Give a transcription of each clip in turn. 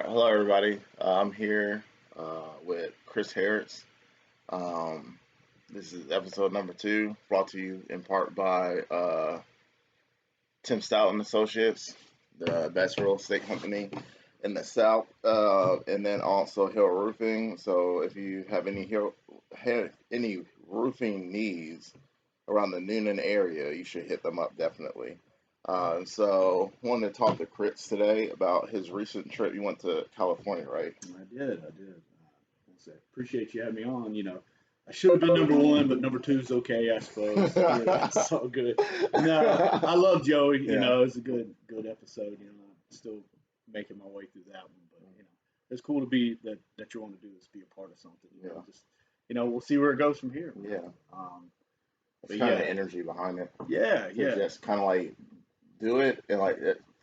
Hello, everybody. I'm here with Chris Harris. Um, this is episode number 2, brought to you in part by Tim Stout and Associates, the best real estate company in the South, and then also Hill Roofing. So if you have any roofing needs around the Noonan area, you should hit them up definitely. So wanted to talk to Chris today about his recent trip. You went to California, right? I did. Appreciate you having me on. I should have been number one, but number two is okay, I suppose. It's all good. No, I love Joey. Yeah. It's a good episode. I'm still making my way through that one, but it's cool to be that you want to do this, be a part of something. Yeah. Just we'll see where it goes from here. Yeah. Um, It's but kind of the yeah, energy behind it yeah, to yeah. just kind of like do it and like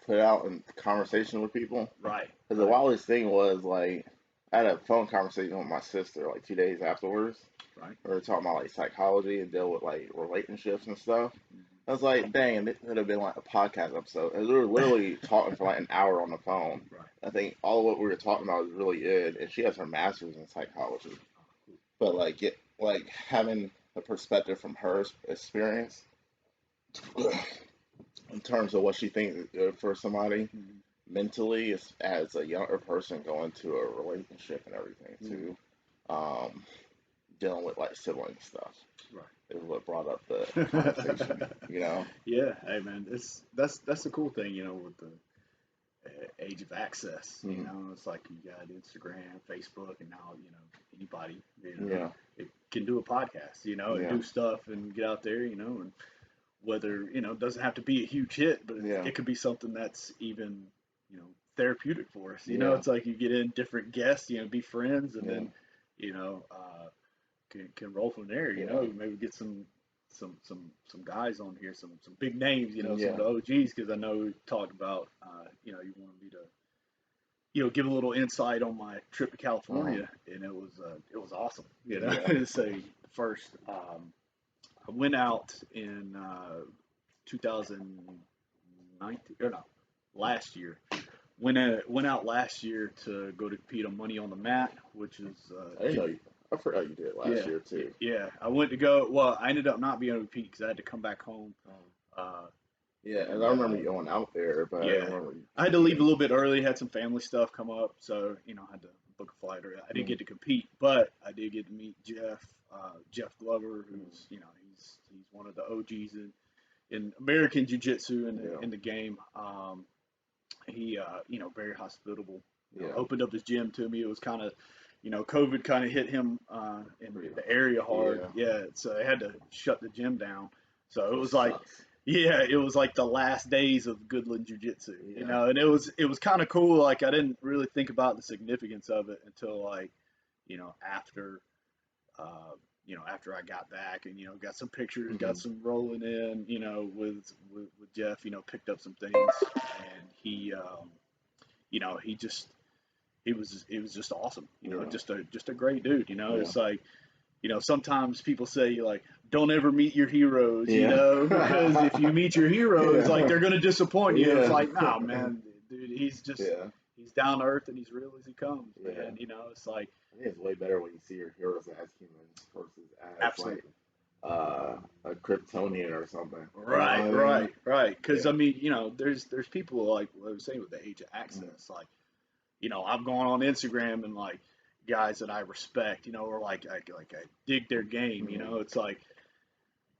put it out in conversation with people. Right, Because the right, wildest thing was like I had a phone conversation with my sister like 2 days afterwards. right. We were talking about like psychology and deal with like relationships and stuff. I was like, dang, it could have been like a podcast episode. And we were literally talking for like an hour on the phone. Right. I think all of what we were talking about was really good, and she has her master's in psychology. But like having a perspective from her experience in terms of what she thinks is good for somebody Mhm. mentally as a younger person going to a relationship and everything Mhm. too. Um, Dealing with like sibling stuff is what brought up the conversation. Right. You know? Yeah, hey man, that's the cool thing, with the age of access. Mhm. It's like you got Instagram, Facebook, and now anybody Yeah, it can do a podcast, and yeah, do stuff and get out there, and whether it doesn't have to be a huge hit, but yeah, it could be something that's even therapeutic for us. yeah, It's like you get in different guests, be friends, and yeah, then you know. Can roll from there. yeah, Maybe get some guys on here, some big names. Some of yeah, the OGs, because I know we talked about. You wanted me to give a little insight on my trip to uh-huh, California, and it was awesome. yeah, So first, I went out in 2019 or no, last year. Went out last year to go to compete on Money on the Mat, which is I didn't know you. I forgot you did it last yeah, year too. yeah. I went to go. Well, I ended up not being able to compete because I had to come back home. Um, Uh, yeah, and and I remember you going out there, but I didn't yeah, remember you I had to leave a competing. little bit early. Had some family stuff come up, so I had to book a flight. Or I didn't Mm, get to compete, but I did get to meet Jeff Glover, mm, who's he's one of the OGs in American Jiu Jitsu yeah, in the game. He very hospitable. yeah, Opened up his gym to me. It was kind of COVID kind of hit him in pretty, the area hard. yeah, Yeah, so they had to shut the gym down. So it which was like, sucks. yeah, it was like the last days of Goodland Jiu Jitsu, Yeah, and it was kind of cool. Like I didn't really think about the significance of it until like, after uh, after I got back and got some pictures, got hmm, some rolling in, with Jeff, picked up some things, and he just he was just awesome, yeah, just a great dude. yeah, It's like sometimes people say like don't ever meet your heroes, yeah, because if you meet your heroes, like yeah, they're gonna disappoint you. It's yeah, like nah, man, dude, yeah, he's down to earth and he's real as he comes, yeah. man. It's like I think it's way better when you see your heroes as humans versus as like absolutely. a Kryptonian or something. You know what Right, I mean? right, right. Because I Yeah. mean, there's people like what I was saying with the age of Mm, access. Like, I've gone on Instagram and like guys that I respect, or like I dig their game. mm, It's like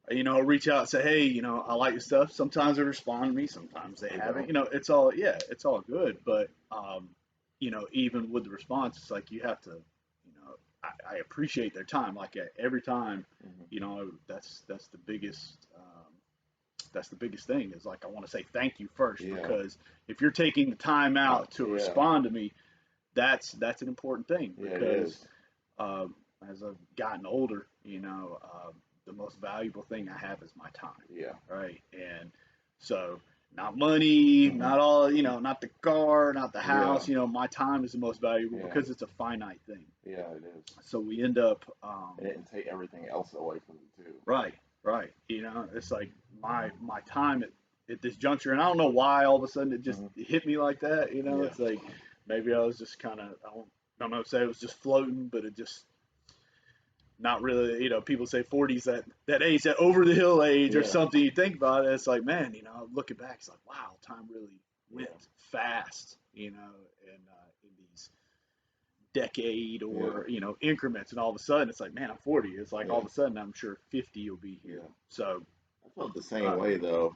I'll reach out and say, hey, I like your stuff. Sometimes they respond to me, sometimes they they haven't. don't. It's all yeah, it's all good. But even with the response, it's like you have to, I appreciate their time. Like every time, Hmm, that's the biggest. That's the biggest thing is like I want to say thank you first, yeah. because if you're taking the time out to Yeah. respond to me, that's an important thing, Yeah. It because is. um, as I've gotten older, the most valuable thing I have is my time, Yeah. right? And so not money, Hmm, not all, not the car, not the yeah. house, my time is the most valuable Yeah. because it's a finite thing. Yeah. It is. So we end up, It didn't take everything else away from you too. right, right. It's like my time at this juncture, and I don't know why all of a sudden it just Hmm, hit me like that. yeah. It's like maybe I was just kind of, I don't know, say it was just floating, but it just not really, people say 40's that age, that over the hill age or Yeah. something. You think about it, it's like, man, looking back, it's like, wow, time really went Yeah. fast, in these decade or, Yeah. increments. And all of a sudden, it's like, man, I'm 40. It's like all Yeah. of a sudden, I'm sure 50 will be here. Yeah. So, I felt the same uh, way though,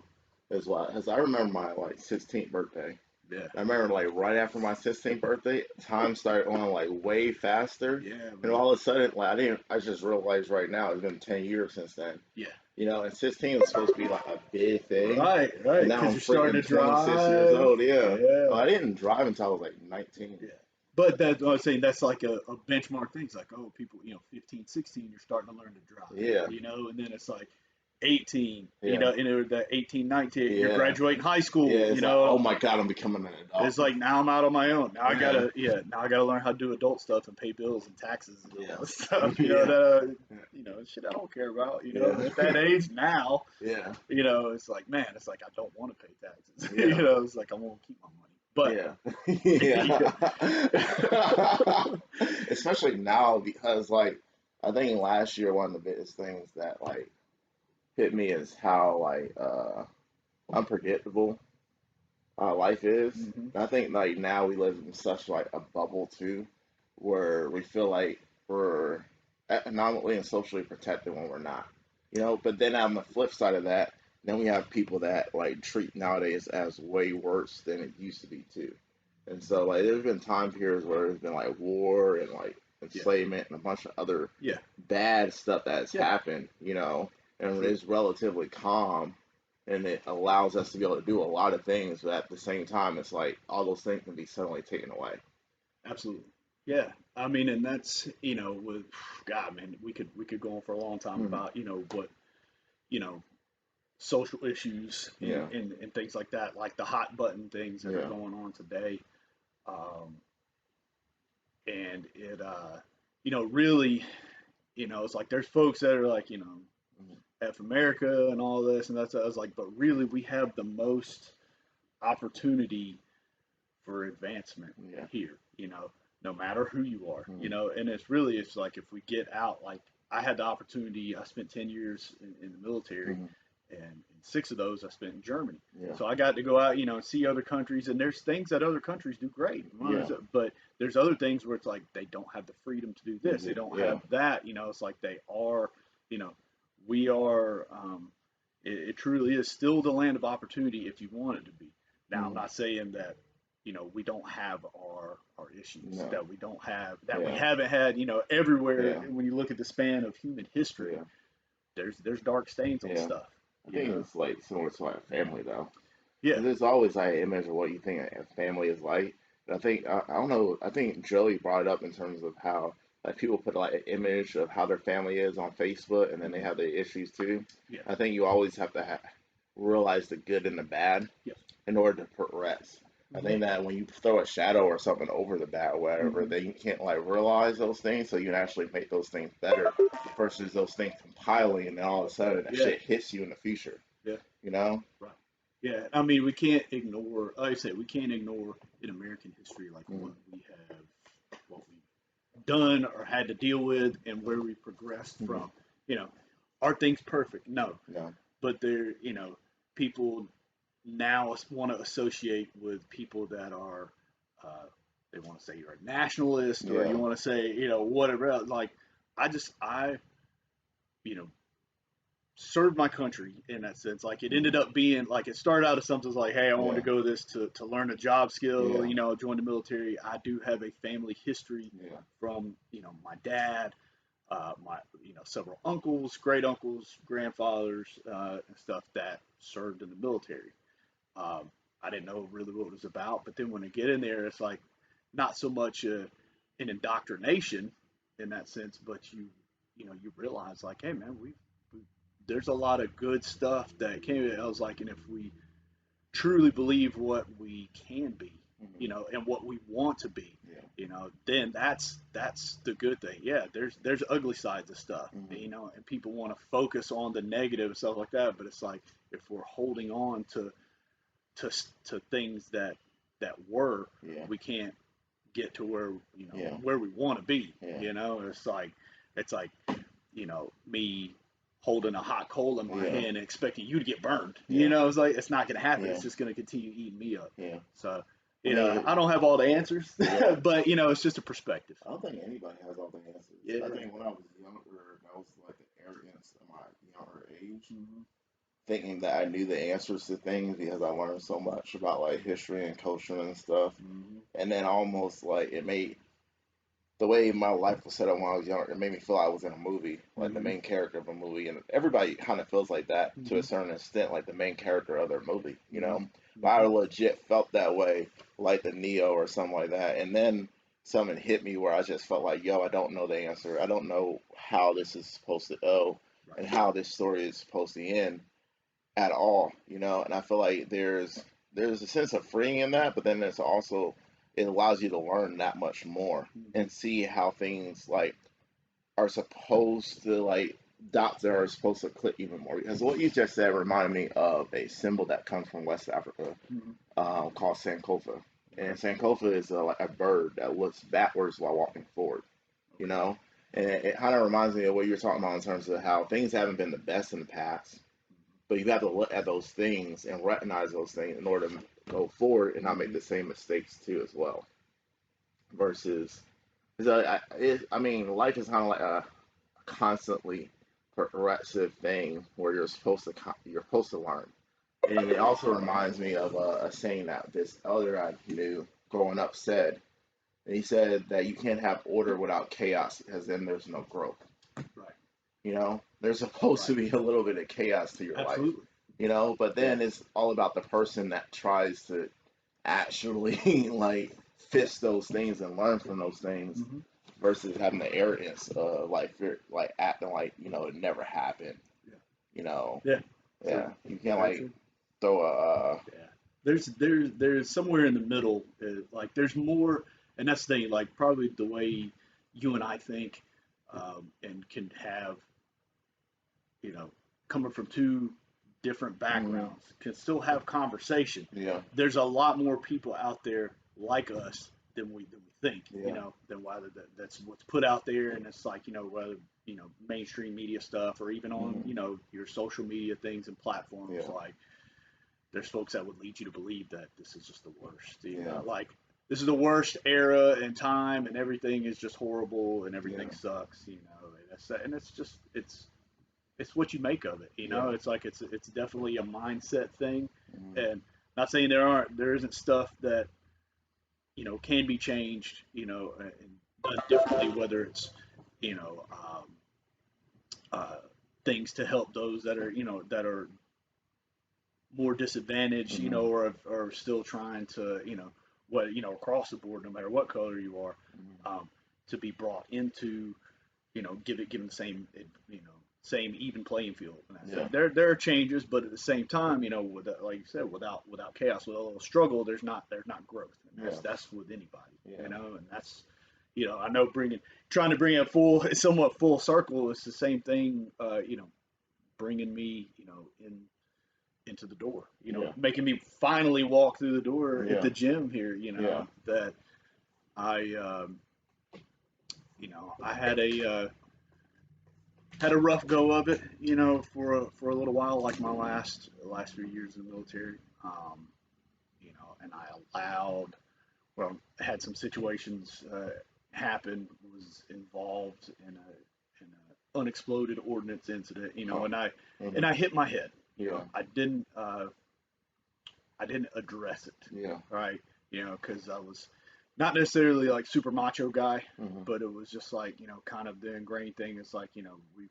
as I remember my like 16th birthday. yeah, I remember like right after my 16th birthday, time started going like way faster. yeah, And man, all of a sudden, like I just realized right now it's been 10 years since then. yeah. And 16 was supposed to be like a big thing. Right, right. And now Because I'm you're starting freaking to 26 years drive. old. Yeah. Oh, Yeah, I didn't drive until I was like 19. yeah. But that's what I was saying. That's like a benchmark thing. It's like, oh, people, 15, 16, you're starting to learn to drive, Yeah. and then it's like 18, Yeah. that 18, 19, you're Yeah. graduating high Yeah. school, It's like, oh my God, I'm becoming an it's adult. like now I'm out on my own. Yeah. Now I gotta learn how to do adult stuff and pay bills and taxes and all Yeah. that stuff, Yeah. shit I don't care about, Yeah. at that age now, Yeah. it's like, man, it's like I don't want to pay taxes. Yeah. It's like I want to keep my money. But Yeah. Yeah. Especially now because like I think last year one of the biggest things that like hit me is how like unpredictable life is. Mhm. And I think like now we live in such like a bubble too, where we feel like we're economically and socially protected when we're not. But then on the flip side of that, then we have people that like treat nowadays as way worse than it used to be too. And so like there's been time periods where there's been like war and like Yeah, enslavement and a bunch of other yeah, bad stuff that's yeah, happened, and absolutely, it's relatively calm and it allows us to be able to do a lot of things, but at the same time, it's like all those things can be suddenly taken away. absolutely. Yeah, I mean, and that's with God, man, we could go on for a long time Hmm. about what you know social issues and, Yeah, and, and things like that, like the hot button things that are yeah, going on today. Um, and it, really, it's like there's folks that are like, mhm, F America and all this, and that's, I was like, but really, we have the most opportunity for advancement yeah, here, no matter who you are, mhm, and it's like if we get out, like I had the opportunity, I spent 10 years in the military, mhm, and 6 of those I spent in Germany. yeah, So I got to go out, and see other countries, and there's things that other countries do great, yeah, but there's other things where it's like they don't have the freedom to do this, they don't yeah, have that, it's like they are, you know, we are, it truly is still the land of opportunity if you want it to be. Now, I'm mhm, not saying that, we don't have our issues, no, that we don't have, that we yeah, haven't had, everywhere. yeah, When you look at the span of human history, yeah, there's dark stains on yeah. stuff, I think it's like similar to like family though. Yeah, 'Cause there's always like an image of what you think a family is like. And I think I don't know. I think Joey brought it up in terms of how like people put like an image of how their family is on Facebook, and then they hmm have their issues too. yeah, I think you always have to realize the good and the bad yeah, in order to progress. I hmm think that when you throw a shadow or something over the bad or whatever, hmm then you can't like realize those things, so you can actually make those things better versus those things compiling, and then all of a sudden that yeah, shit hits you in the future. yeah, You know? right, yeah. I mean, we can't ignore, like I said, we can't ignore in American history like Mm, what we've done or had to deal with, and where we progressed mhm. from. You know, are things perfect? No, No. but they're, people now want to associate with people that are, uh, they want to say you're a nationalist, or you Yeah. want to say, whatever else. Like, I you know served my country in that sense. Like, it ended Mhm. up being like, it started out as something like, hey, I wanted to Yeah. go this to learn a job skill, Yeah. join the military. I do have a family history Yeah. from, my dad, my, several uncles, great uncles, grandfathers, and stuff that served in the military. Um, I didn't know really what it was about, but then when I get in there, it's like not so much an indoctrination in that sense, but you realize like, hey man, we there's a lot of good stuff that came. I was like, and if we truly believe what we can be, Mhm. and what we want to be, Yeah. then that's the good thing. Yeah, there's ugly sides of stuff, Mhm. and people want to focus on the negative and stuff like that, but it's like if we're holding on to to things that were, Yeah. we can't. get to where Yeah. where we want to be. Yeah. It's like me holding a hot coal in my Yeah. hand and expecting you to get burned. Yeah. It's like it's not going to happen. Yeah. It's just going to continue eating me up. Yeah. So I mean, I don't have all the answers, Yeah. but it's just a perspective. I don't think anybody has all the answers. Yeah. I think when I was younger, that was like the arrogance of my younger age, Mhm. thinking that I knew the answers to things because I learned so much about like history and culture and stuff. Mhm. And then almost like it made the way my life was set up when I was younger, it made me feel I was in a movie, like the Mhm. main character of a movie. And everybody kind of feels like that to a Mhm. certain extent, like the main character of their movie, you know? Mhm. But I Mhm. legit felt that way, like the Neo or something like that. And then something hit me where I just felt like, yo, I don't know the answer. I don't know how this is supposed to go and Right. how this story is supposed to end at all, you know? And I feel like there's a sense of freeing in that, but then there's also it allows you to learn that much more Mhm. and see how things like are supposed to like dots that are supposed to click even more. Because what you just said reminded me of a symbol that comes from West Africa Mhm. called Sankofa. And Okay. Sankofa is like a bird that looks backwards while walking forward, you Okay. know? And it kind of reminds me of what you're talking about in terms of how things haven't been the best in the past, but you have to look at those things and recognize those things in order to go forward and not make Mhm. the same mistakes too as well. Versus, I mean, life is kind of like a constantly progressive thing where you're supposed to learn. And it also reminds me of a saying that this elder I knew growing up said. And he said that you can't have order without chaos because then there's no growth. Right. You know, there's supposed to Right. be a little bit of chaos to your life, Absolutely. you know, but Yeah. then it's all about the person that tries to actually like fix those things and learn from those things Mhm. versus having the arrogance of like acting like it never happened. Yeah. You know, Yeah. True. yeah, you can't Very like true. throw a Yeah. There's somewhere in the middle. Like there's more, and that's the thing. Like probably the way you and I think, and can have you know, coming from two different mm, backgrounds, can still have conversation. yeah, There's a lot more people out there like us than we think. yeah, Than whether that's what's put out there, and it's like whether mainstream media stuff or even on mm, your social media things and platforms. yeah, Like there's folks that would lead you to believe that this is just the worst. yeah, Like this is the worst era and time, and everything is just horrible and yeah, everything sucks. And it's just it's what you make of it. yeah, It's like it's definitely a mindset thing, mm, and not saying there isn't stuff that can be changed, and done differently, whether it's you know uh, things to help those that are more disadvantaged, mm, or still trying to what across the board, no matter what color you are, mm, um, to be brought into given the same same even playing field. And I yeah, said there are changes, but at the same time, with like you said, without chaos, with a little struggle, there's not growth, and yeah, that's with anybody, yeah, and that's I know trying to bring it somewhat full circle. It's the same thing, bringing me into the door, yeah, making me finally walk through the door at yeah, the gym here, yeah, that I I had a rough go of it, for a little while, like my last few years in the military. And I well, had some situations happen, was involved in a unexploded ordnance incident, oh, and mm, I hit my head. yeah, I didn't address it, yeah, right? Because I was not necessarily like super macho guy, mm, but it was just like kind of the ingrained thing. It's like we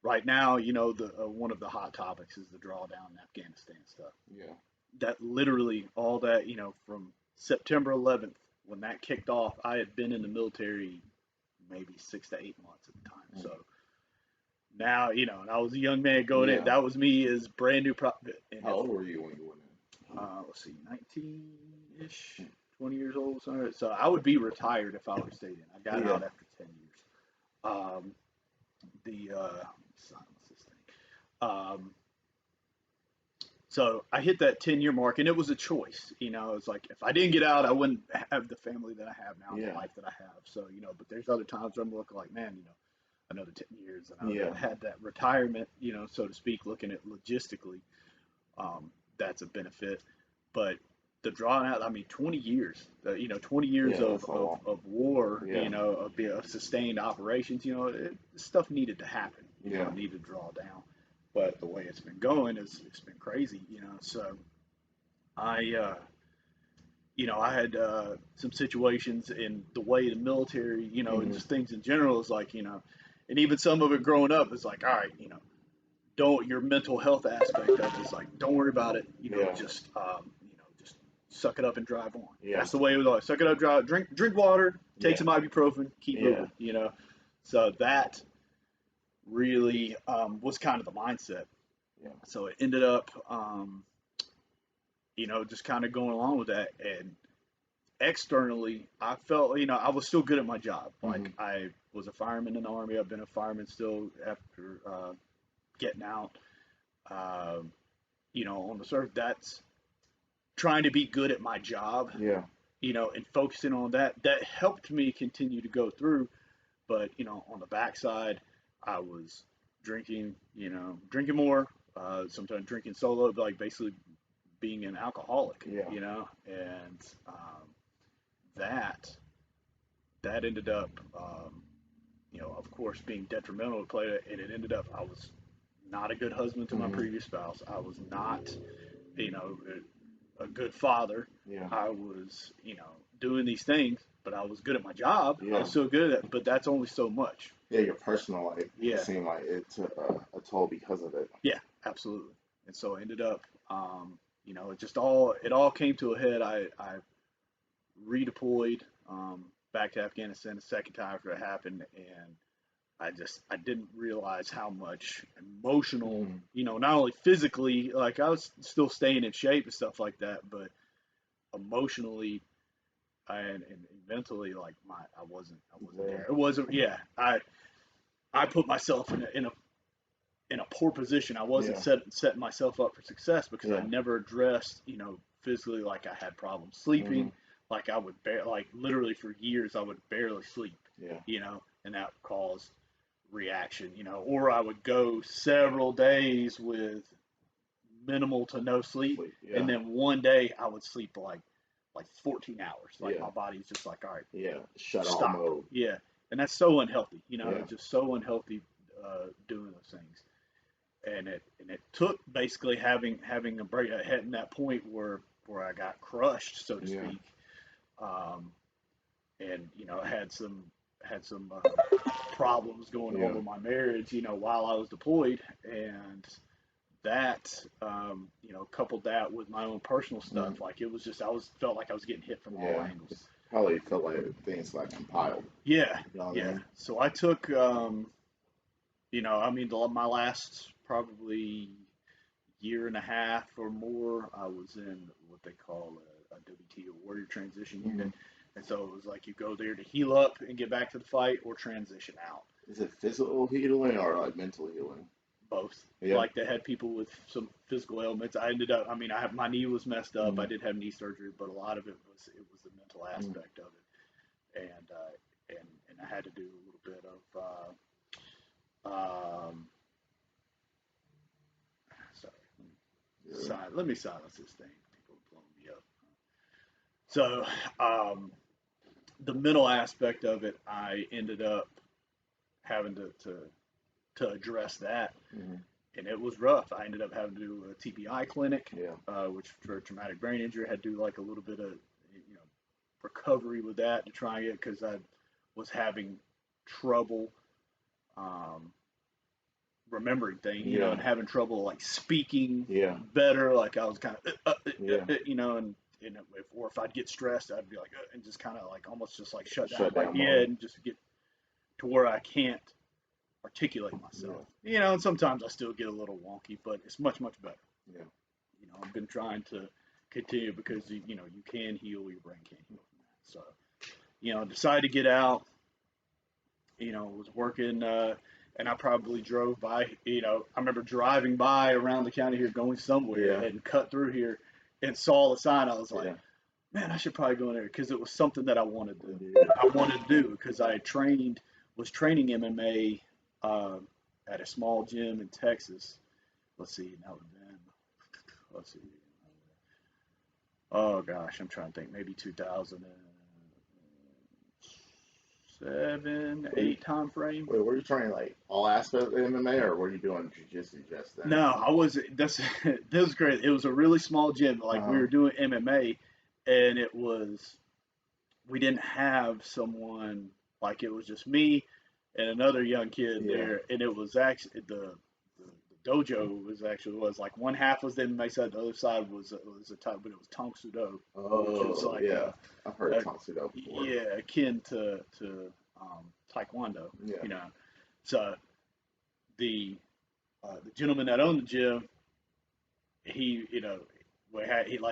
right now, the one of the hot topics is the drawdown in Afghanistan stuff. yeah, That literally all that from September 11th when that kicked off, I had been in the military maybe 6 to 8 months at the time. mm, So now and I was a young man going in. yeah. That was me as brand new and How old were you when you went let's see, 19-ish, in? 20 years old. So I would be retired if I would have stayed in. I got Yeah, out after 10 years. Um, what's this thing? Um, So I hit that 10-year mark, and it was a choice. It's like if I didn't get out, I wouldn't have the family that I have now, the Yeah. life that I have. So, but there's other times where I'm looking like, man, another 10 years, and I would Yeah. have had that retirement, so to speak, looking at logistically, that's a benefit. But the drawn out, I mean, 20 years, 20 years Yeah. That's a long. of war, Yeah. of sustained operations, stuff needed to happen, Yeah. needed to draw down. But the way it's been going is it's been crazy, So I, I had some situations in the way the military, and Hmm. just things in general is like, and even some of it growing up is like, all right, don't your mental health aspect of it is like, don't worry about it, Yeah. just suck it up and drive on. Yeah. That's the way it was always. Suck it up, drive, drink water, take Yeah. some ibuprofen, keep Yeah. moving. So that really was kind of the mindset. Yeah. So it ended up, just kind of going along with that. And externally, I felt, I was still good at my job. Hmm. Like I was a fireman in the Army. I've been a fireman still after getting out. Um, on the surface, that's trying to be good at my job, Yeah. and focusing on that. That helped me continue to go through. But, on the backside, I was drinking, drinking more, sometimes drinking solo, like basically being an alcoholic, Yeah. and that that ended up, of course, being detrimental to play. And it ended up I was not a good husband to my Hmm. previous spouse. I was not, you know, a good father. Yeah. I was, doing these things, but I was good at my job. I Yeah. was so good at it, but that's only so much. Yeah. Your personal life, it Yeah, seemed like it took a toll because of it. yeah, absolutely. And so I ended up, it all came to a head. I redeployed back to Afghanistan the second time after it happened, and I didn't realize how much emotional, Hmm. not only physically, like I was still staying in shape and stuff like that, but emotionally and mentally, like I wasn't there. There. It wasn't. Yeah, I put myself in a poor position. I wasn't Yeah. setting myself up for success because I Yeah. never addressed, physically, like I had problems Hmm. sleeping. Like like literally for years, I would barely sleep, Yeah. and that caused reaction, or I would go several days with minimal to no sleep, Sleep. and Yeah. then one day I would sleep like 14 hours. Like Yeah. my body's just like, all right, Yeah. Shut off stop. mode. Yeah, and that's so unhealthy. Yeah. It's just so unhealthy doing those things. And it took basically having a break, hitting that point where I got crushed, so to Yeah. speak. Um, and I had some problems going on Yeah. with my marriage, while I was deployed, and that coupled that with my own personal stuff, Mm. like it was just I was felt like I was getting hit from all Yeah. angles. It's probably felt like things like compiled. Yeah, You know what I yeah. mean? So I took, I mean, my last probably year and a half or more, I was in what they call a WT, a Warrior Transition Hmm. Unit. And so it was like you go there to heal up and get back to the fight or transition out. Is it physical healing or like mental healing? Both. Yeah. Like they had people with some physical ailments. I ended up, I mean, my knee was messed up. I Mm. did have knee surgery, but a lot of it was the mental Mm. aspect of it. And I had to do a little bit of Yeah. sorry, let me silence this thing. People are blowing me up. So, the mental aspect of it, I ended up having to address that, Hmm. and it was rough. I ended up having to do a TBI clinic, Yeah. which for traumatic brain injury, I had to do like a little bit of recovery with that to try and get because I was having trouble um, remembering things, Yeah. and having trouble like speaking Yeah. better. Like I was kind of, Yeah. and if I'd get stressed, I'd be like, and just kind of like almost just like shut down, Shut like down yeah, mode. and just get to where I can't articulate myself. Yeah. And sometimes I still get a little wonky, but it's much much better. Yeah. I've been trying to continue because you can heal, your brain can heal from that. So decided to get out. Was working. and I probably drove by, I remember driving by around the county here, going somewhere, Yeah. and cut through here and saw the sign. I was like, Yeah. man, I should probably go in there because it was something that I wanted to Yeah. do because I was training MMA at a small gym in Texas. Let's see, that would have been, let's see, oh gosh, I'm trying to think, maybe 2007, 8 time frame. Wait, were you training like all aspects of MMA, or were you doing jiu-jitsu just then? No, I wasn't. That was great. It was a really small gym. Like we were doing MMA, and we didn't have someone, like it was just me and another young kid there, and it was actually the dojo was like one half was the MMA side, the other side was a type, but it was Tong Sudo, which is like I've heard of Tong Sudo before. yeah, akin to Taekwondo, Yeah. So the gentleman that owned the gym, he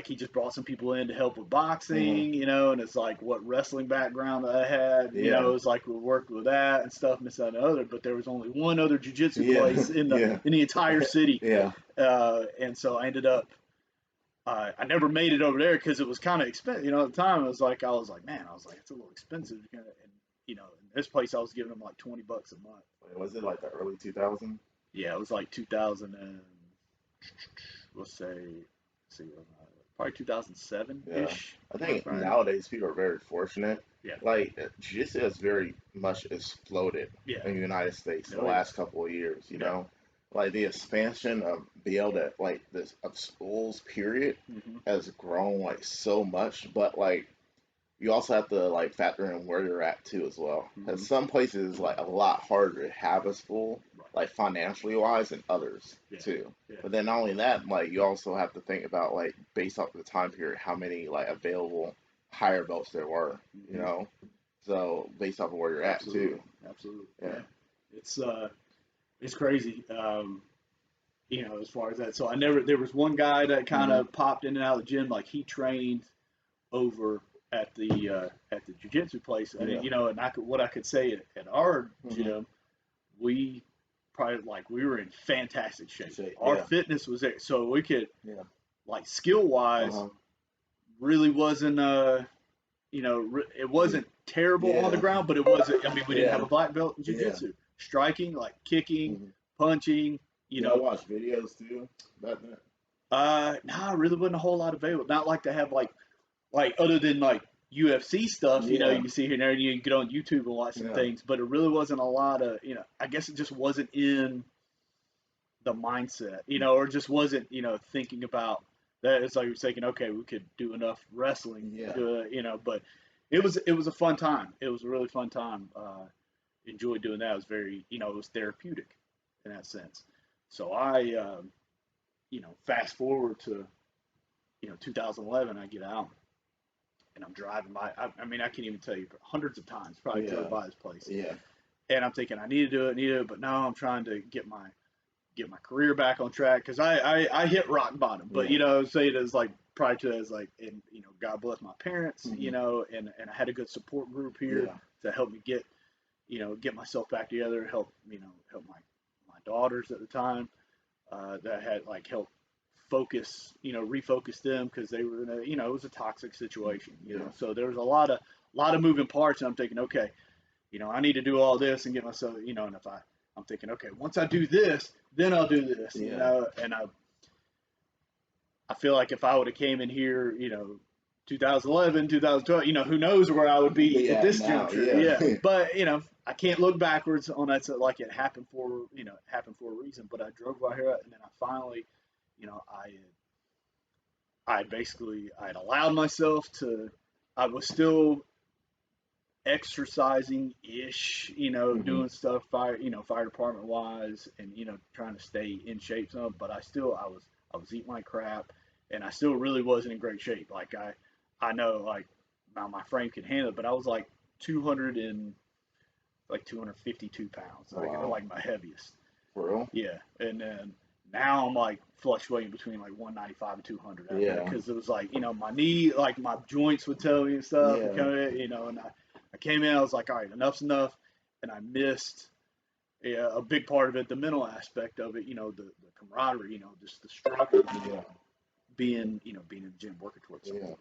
he just brought some people in to help with boxing, and it's like what wrestling background that I had, it was like we worked with that and stuff, and this that, and the other, but there was only one other jiu-jitsu place in the entire city. And so I ended up I never made it over there because it was kind of expensive. At the time I was like, man, it's a little expensive, and in this place I was giving them like $20 a month. Was it like the early 2000s? Yeah, it was like 2000 and let's say, probably 2007-ish. I think nowadays people are very fortunate. Yeah. Like jiu-jitsu has very much exploded in the United States the last couple of years. You know, like the expansion of be able to like this of schools period has grown like so much, but like you also have to like factor in where you're at too as well. Because some places it's like a lot harder to have a school, like financially wise, than others too. But then not only that, like you also have to think about like based off the time period, how many like available higher belts there were, So based off of where you're at too. Absolutely. Yeah. It's crazy. As far as that. So there was one guy that kind of popped in and out of the gym, like he trained over at the jiu-jitsu place, and and what I could say at our gym, we were in fantastic shape. Our fitness was there, so we could like skill wise, really wasn't it wasn't terrible on the ground, but it wasn't. I mean, we didn't have a black belt in jiu-jitsu. Striking, like kicking, punching. I watched videos too about that. No, really wasn't a whole lot available. Not like to have like other than like UFC stuff, you can see here and there, and you can get on YouTube and watch some things, but it really wasn't a lot of, I guess it just wasn't in the mindset, or just wasn't, thinking about that. It's like you're thinking, okay, we could do enough wrestling, but it was a fun time. It was a really fun time. Enjoyed doing that. It was very, it was therapeutic in that sense. So I, fast forward to, 2011, I get out. And I'm driving by. I mean, I can't even tell you, hundreds of times probably drove by this place. And I'm thinking, I need to do it, but no, I'm trying to get my career back on track because I hit rock bottom. But say it as like prior to as like, and God bless my parents, and I had a good support group here to help me get myself back together, help my daughters at the time that had like helped refocus them because they were in a, it was a toxic situation, so there was a lot of moving parts, and I'm thinking, okay, I need to do all this and get myself, and if I'm thinking, okay, once I do this, then I'll do this, and I feel like if I would have came in here, 2011, 2012, who knows where I would be at this juncture, but I can't look backwards on that, so like it happened for a reason, but I drove by here, and then I finally, I had allowed myself to, I was still exercising ish, doing stuff fire department wise, and trying to stay in shape some, but I was eating like crap, and I still really wasn't in great shape. Like I know like now my frame can handle it, but I was like 252 pounds, like my heaviest. For real? Yeah, and then now I'm like fluctuating between like 195 and 200 because it was like my knee, like my joints would tell me and stuff, and and I came in, I was like, all right, enough's enough, and I missed a big part of it, the mental aspect of it, the camaraderie, just the struggle, Yeah, being in the gym working towards something, yeah.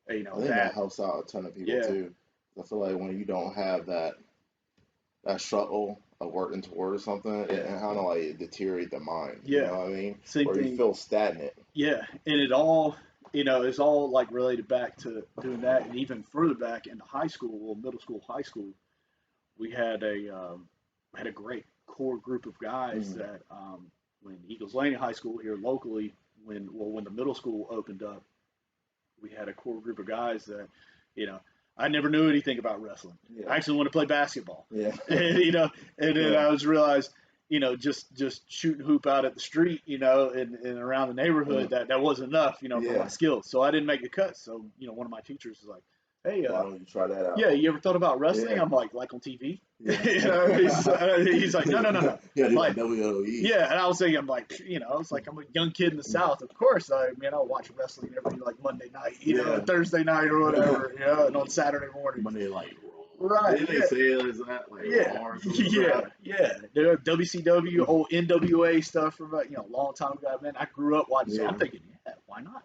I think that that, helps out a ton of people yeah, too. I feel like when you don't have that struggle of working towards something, it yeah, kind of like deteriorate the mind. You yeah, know what I mean? same Or you thing, feel stagnant. yeah, and it all, it's all like related back to doing that, and even further back into high school, well, middle school, high school, we had a great core group of guys Mm, that when Eagles Landing High School here locally, when the middle school opened up, we had a core group of guys that, you know, I never knew anything about wrestling. yeah, I actually wanted to play basketball, yeah, and and then yeah. I was realized, just shooting hoop out at the street, and around the neighborhood, Mm, that wasn't enough, for my yeah. skills. So I didn't make the cut. So one of my teachers was like, "Hey, Why don't you try that yeah, out? you ever thought about wrestling?" Yeah, I'm like on TV. yeah. He's like, no, no, no, no. Yeah, do like Like, WWE. yeah, and I was thinking, I'm like, it's like I'm a young kid in the South. Of course, I'll watch wrestling every like Monday night, Yeah. Thursday night or whatever, and on Saturday mornings. Monday like Raw. Right? Didn't they Yeah, say it as that like yeah, Raw or some yeah, crap? yeah. The WCW, old NWA stuff from a long time ago. Man, I grew up watching. So I'm Yeah. thinking, yeah, why not?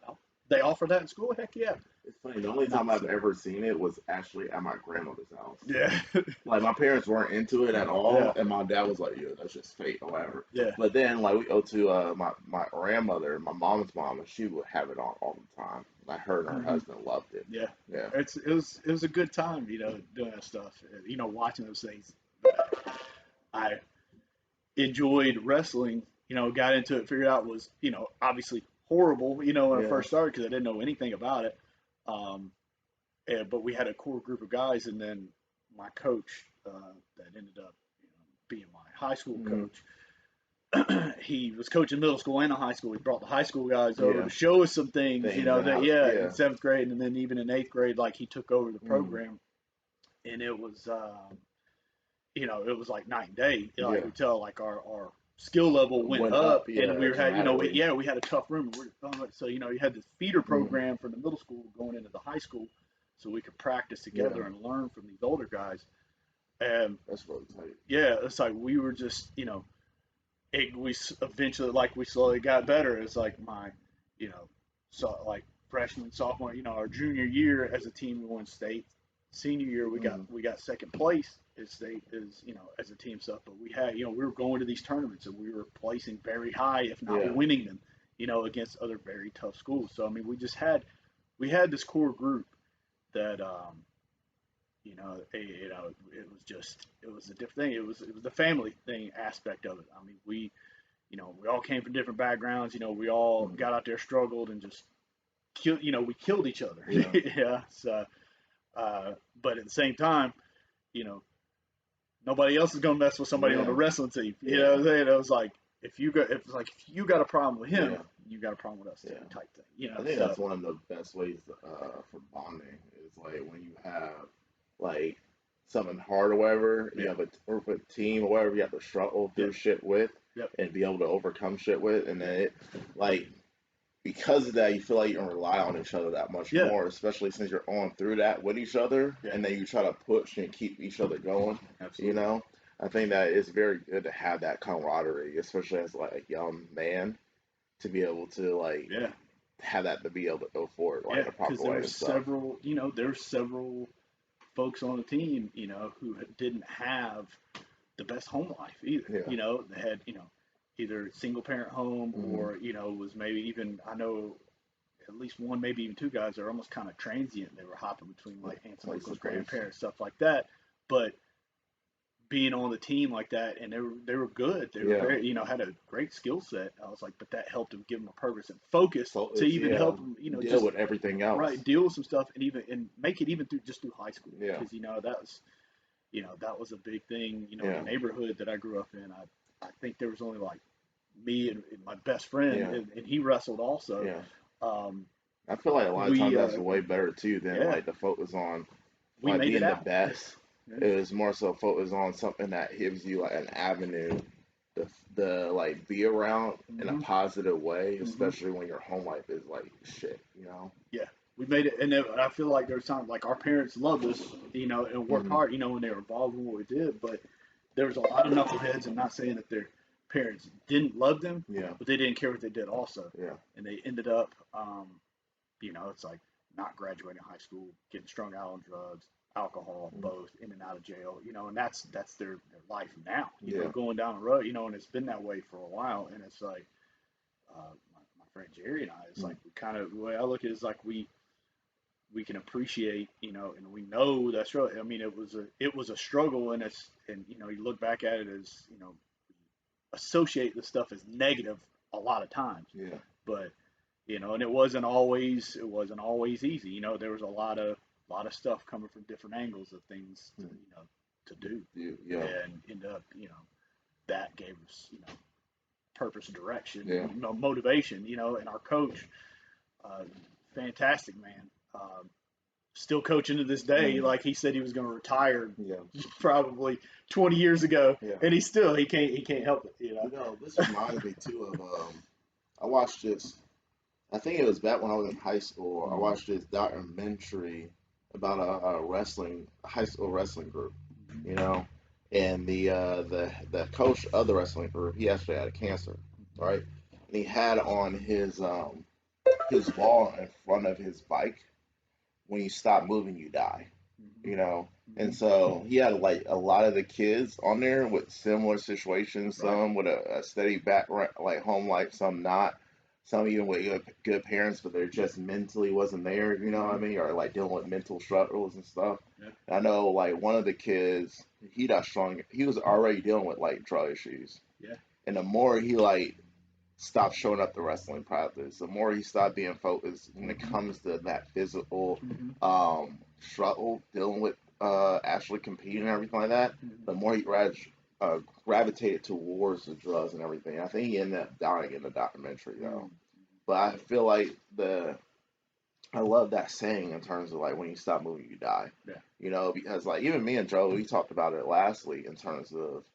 They offer that in school. Heck yeah. It's funny. The only And I time was I've like, ever seen it was actually at my grandmother's house. yeah, Like my parents weren't into it at all, yeah, and my dad was like, "Yeah, that's just fate or whatever." yeah. But then like we go to my grandmother, my mom's mom, and she would have it on all the time. Like her and her Hmm. husband loved it. Yeah, Yeah. it was a good time, doing that stuff, watching those things. But I enjoyed wrestling, got into it, figured out it was, obviously horrible, when I Yeah. first started because I didn't know anything about it. Um, but we had a core group of guys, and then my coach, that ended up, being my high school Hmm. coach. He was coaching middle school and high school. He brought the high school guys over Yeah. to show us some things, Things and that how. yeah, in Yeah. seventh grade, and then even in eighth grade, like he took over the Mm. program, and it was like night and day. Like Yeah. we tell, like our skill level went Went up, up. and Yeah. we had, Dramatically. we had a tough room. So you had this feeder Mm. program from the middle school going into the high school, so we could practice Yeah. together and learn from these older guys. And That's really tight. yeah, it's like we were just, eventually, like, we slowly got better. It's like you know, so like freshman, sophomore, our junior year as a team, we won state. Senior year, we got Mm. we got second place as state, as as a team stuff. But we had, we were going to these tournaments, and we were placing very high, if not Yeah. winning them, against other very tough schools. So I mean, we had this core group that it was just, it was a different thing. It was the family thing aspect of it. I mean, we all came from different backgrounds. We all Mm. got out there, struggled, and just killed. We killed each other. Yeah. Yeah. So, but at the same time, you know, nobody else is gonna mess with somebody on the Yeah. wrestling team. You know what Yeah. I'm saying? It was like, if you got a problem with him, Yeah. you got a problem with us too, Yeah. type thing. I think So that's one of the best ways for bonding is like when you have like something hard or whatever, you yeah, have a group of team or whatever you have to struggle yep, through shit with yep, and be able to overcome shit with, and yeah, then it like because of that you feel like you can rely on each other that much yeah, more, especially since you're on through that with each other, yeah, and then you try to push and keep each other going. You absolutely, know, I think that it's very good to have that camaraderie, especially as like a young man, to be able to like yeah. have that to be able to go forward like Yeah, the because proper way and stuff. there were several folks on the team, who didn't have the best home life either. Yeah. They had, either single parent home, Hmm. or, was maybe even, I know at least one, maybe even two guys that are almost kind of transient. They were hopping between Yeah. like aunts and Place to uncles, place. grandparents, stuff like that. But being on the team like that, and they were good. They were Yeah. very, had a great skill set. I was like, but that helped them, give them a purpose and focus So to it's even yeah. help them, Deal just with everything else. right, deal with some stuff, and make it even through high school, Yeah. because that was a big thing, in the Yeah. neighborhood that I grew up in. I think there was only like me and my best friend, Yeah. and he wrestled also. Yeah. um I feel like a lot of times we that's way better too than Yeah, like the focus on we like made it being the out. best. Yeah, It was more so focus on something that gives you like an avenue the like be around in a hmm positive way, hmm especially when your home life is like shit, you know? yeah, we made it. And then I feel like there's times like our parents loved us, and worked Hmm. hard, when they were involved in what we did. But there was a lot of knuckleheads, and not saying that their parents didn't love them, Yeah. but they didn't care what they did also, Yeah. and they ended up, it's like not graduating high school, getting strung out on drugs, alcohol, both in and out of jail, and that's their life now, Yeah. going down the road, and it's been that way for a while, and it's like my friend Jerry and I, it's like we kind of the way I look at it is like we can appreciate, and we know that's really. I mean, it was a struggle, and you look back at it as associate the stuff as negative a lot of times, Yeah. but and it wasn't always easy. There was a lot of stuff coming from different angles of things to do, Yeah. and end up that gave us purpose, direction, Yeah. motivation, and our coach, uh, fantastic man. Still coaching to this day. Like he said, he was going to retire Yeah. probably 20 years ago, Yeah. and he can't help it. This reminded me too of I watched this. I think it was back when I was in high school. I watched this documentary about a high school wrestling group, and the coach of the wrestling group, he actually had cancer, right? And he had on his wall in front of his bike, when you stop moving, you die, you know. And so he had like a lot of the kids on there with similar situations, some with a steady background, like home life, some not, some even with good parents, but they're just mentally wasn't there, you know what I mean, or like dealing with mental struggles and stuff. Yeah. And I know like one of the kids, he got strong. He was already dealing with like drug issues. Yeah. And the more he like stopped showing up to wrestling practice, the more he stopped being focused when it comes to that physical struggle, dealing with actually competing and everything like that, the more he gravitated towards the drugs and everything. I think he ended up dying in the documentary though. But I feel like I love that saying in terms of like when you stop moving, you die. Yeah. Because like even me and Joe, we talked about it last week in terms of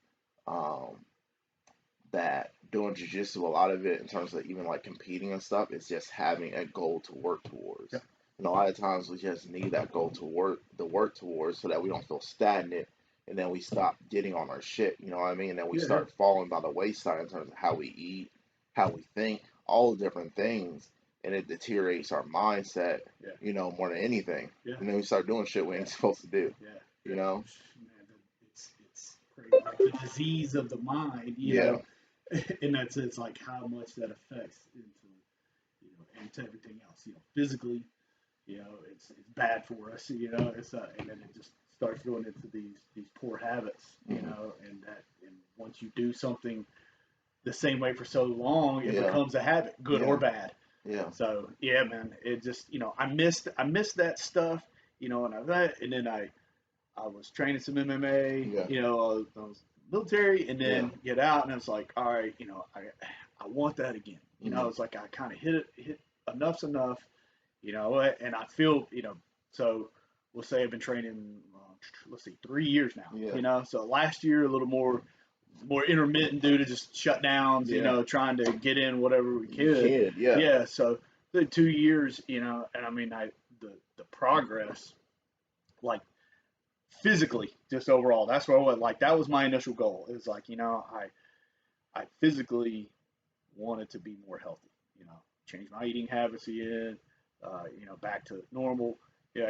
that doing jujitsu, a lot of it in terms of even like competing and stuff, is just having a goal to work towards. Yeah. And a lot of times we just need that goal to work towards so that we don't feel stagnant and then we stop getting on our shit, you know what I mean? And then we start falling by the wayside in terms of how we eat, how we think, all the different things. And it deteriorates our mindset, more than anything. Yeah. And then we start doing shit we ain't supposed to do. Yeah. You know? Man, it's crazy. Like the disease of the mind, and it's like how much that affects into everything else. Physically, it's bad for us. And then it just starts going into these poor habits. And once you do something the same way for so long, it becomes a habit, good or bad. Yeah. So man, it just I missed that stuff. And then I was training some MMA. Yeah. I was military, and then get out, and I was like, all right, I want that again. It's like I kind of hit enough's enough, and I feel, so we'll say I've been training, let's see, 3 years now. So last year a little more intermittent due to just shutdowns, trying to get in whatever we could. Yeah. So the 2 years, and I mean, the progress, like physically, just overall, that's what I was like. That was my initial goal. It was like, I physically wanted to be more healthy, change my eating habits again, back to normal.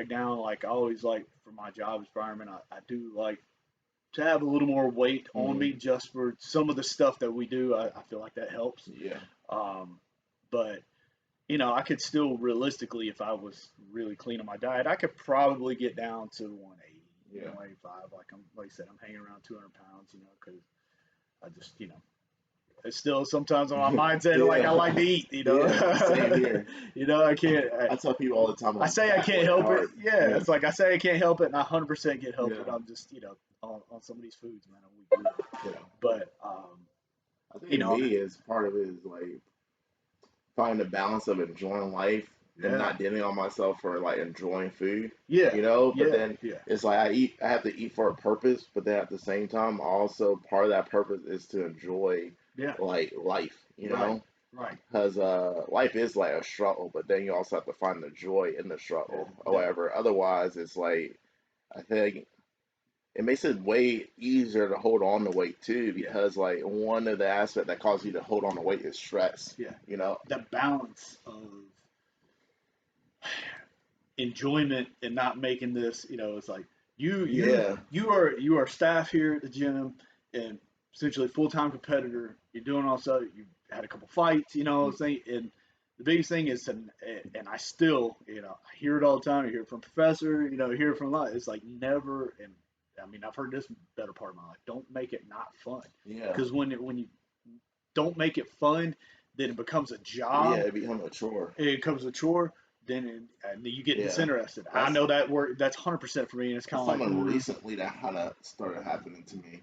Now, like I always like for my job environment, I do like to have a little more weight on me just for some of the stuff that we do. I feel like that helps. Yeah. But I could still realistically, if I was really clean on my diet, I could probably get down to 180, 185. Like I said, I'm hanging around 200 pounds, because I just, it's still sometimes on my mindset, like I like to eat, Same here. I can't. I tell people all the time. I say I can't help it. Yeah, it's like I say I can't help it, and I 100% can't help it. I'm just, on some of these foods, man, a week. But I think me is part of it is like finding the balance of enjoying life and not dealing on myself for like enjoying food. But then it's like I have to eat for a purpose, but then at the same time, also part of that purpose is to enjoy like life, Right. Because life is like a struggle, but then you also have to find the joy in the struggle. However, otherwise it's like I think it makes it way easier to hold on to weight too, Yeah, because like one of the aspects that causes you to hold on to weight is stress. yeah. You know? That balance of enjoyment and not making this, it's like you you Yeah. you are staff here at the gym and essentially full time competitor. You're doing all stuff. You had a couple fights, what I'm saying. And the biggest thing is, and I still, I hear it all the time. I hear it from professor, hear it from a lot. It's like never, and I mean, I've heard this better part of my life. Don't make it not fun, Yeah. because when you don't make it fun, then it becomes a Yeah. job. It becomes a chore. It becomes a chore. And you get Yeah. disinterested. I That's know that work. That's 100% for me, and it's kind that's of like, something recently that kind of started happening to me.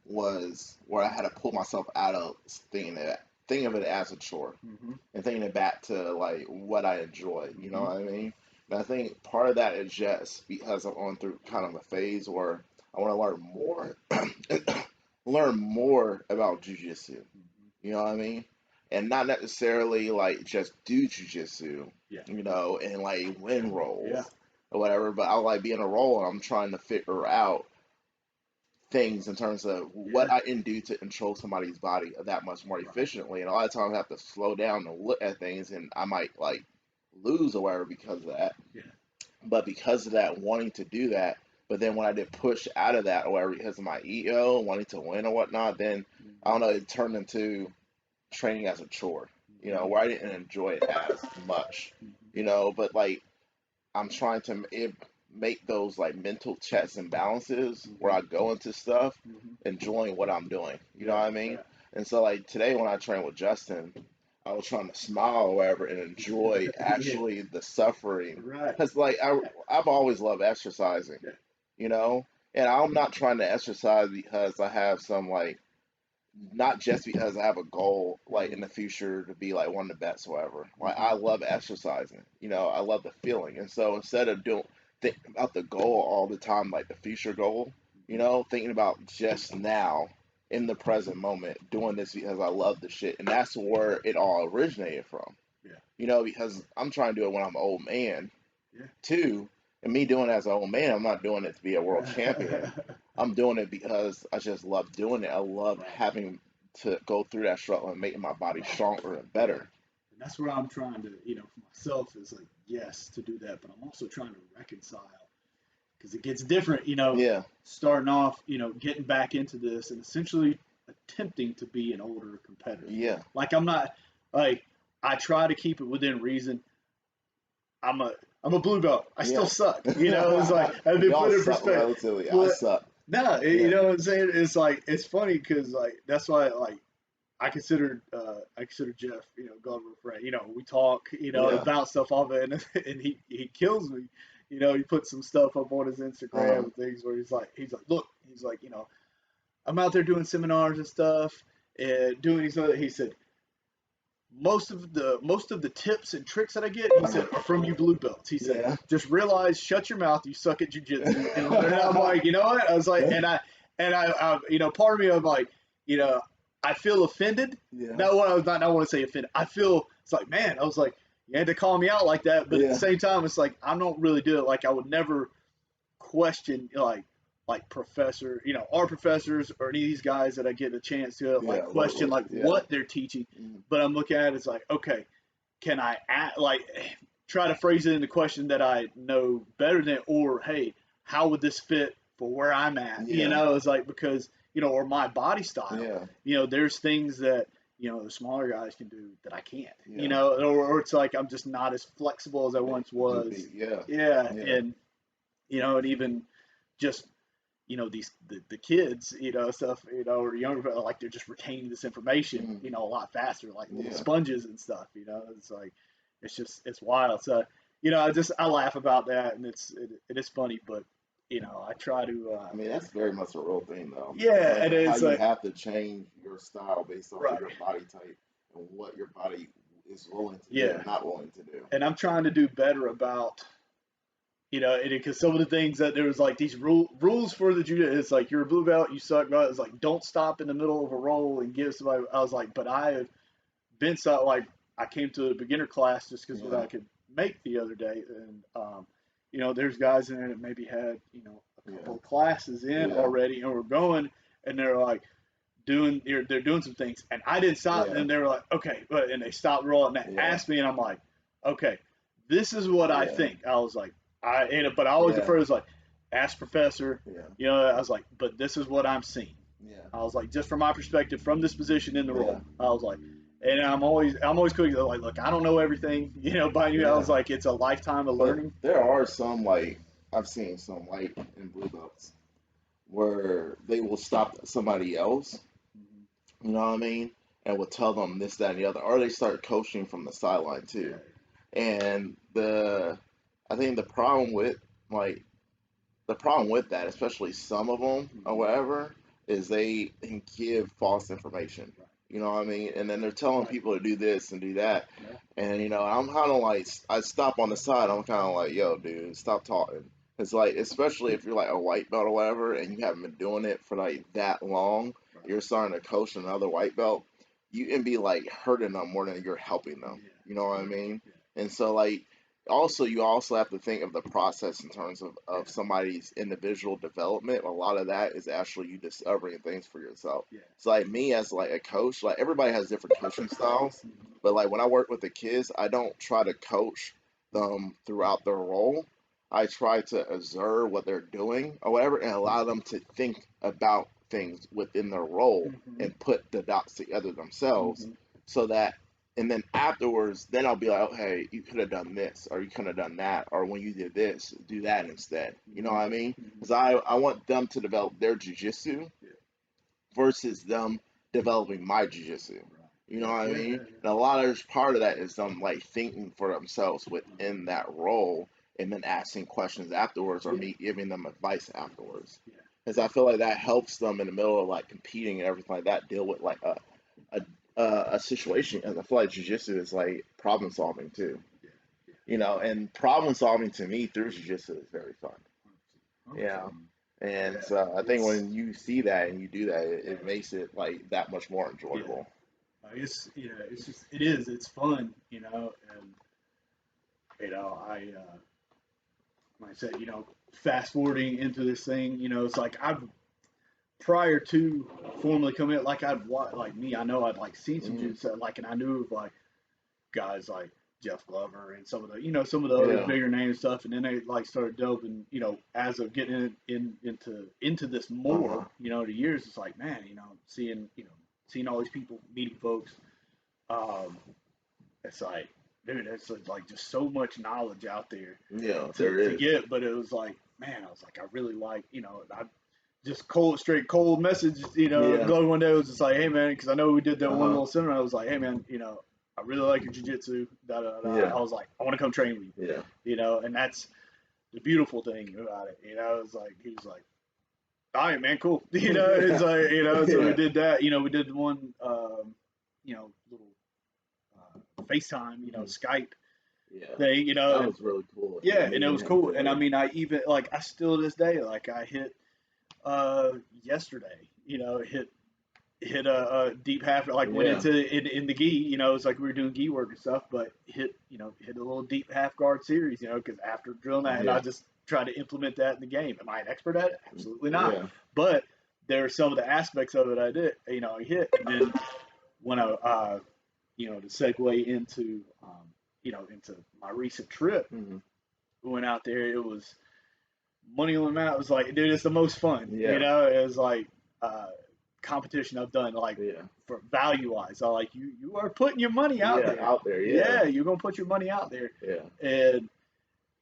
Was where I had to pull myself out of thinking of it as a chore mm-hmm, and thinking it back to like what I enjoy. You know mm-hmm, what I mean? And I think part of that is just because I'm going through kind of a phase where I want to learn more, learn more about jujitsu. mm-hmm. You know what I mean? And not necessarily like just do jujitsu, Yeah, and like win yeah, roles or whatever. But I like being a role and I'm trying to figure out things in terms of yeah, what I can do to control somebody's body that much more right, efficiently. And a lot of times I have to slow down and look at things, and I might like lose or whatever because of that. yeah, But because of that, wanting to do that, but then when I did push out of that or whatever because of my ego, wanting to win or whatnot, then I mm-hmm, don't know, it turned into training as a chore, mm-hmm, where I didn't enjoy it as much, mm-hmm, but like I'm trying to make those like mental checks and balances where mm-hmm, I go into stuff mm-hmm. enjoying what I'm doing. You know Yeah, what I mean? yeah, And so like today when I trained with Justin, I was trying to smile or whatever and enjoy yeah, actually the suffering right, because like I've always loved exercising, yeah, you know, and I'm not trying to exercise because I have some like not just because I have a goal like in mm-hmm, the future to be like one of the best or whatever. Like mm-hmm, I love exercising, I love the feeling. And so instead of doing thinking about the goal all the time, like the future goal, mm-hmm. thinking about just now in the present moment, doing this because I love the shit. And that's where it all originated from. Yeah, Because I'm trying to do it when I'm an old man yeah, too. And me doing it as an old man, I'm not doing it to be a world champion. right, I'm doing it because I just love doing it. I love right, having to go through that struggle and making my body right, stronger and yeah. better. And that's where I'm trying to, for myself is like, yes, to do that, but I'm also trying to reconcile because it gets different, Yeah, starting off, getting back into this and essentially attempting to be an older competitor. yeah, Like I'm not like I try to keep it within reason. I'm a I'm a blue belt. I still yeah. suck. It's like I've been We all put in suck perspective. relatively. I But suck. no, you Yeah, know what I'm saying? It's like it's funny because like that's why like I consider Jeff, God of a friend. We talk, yeah. about stuff off it, and he kills me. He put some stuff up on his Instagram Uh-huh. and things where he's like, look, he's like, I'm out there doing seminars and stuff and doing these other. He said most of the tips and tricks that I get, he said, are from you blue belts. He said, Yeah. just realize, shut your mouth, you suck at jujitsu, and learn. And I'm like, you know what? I was like, and I part of me, I'm like, you know, I feel offended. Yeah. Not what I was not. I want to say offended. I feel it's like, man, I was like, you had to call me out like that, but at the Yeah. same time, it's like I don't really do it. Like I would never question like professor, our professors or any of these guys that I get a chance to like Yeah. Work question with. like Yeah. what they're teaching. Mm. But I'm looking at it as like, okay, can I like try to phrase it in the question that I know better than, or hey, how would this fit for where I'm at? Yeah. It's like because or my body style. Yeah. There's things that the smaller guys can do that I can't. Yeah. Or it's like I'm just not as flexible as I once Could was. be. Yeah. Yeah, Yeah. and and even just these the kids stuff or younger like they're just retaining this information Mm. a lot faster like little Yeah. sponges and stuff it's like it's wild so I laugh about that and it is funny but I try to I mean, that's very much a real thing, though, in yeah terms and of how it's you like have to change your style based off of right your body type and what your body is willing to do yeah and not willing to do. and I'm trying to do better about because some of the things that there was like these rules for the judo, it's like you're a blue belt, you suck. But it's like don't stop in the middle of a roll and give somebody. I was like, but I have been so like I came to a beginner class just because what Yeah. I could make the other day, and there's guys in there that maybe had a couple of classes in already, and we're going, and they're like they're doing some things, and I didn't stop, and they were like, okay, and they stopped rolling, and they asked me, and I'm like, okay, this is what I think. I was like, but I always the first like, ask professor, you know, I was like, but this is what I'm seeing. I was like, just from my perspective, from this position in the role, I was like, and I'm always quick to like, look, I don't know everything, you know, by you. I was like, it's a lifetime of learning. There are some, like, I've seen some white and blue belts where they will stop somebody else, you know what I mean, and will tell them this, that, and the other, or they start coaching from the sideline too. And I think the problem with that, especially some of them or whatever, is they can give false information. You know what I mean? And then they're telling people to do this and do that. And, you know, I'm kind of like, I stop on the side. I'm kind of like, yo, dude, stop talking. It's like, especially if you're like a white belt or whatever, and you haven't been doing it for like that long, you're starting to coach another white belt, you can be like hurting them more than you're helping them. You know what I mean? And so, like, you also have to think of the process in terms of somebody's individual development. A lot of that is actually you discovering things for yourself. So like me as like a coach, like everybody has different coaching styles, but like when I work with the kids, I don't try to coach them throughout their role. I try to observe what they're doing or whatever and allow them to think about things within their role and put the dots together themselves so that, and then afterwards, then I'll be like, oh, hey, you could have done this, or you could have done that, or when you did this, do that instead. You know what I mean? Because I want them to develop their jiu-jitsu versus them developing my jiu-jitsu. You know what I mean? And a lot of part of that is them like thinking for themselves within that role, and then asking questions afterwards, or me giving them advice afterwards. Because I feel like that helps them in the middle of like competing and everything like that deal with like a situation. And I feel like jiu-jitsu is like problem solving too, you know, and problem solving to me through jiu-jitsu is very fun. And so I think when you see that and you do that, it makes it like that much more enjoyable. It's it's fun, you know, and you know, like I said, you know, fast forwarding into this thing, you know, it's like prior to formally coming out, like I know I'd like seen some jiu-jitsu, like, and I knew of like guys like Jeff Glover and some of the, you know, some of the other bigger name stuff, and then they like started delving, you know, as of getting into this more, you know, the years, it's like, man, you know, seeing all these people, meeting folks, it's like, dude, it's like just so much knowledge out there to get, but it was like, man, I was like, I really like, you know, I just straight cold message, you know, going one day, it was just like, hey man, because I know we did that one little seminar, I was like, hey man, you know, I really like your jiu-jitsu, I was like, I want to come train with you, you know, and that's the beautiful thing about it, you know, it's like, he was like, all right, man, cool, you know, it's like, you know, so we did that, you know, we did one, you know, little FaceTime, you know, Skype thing, you know. That was really cool. Yeah, and it was cool. And I mean, I even, like, I still to this day, like, I hit, yesterday, you know, hit a deep half, like, went into, in the gi, you know, it's like we were doing gi work and stuff, but hit a little deep half guard series, you know, because after drilling that, and I just tried to implement that in the game. Am I an expert at it? Absolutely not. But there are some of the aspects of it I did, you know, I hit, and then when I, you know, to segue into, you know, into my recent trip, we went out there, it was money on the mat. It was like, dude, it's the most fun, you know, it was like, competition I've done, like, for value wise, I like, you are putting your money out there. You're going to put your money out there. And,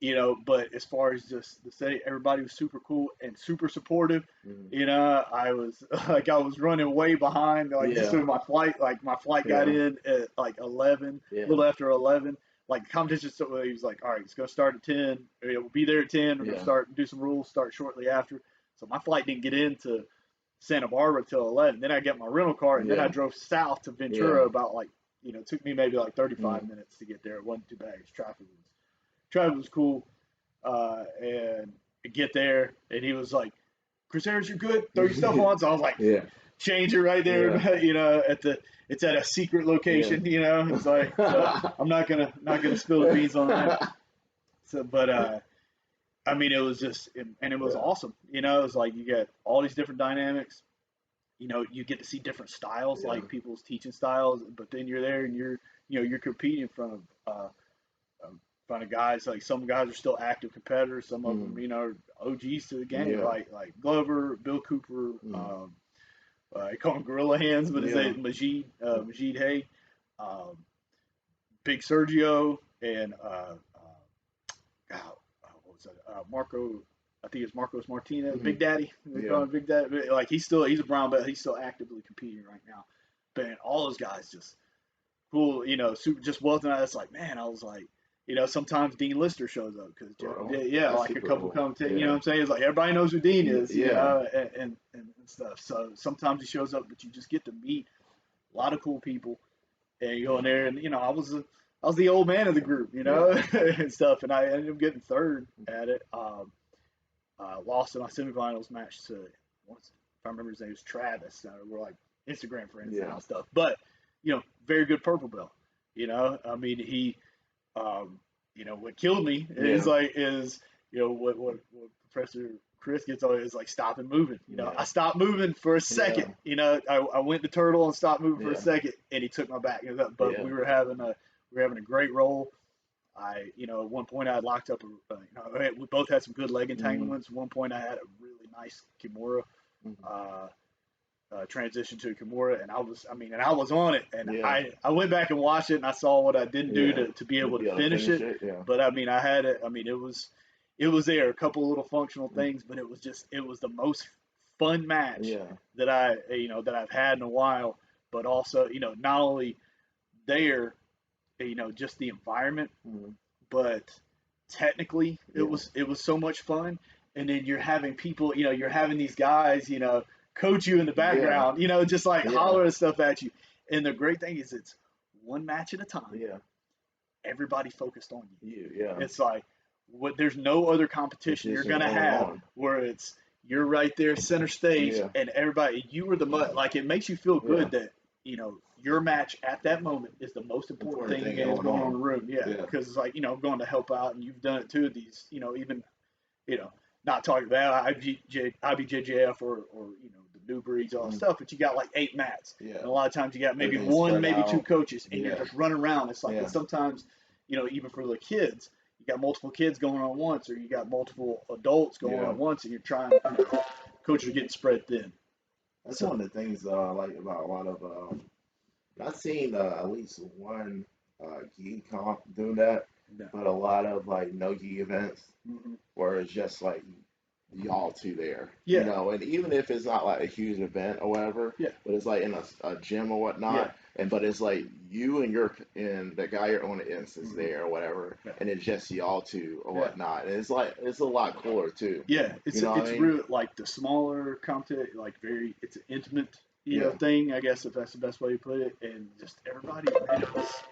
you know, but as far as just the city, everybody was super cool and super supportive. You know, I was running way behind, like, just through my flight. Like, my flight got in at like 11, a little after 11. Like, the competition, so he was like, all right, it's going to start at 10. We'll be there at 10. We're going to start, do some rules, start shortly after. So my flight didn't get into Santa Barbara till 11. Then I got my rental car, and then I drove south to Ventura about, like, you know, it took me maybe like 35 minutes to get there. It wasn't too bad. Traffic was cool. And I get there, and he was like, Chris Harris, you good? Throw your stuff on. So I was like, change it right there. You know, it's at a secret location. You know, it's like, so I'm not gonna spill the beans on that. So, but I mean, it was just, and it was awesome. You know, it was like you get all these different dynamics. You know, you get to see different styles, Yeah. like people's teaching styles. But then you're there and you're competing in front of guys. Like some guys are still active competitors. Some of them, are OGs to the game, Yeah. like Glover, Bill Cooper. I call him Gorilla Hands, but his Yeah. name Majid Hay, um, Big Sergio, and what was that? Marco. I think it's Marcos Martinez, Big Daddy. They call him Big Daddy. Like he's a brown belt. He's still actively competing right now. But all those guys just cool. Super just welcome. It's like, man, I was like, sometimes Dean Lister shows up because like a couple commentators. You know what I'm saying? It's like everybody knows who Dean is. And stuff. So sometimes he shows up, but you just get to meet a lot of cool people, and you go in there, and I was the old man of the group, and stuff, and I ended up getting third at it. Lost in my semifinals match to, if I remember his name was Travis. We're like Instagram friends and stuff, but very good purple belt. I mean, he, what killed me is what Professor Chris gets on is like stop and moving. I stopped moving for a second. I went to turtle and stopped moving for a second, and he took my back. But we were having a great roll. At one point I had locked up. We both had some good leg entanglements. At one point I had a really nice Kimura transition to Kimura, and I was on it, and I went back and watched it, and I saw what I didn't do to be able to finish it. But I mean, I had it. I mean, it was there, a couple of little functional things, but it was the most fun match that I've had in a while. But also, not only there, just the environment, but technically it was so much fun. And then you're having people, you're having these guys, coach you in the background, just like hollering stuff at you. And the great thing is it's one match at a time. Everybody focused on you. It's like there's no other competition you're gonna have where it's you're right there center stage and everybody you were the like it makes you feel good that your match at that moment is the most important thing that's going on in the room. Because it's like going to help out, and you've done it too. These even not talking about IBJJF or the new breeds, all that stuff, but you got like 8 mats. And a lot of times you got maybe one, maybe 2 coaches, and you're just running around. It's like and sometimes even for the kids, you got multiple kids going on once, or you got multiple adults going on once, and you're trying. Coaches are getting spread thin. That's one of the things I like about a lot of. I've seen at least one gi comp doing that, but a lot of like no gi events where it's just like y'all two there, and even if it's not like a huge event or whatever, but it's like in a gym or whatnot, but it's like you and the guy you're on the is there or whatever, and it's just y'all two or whatnot, and it's like it's a lot cooler too. It's real like the smaller competition, like it's an intimate thing, I guess, if that's the best way to put it, and just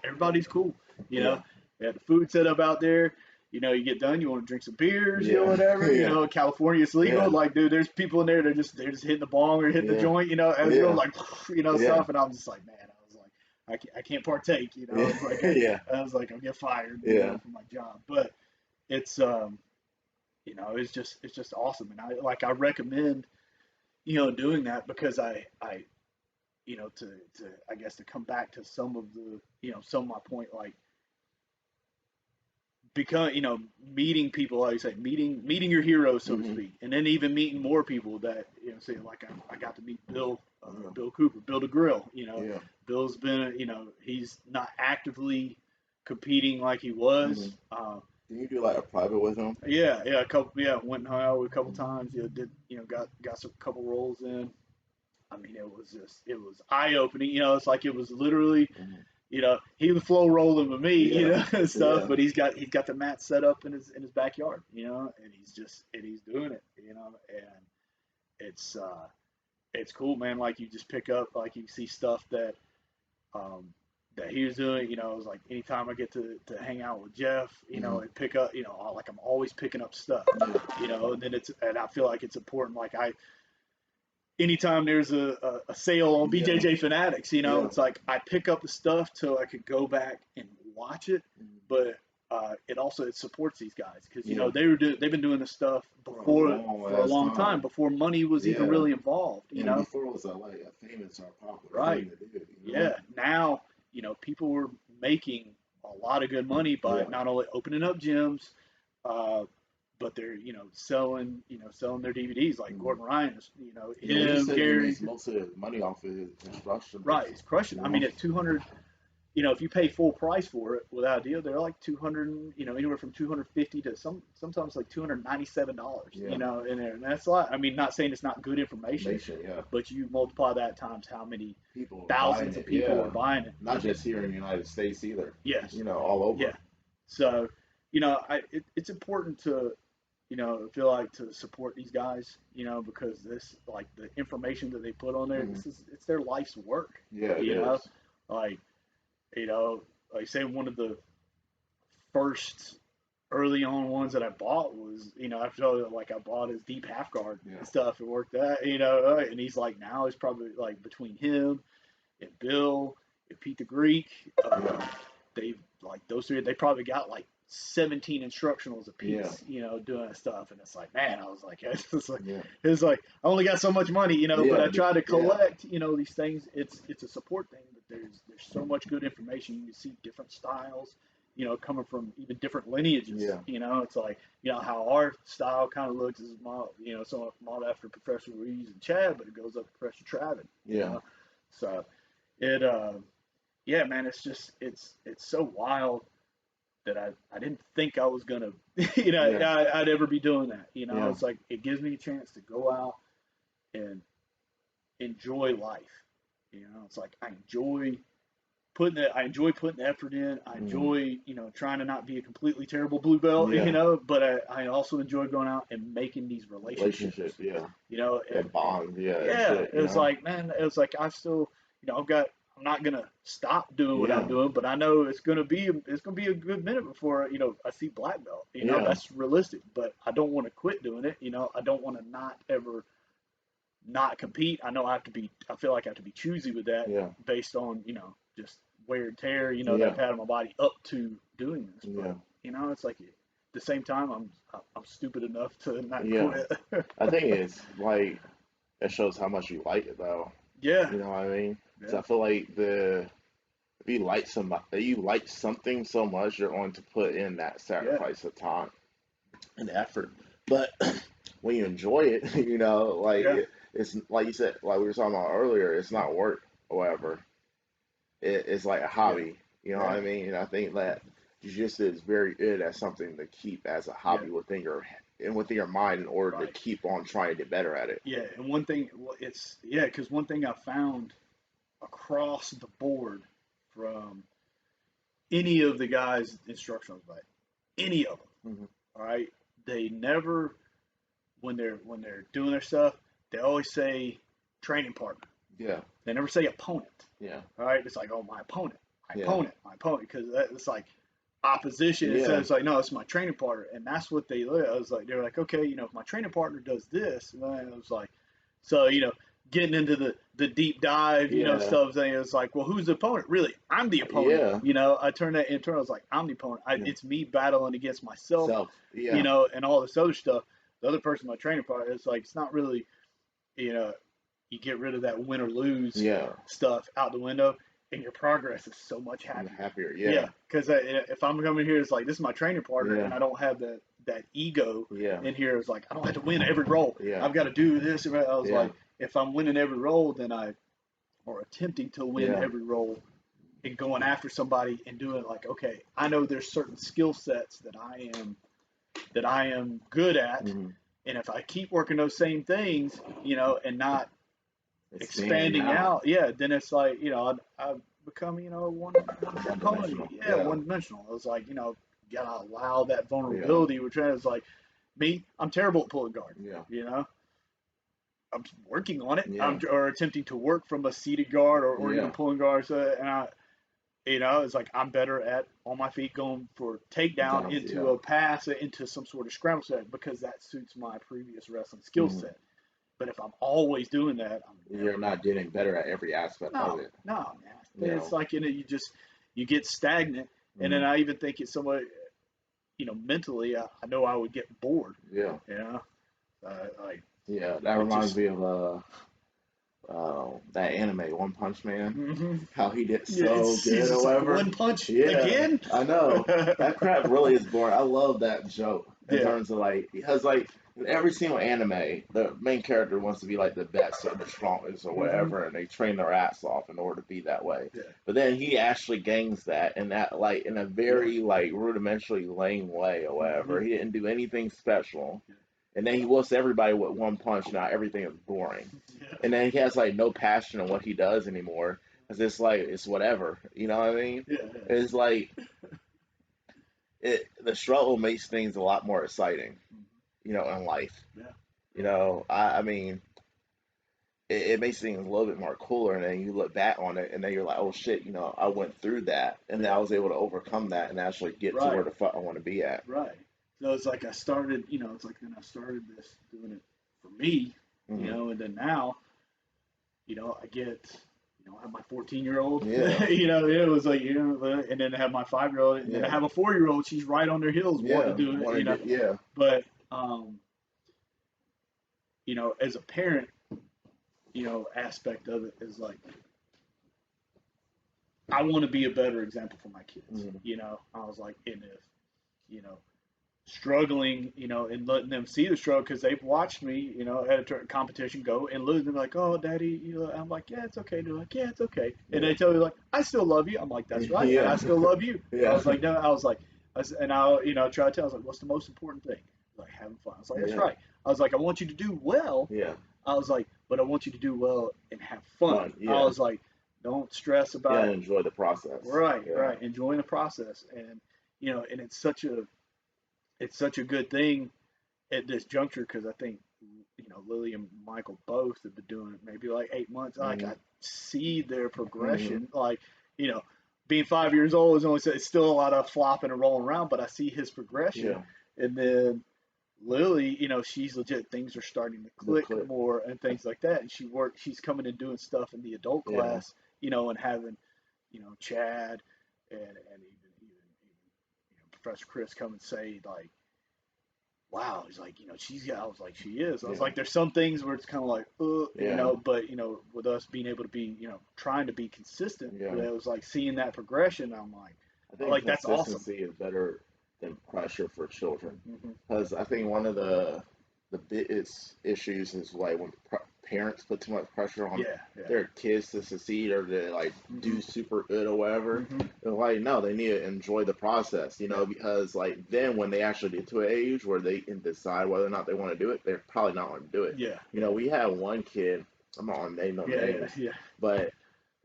everybody's cool. We had the food set up out there. You get done, you want to drink some beers, whatever. California it's legal. Like, dude, there's people in there. They're just hitting the bong or hitting the joint. As you're like, stuff, and I'm just like, man, I was like, I can't partake. It's like, I was like, I'll get fired. For my job, but it's it's just awesome, and I recommend doing that because I to I guess to come back to some of the some of my point, like because meeting people, like you say, meeting your heroes, so to speak, and then even meeting more people that say like I got to meet Bill Cooper, Bill the Grill. Bill's been he's not actively competing like he was. Can you do like a private with him? A couple. Went and hung out with a couple times. Did got some couple rolls in. I mean, it was eye opening. It's like it was literally. He was flow rolling with me, and stuff. But he's got the mat set up in his backyard, and he's doing it, and it's cool, man. Like you just pick up, like you see stuff that he was doing. It was like anytime I get to hang out with Jeff, and pick up, like I'm always picking up stuff, and then and I feel like it's important. Like anytime there's a sale on BJJ Fanatics, it's like I pick up the stuff till I could go back and watch it. But it supports these guys because Yeah. they've been doing this stuff before for a long time before money was even really involved. And before it was like a famous or popular Right. thing to do. Yeah. Now people were making a lot of good money by not only opening up gyms, but they're selling their DVDs like Gordon Ryan's. He said Gary. he makes most of his money off of his instruction. Right. He's crushing. I mean, at 200. If you pay full price for it without a deal, they're like 200, anywhere from 250 to sometimes like $297, in there. And that's a lot. I mean, not saying it's not good information, but you multiply that times how many thousands of people are buying it. Not just here in the United States either. Yes. All over. Yeah. So, it's important to, I feel like to support these guys, because this, like the information that they put on there, it's their life's work. Yeah, it is. Like, like say one of the first early on ones that I bought was, after all, like I bought his deep half guard and stuff and worked that, and he's like, now it's probably like between him and Bill and Pete the Greek, they've like those three, they probably got like 17 instructionals a piece, doing stuff. And it's like, man, I was like, it's like, I only got so much money, but I try to collect, these things. It's a support thing, but there's so much good information. You can see different styles, coming from even different lineages. It's like, how our style kind of looks is somewhat modeled after Professor Ruiz and Chad, but it goes up to Professor Travin. So man, it's just, it's so wild that I didn't think I was gonna, I'd ever be doing that. It's like, it gives me a chance to go out and enjoy life. It's like, I enjoy putting the effort in. I enjoy, trying to not be a completely terrible blue belt, but I also enjoy going out and making these relationships. And bond. It's like, man, it's like, I'm not gonna stop doing what I'm doing, but I know it's gonna be a good minute before I see black belt. That's realistic, but I don't want to quit doing it. I don't want to not ever not compete. I know I feel like I have to be choosy with that, based on just wear and tear. That I've had on my body up to doing this. But it's like, at the same time, I'm stupid enough to not quit. I think it's like, it shows how much you like it though. Yeah. You know what I mean? So I feel like if you like something so much, you're going to put in that sacrifice of time and effort. But when you enjoy it, it's like you said, like we were talking about earlier, it's not work or whatever. It's like a hobby. You know what I mean? And I think that jiu-jitsu is very good at something to keep as a hobby within your mind in order to keep on trying to get better at it. Yeah, and one thing, because one thing I found across the board from any of the guys' instructional advice, any of them, all right, they never, when they're doing their stuff, they always say training partner. Yeah. They never say opponent. Yeah. All right, it's like, oh, my opponent, because it's like opposition. Yeah. It's like, no, it's my training partner, and that's what they look. I was like, they're like, okay, if my training partner does this, and I was like, so getting into the deep dive, stuff. Saying it's like, well, who's the opponent? Really, I'm the opponent. Yeah. I turned that internal. I was like, I'm the opponent. It's me battling against myself. And all this other stuff. The other person, my training partner, it's like, it's not really, you get rid of that win or lose stuff out the window, and your progress is so much happier. Yeah. Because if I'm coming here, it's like, this is my training partner, and I don't have that ego in here. It's like, I don't have to win every roll. I've got to do this. I was like, if I'm winning every roll, then or attempting to win every roll and going after somebody and doing it, like, okay, I know there's certain skill sets that I am good at. And if I keep working those same things, and not expanding out, then it's like, I've become, one dimensional. I was like, gotta allow that vulnerability, which is like, me, I'm terrible at pulling guard. I'm working on it. Or attempting to work from a seated guard or even pulling guards. And it's like, I'm better at on my feet going for takedown into a pass, into some sort of scramble set, because that suits my previous wrestling skill set. But if I'm always doing that, you're not getting better at every aspect of it. No, man. It's like, you get stagnant. And then I even think it's somewhat, mentally, I know I would get bored. Yeah. You know, like Yeah. That it reminds just. me of that anime, One Punch Man. Hmm. How he did Yeah, so he's good or just like whatever. one punch Yeah, again. I know. That crap really is boring. I love that joke in Yeah. terms of like because like in every single anime, the main character wants to be like the best or the strongest or Hmm. whatever, and they train their ass off in order to be that way. Yeah. But then he actually gains that and that like in a Yeah. very like rudimentary lame way or whatever. Hmm. He didn't do anything special. Yeah. And then he whoops everybody with one punch. Now everything is boring. Yeah. And then he has like no passion in what he does anymore. Cause it's like it's whatever. You know what I mean? Yeah. It's like the struggle makes things a lot more exciting, Mhm. in life. Yeah. I mean, it makes things a little bit more cooler, and then you look back on it, and then you're like, oh shit, I went through that, and then I was able to overcome that and actually get to where Right. the fuck I want to be at. Right. So it's like I started, it's like then I started this doing it for me, Hmm. and then now, I get, I have my 14-year-old, Yeah, it was like, and then I have my 5-year-old, and then I yeah, have a 4-year-old. She's right on their heels wanting yeah. to do it, Want to do? Yeah, but, as a parent, aspect of it is like, I want to be a better example for my kids. hmm I was like, and if, you know, struggling, and letting them see the struggle because they've watched me, at a competition go and lose. They're like, "Oh, Daddy," I'm like, "Yeah, it's okay." They're like, "Yeah, it's okay." And yeah, they tell me like, "I still love you." I'm like, "That's right," and I yeah, still love you. I yeah, was like, "No," I was like, and I, try to tell. I was like, "What's the most important thing?" Like having fun. I was like, "That's yeah, right." I was like, "I want you to do well." yeah. I was like, "But I want you to do well and have fun." Fun. I Yeah, was like, "Don't stress yeah. about." Enjoy the process. Right, Yeah. right. Enjoying the process, and and it's such a good thing at this juncture because I think Lily and Michael both have been doing it maybe like 8 months. Like Hmm. I see their Hmm. progression. Like you know, being 5 years old is only it's still a lot of flopping and rolling around, but I see his progression. Yeah. And then Lily, she's legit. Things are starting to The click clip. more and things like that. And she's coming and doing stuff in the adult Yeah. class. And having Chad and even Professor Chris come and say like wow, he's like, I was like, she is. I was Yeah. like, there's some things where it's kind of like, Yeah. but, with us being able to be, trying to be consistent, Yeah. it was like seeing that progression. I I'm think like, that's awesome. consistency is better than pressure for children, Hmm. because I think one of the biggest issues is like when parents put too much pressure on Yeah, yeah. their kids to succeed or to like Hmm. do super good or whatever. Hmm. They're like, no, they need to enjoy the process, Yeah. because like then when they actually get to an age where they can decide whether or not they want to do it, they're probably not going to do it. Yeah. We had one kid. I'm not going to name no Yeah. Yeah. names, Yeah. but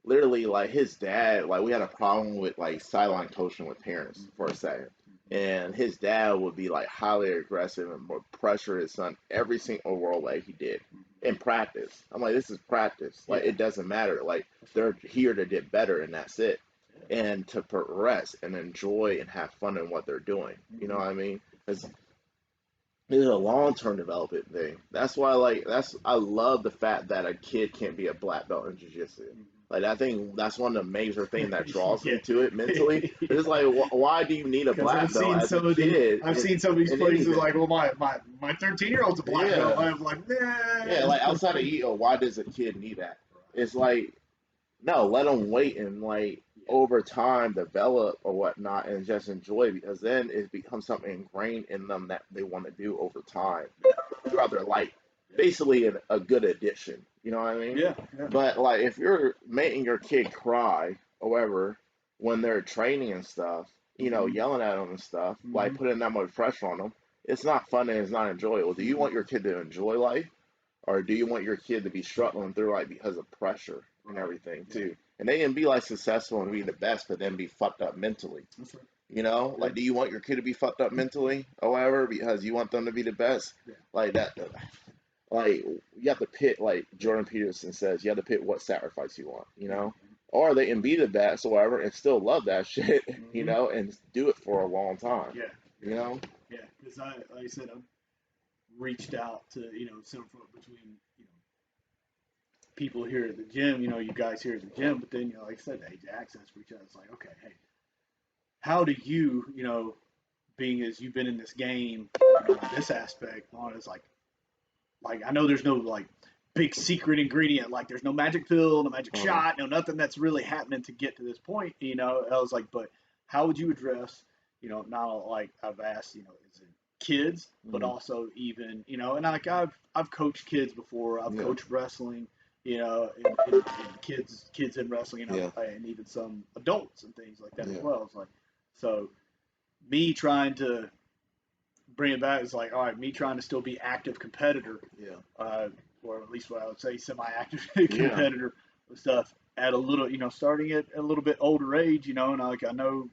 literally like his dad, like we had a problem with like sideline coaching with parents for a second, Hmm. and his dad would be like highly aggressive and would pressure his son every single role that he did Hmm. in practice. I'm like, this is practice, like Yeah. it doesn't matter, like That's right. they're here to get better and that's it, Yeah. and to progress and enjoy and have fun in what they're doing, you know Hmm. what I mean? Because it's a long-term development thing. That's why, like, I love the fact that a kid can't be a black belt in jiu-jitsu. Like, I think that's one of the major things that draws Yeah. me to it mentally. Yeah. It's like, why do you need a Because black belt as a kid I've seen some of these in places like, anything? well, my 13-year-old's a black belt. Yeah, I'm like, yeah. nah. Like outside of ego, why does a kid need that? It's like, no, let them wait and like Yeah. over time develop or whatnot and just enjoy, because then it becomes something ingrained in them that they want to do over time throughout their life. Yeah. Basically, a good addition. You know what I mean? Yeah. Yeah. But like, if you're making your kid cry or whatever when they're training and stuff, Hmm. yelling at them and stuff, like Hmm. putting that much pressure on them, it's not fun and it's not enjoyable. Do you Hmm. want your kid to enjoy life, or do you want your kid to be struggling through life because of pressure and Right. everything Yeah. too? And they can be like successful and be the best, but then be fucked up mentally. That's right. Yeah. Like, do you want your kid to be fucked up mentally or whatever because you want them to be the best? Yeah. Like that, like you have to pit, like Jordan Peterson says, you have to pit what sacrifice you want, Hmm. or they can be the best or whatever and still love that shit, Hmm. and do it for a long time, Yeah. you Yeah. know? Yeah. Because like I said, I've reached out to several between people here at the gym. You guys here at the gym, but then like I said, Ajax has reached out. It's like, okay, hey, how do you being as you've been in this game, this aspect on is like I know there's no like big secret ingredient, like there's no magic pill, no magic shot, no nothing that's really happening to get to this point. I was like, but how would you address, not like I've asked, is it kids, but also even, and like I've coached kids before, I've coached wrestling, and kids in wrestling, and even some adults and things like that as well. It's like, so me trying to bring it back is like, all right, me trying to still be active competitor, or at least what I would say, semi-active competitor with stuff at a little, starting at a little bit older age, and I know,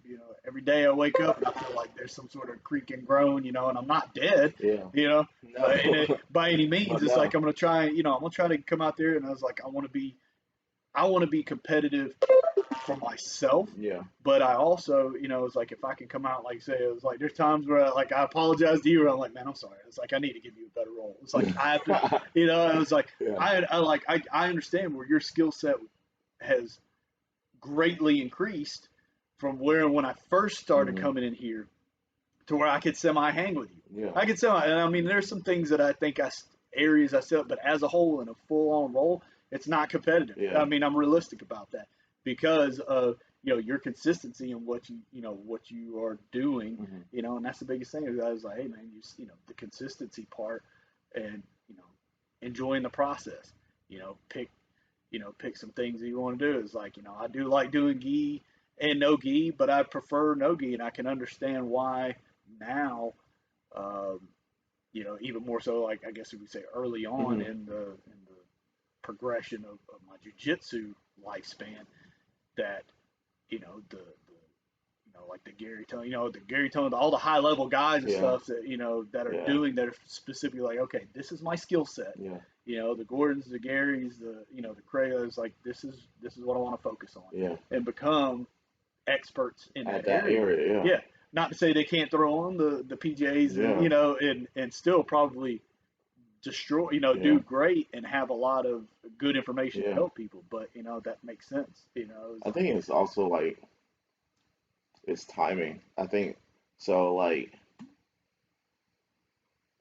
every day I wake up and I feel like there's some sort of creak and groan, and I'm not dead, No. by any means. But It's no. like I'm gonna try, I'm gonna try to come out there, and I was like, I want to be competitive for myself. Yeah. But I also, it's like if I can come out, like say, it was like there's times where I apologize to you, and I'm like, man, I'm sorry. It's like I need to give you a better role. It's like I have to, it was like I understand where your skill set has greatly increased from where when I first started coming in here to where I could semi hang with you. Yeah. I could semi, and I mean, there's some things that I think areas I set, but as a whole in a full on role, it's not competitive. Yeah. I mean, I'm realistic about that because of your consistency and what you are doing, and that's the biggest thing. I was like, hey man, the consistency part, and enjoying the process. Pick pick some things that you want to do. Is like I do like doing gi and no gi, but I prefer no gi, and I can understand why now. Um, even more so, like I guess we would say early on in the progression of my jujitsu lifespan, that like the Gary Tone, all the high level guys and stuff that that are doing that are specifically like, okay, this is my skill set. The Gordons, the Garys, the Crayos, like this is what I want to focus on. And become experts in that area. Yeah. Not to say they can't throw on the PJs and still probably destroy, do great and have a lot of good information to help people, but that makes sense. I think it's also like it's timing. I think so. Like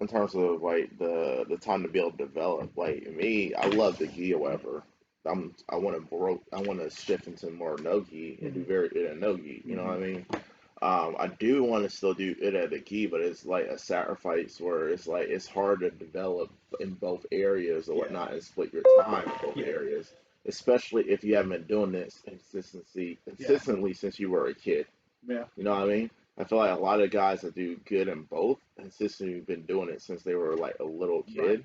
in terms of like the time to be able to develop. Like me, I love the gi. However, I want to shift into more no gi and do very good at no gi. You know what I mean? I do want to still do it at the gi, but it's like a sacrifice where it's like it's hard to develop in both areas or whatnot and split your time in both areas, especially if you haven't been doing this consistently since you were a kid. Yeah. You know what I mean? I feel like a lot of guys that do good in both consistently been doing it since they were like a little kid,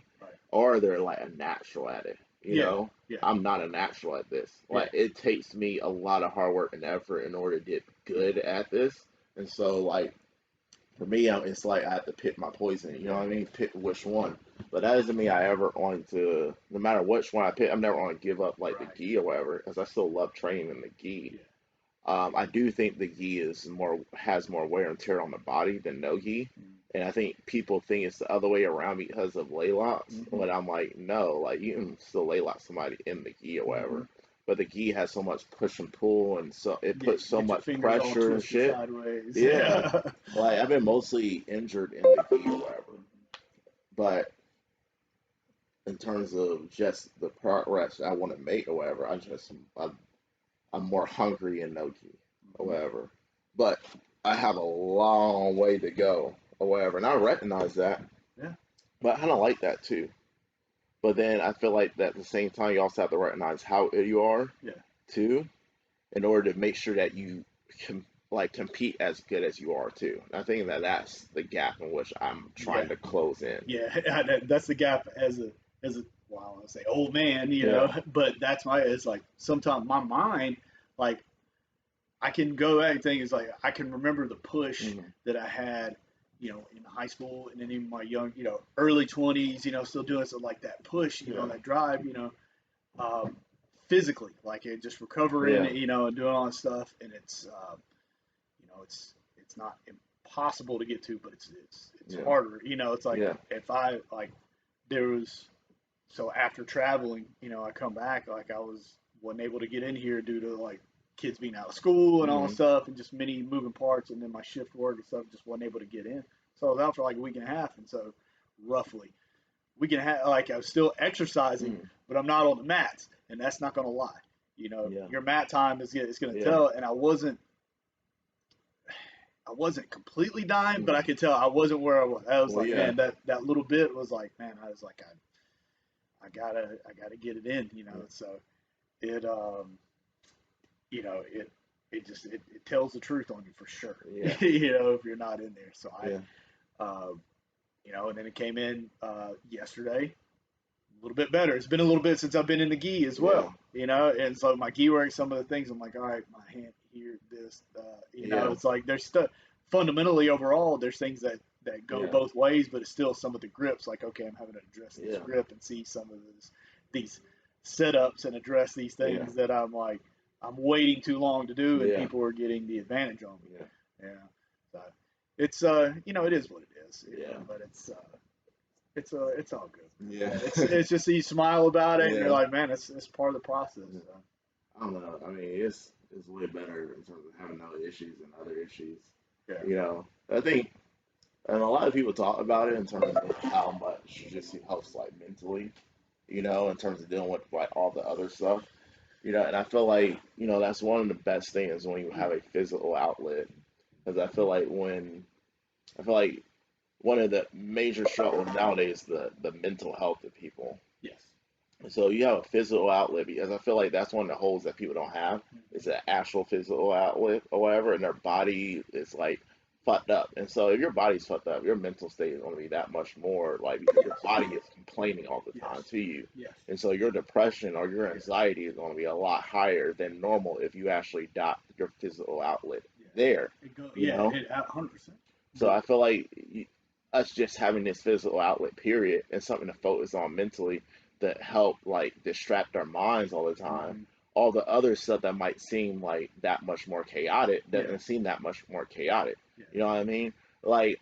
or they're like a natural at it. You know, I'm not a natural at this. Like it takes me a lot of hard work and effort in order to get good at this. And so, like, for me, it's like I have to pick my poison. You know what I mean? Pick which one. But that doesn't mean I ever want to, no matter which one I pick, I'm never going to give up, like, the gi or whatever, because I still love training in the gi. I do think the gi has more wear and tear on the body than no gi. And I think people think it's the other way around because of laylocks. But I'm like, no, like, you can still laylock somebody in the gi or whatever. But the gi has so much push and pull, and so it puts so much pressure and shit. Sideways. Yeah. Like, I've been mostly injured in the gi or whatever. But in terms of just the progress I want to make or whatever, I'm more hungry in no gi or whatever. But I have a long way to go or whatever. And I recognize that. Yeah. But I don't like that too. But then I feel like that at the same time, you also have to recognize how good you are too, in order to make sure that you can like compete as good as you are too. And I think that's the gap in which I'm trying to close in. Yeah, that's the gap as a well, I want to say old man, but it's like sometimes my mind, like I can go back and think it's like I can remember the push that I had, in high school and then even my young, early 20s, still doing so like that push, that drive, physically, like it just recovering, and doing all that stuff, and it's, it's not impossible to get to, but it's harder, it's like if I like there was so after traveling, I come back like I wasn't able to get in here due to like kids being out of school and all that Mhm. stuff, and just many moving parts, and then my shift work and stuff, just wasn't able to get in. So I was out for like a week and a half, and so roughly week and a half, like I was still exercising, Mhm. but I'm not on the mats, and that's not gonna lie. Yeah. Your mat time is gonna Yeah. tell, and I wasn't completely dying, but I Mhm. could tell I wasn't where I was. I was Well, like, yeah. man, that little bit was like, man, I was like, I gotta get it in. Yeah. So it it tells the truth on you for sure. Yeah. If you're not in there. So Yeah. um, and then it came in yesterday, a little bit better. It's been a little bit since I've been in the gi as Yeah. well. And so my gi work, some of the things, I'm like, all right, my hand here, this, Yeah. it's like there's stuff. Fundamentally, overall, there's things that go Yeah. both ways, but it's still some of the grips. Like, okay, I'm having to address this Yeah. grip and see some of these setups and address these Yeah. things that I'm like, I'm waiting too long to do, and Yeah. people are getting the advantage on me. Yeah. Yeah. So it's it is what it is. Yeah. But it's all good. Yeah. It's just you smile about it, and you're Yeah. like, man, it's part of the process. Yeah. So. I don't know. I mean, it's way better in terms of having no issues and other issues. Yeah. I think, and a lot of people talk about it in terms of how much just it helps like mentally, in terms of dealing with like all the other stuff, and I feel like, that's one of the best things when you have a physical outlet, because I feel like one of the major struggles nowadays is the mental health of people. Yes. So you have a physical outlet, because I feel like that's one of the holes that people don't have. It's an actual physical outlet or whatever, and their body is like fucked up. And so if your body's fucked up, your mental state is going to be that much more like, because your body is complaining all the time Yes. to you. Yes. And so your depression or your Yes. anxiety is going to be a lot higher than normal if you actually dot your physical outlet Yeah. there. Yeah. 100%. So I feel like us just having this physical outlet, period, and something to focus on mentally that help like distract our minds all the time. Mm-hmm. All the other stuff that might seem like that much more chaotic doesn't seem that much more chaotic. Yeah. You know what I mean? Like,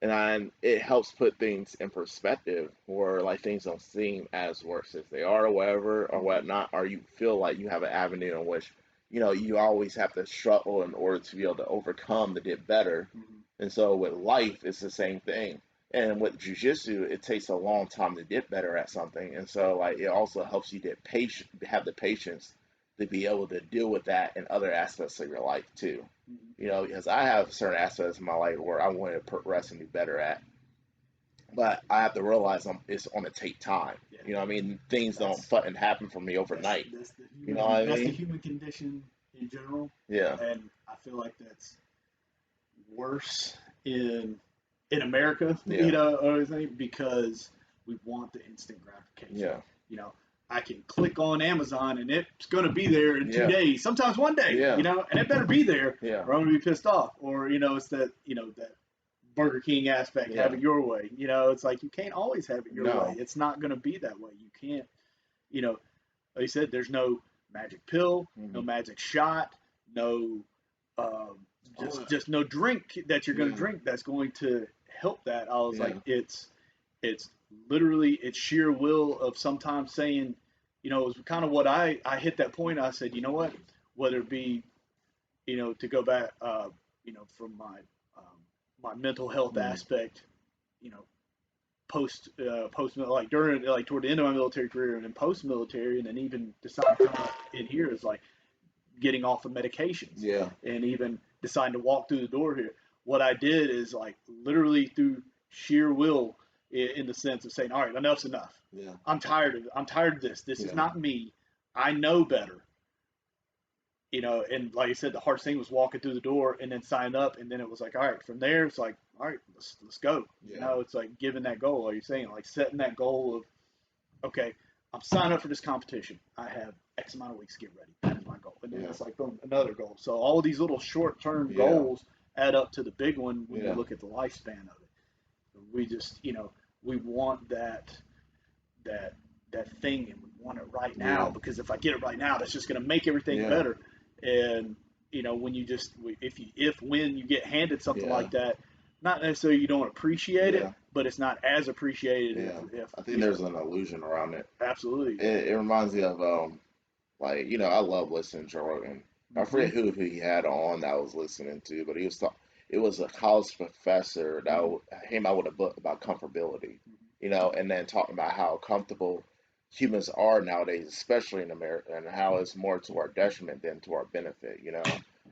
and it helps put things in perspective, where like things don't seem as worse as they are, or whatever, or whatnot, or you feel like you have an avenue in which you always have to struggle in order to be able to overcome to get better. Mm-hmm. And so with life, it's the same thing. And with jujitsu, it takes a long time to get better at something, and so like it also helps you get patient, have the patience to be able to deal with that in other aspects of your life too. Mm-hmm. Because I have certain aspects of my life where I want to progress and do better at, but I have to realize it's going to take time. Yeah. You know what I mean? Things don't That's fucking happen for me overnight. You know what I that's the mean? human condition in general, Yeah. and I feel like that's worse in America, Yeah. or anything, because we want the instant gratification. Yeah. I can click on Amazon and it's going to be there in 2 Yeah. days, sometimes 1 day, Yeah. and it better be there Yeah. or I'm going to be pissed off. Or, it's that Burger King aspect, Yeah. have it your way. It's like you can't always have it your No. way. It's not going to be that way. You can't, like you said, there's no magic pill, no Mhm. magic shot, no just no drink that you're going to Yeah. drink that's going to help that. I was Yeah. like, it's literally it's sheer will of sometimes saying, it was kind of what I hit that point. I said, you know what, whether it be, to go back, from my mental health Mhm. aspect, post like during, like toward the end of my military career and then post military, and then even deciding to come up in here is like getting off of medications. Yeah. And even deciding to walk through the door here. What I did is like literally through sheer will, in the sense of saying, all right, enough's enough. Yeah. I'm tired of this. This is Yeah. not me. I know better. And like I said, the hardest thing was walking through the door and then signing up, and then it was like, all right, from there it's like, all right, let's go. Yeah. It's like giving that goal, like you're saying, like setting that goal of, okay, I'm signing up for this competition. I have X amount of weeks to get ready. That is my goal. And then Yeah. it's like, boom, another goal. So all of these little short-term Yeah. goals add up to the big one when Yeah. you look at the lifespan of it. We just, we want that thing, and we want it right now, Yeah. because if I get it right now, that's just going to make everything Yeah. better. And when when you get handed something Yeah. like that, not necessarily you don't appreciate Yeah. it, but it's not as appreciated Yeah. if I think there's an illusion around it. absolutely. It reminds me of like, I love listening to Joe Rogan. I Mm-hmm. forget who he had on that I was listening to, but he was talking. It was a college professor that Mm-hmm. came out with a book about comfortability, Mm-hmm. and then talking about how comfortable humans are nowadays, especially in America, and how it's more to our detriment than to our benefit,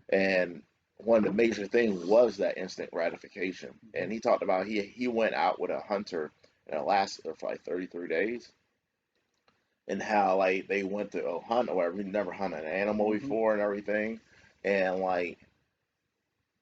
And one of the major things was that instant gratification. Mm-hmm. And he talked about he went out with a hunter in Alaska for like 33 days, and how like they went to hunt or whatever. He never hunted an animal Mm-hmm. before and everything, and like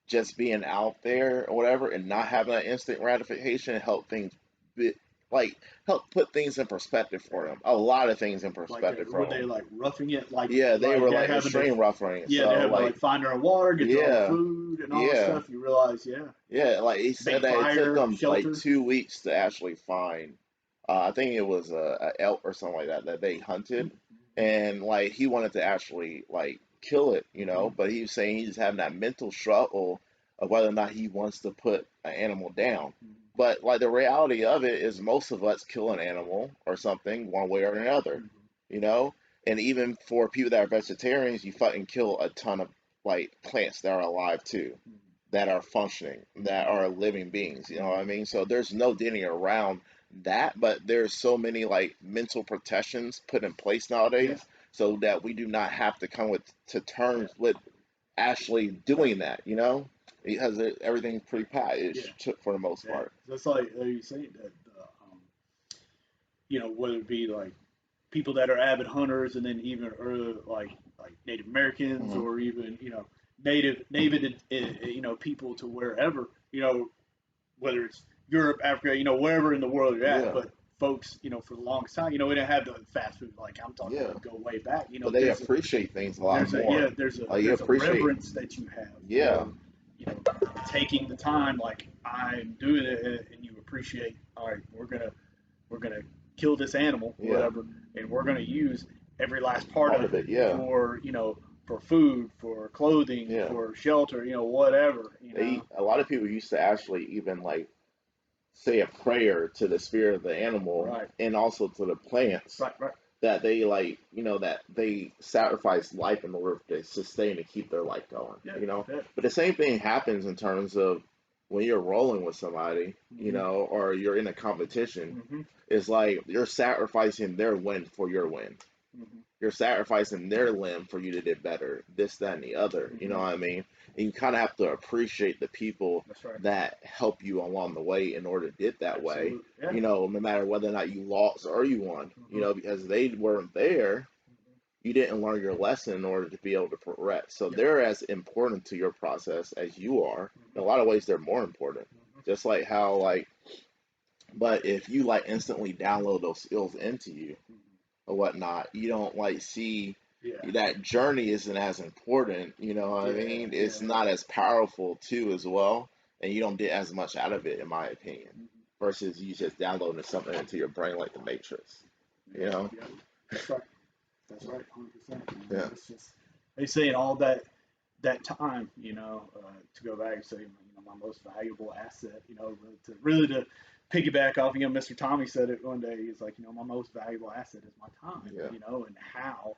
just being out there or whatever and not having that instant gratification help things be, like help put things in perspective for Yeah. them. A lot of things in Like perspective for were they them. like roughing it? Yeah, they were They're like having to, extreme roughing. yeah, they're So having to like like find their own water, get their own yeah, food and all that yeah, stuff. You realize, yeah, yeah. Like he said make that it took fire, them like shelter. 2 weeks to actually find. I think it was a elk or something like that they hunted, Mm-hmm. and like he wanted to actually like kill it, Mm-hmm. but he was saying he's having that mental struggle of whether or not he wants to put an animal down. But like the reality of it is, most of us kill an animal or something one way or another, Mm-hmm. you know. And even for people that are vegetarians, you fucking kill a ton of like plants that are alive too, that are functioning, that are living beings. You know what I mean? So there's no getting around that, but there's so many like mental protections put in place Yeah, nowadays so that we do not have to come with to yeah, terms with actually right. doing that, because everything's Yeah, pre-packaged for the most yeah. part. That's like you say that. Whether it be like people that are avid hunters, and then even early, like Native Americans, Hmm. or even native people to wherever, whether it's Europe, Africa, wherever in the world you're at. Yeah, But folks, for the longest time, we didn't have the fast food. Like I'm talking yeah, about go way back. but they appreciate things a lot more. Like you There's a appreciate, reverence that you have yeah, for taking the time. Like I'm doing it, and you appreciate. All right, we're gonna kill this animal, yeah, whatever, and we're gonna use every last part part of of it it, yeah, for for food, for clothing, yeah. for shelter, whatever. A lot of people used to actually even like say a prayer to the spirit of the animal Right, and also to the plants right, right. that they like, that they sacrifice life in order to sustain and keep their life going, Yeah, yeah. But the same thing happens in terms of when you're rolling with somebody, Mm-hmm, or you're in a competition. mm-hmm, It's like you're sacrificing their win for your win. mm-hmm, You're sacrificing their limb for you to do better, this, that, and the other. You know mm-hmm. what I mean? And you kind of have to appreciate the people That's right. that help you along the way in order to get that way. Absolutely. Yeah. No matter whether or not you lost or you won. Mm-hmm, Because they weren't there, mm-hmm. you didn't learn your lesson in order to be able to progress. So Yep. they're as important to your process as you are. In a Mm-hmm, lot of ways, they're more important. mm-hmm. Just like how like, but if you like instantly download those skills into you Mm-hmm. or whatnot, you don't like see Yeah, that journey isn't as important. You know what I yeah, mean? yeah, It's yeah. not as powerful too as well, and you don't get as much out of it, in my opinion, Mm-hmm. versus you just downloading something into your brain like the Matrix. Yeah, You know? yeah. That's right. That's right. 100%. Yeah. It's just they say in all that time, to go back and say, my most valuable asset, to piggyback off, Mr. Tommy said it one day. He's like, my most valuable asset is my time, Yeah. and how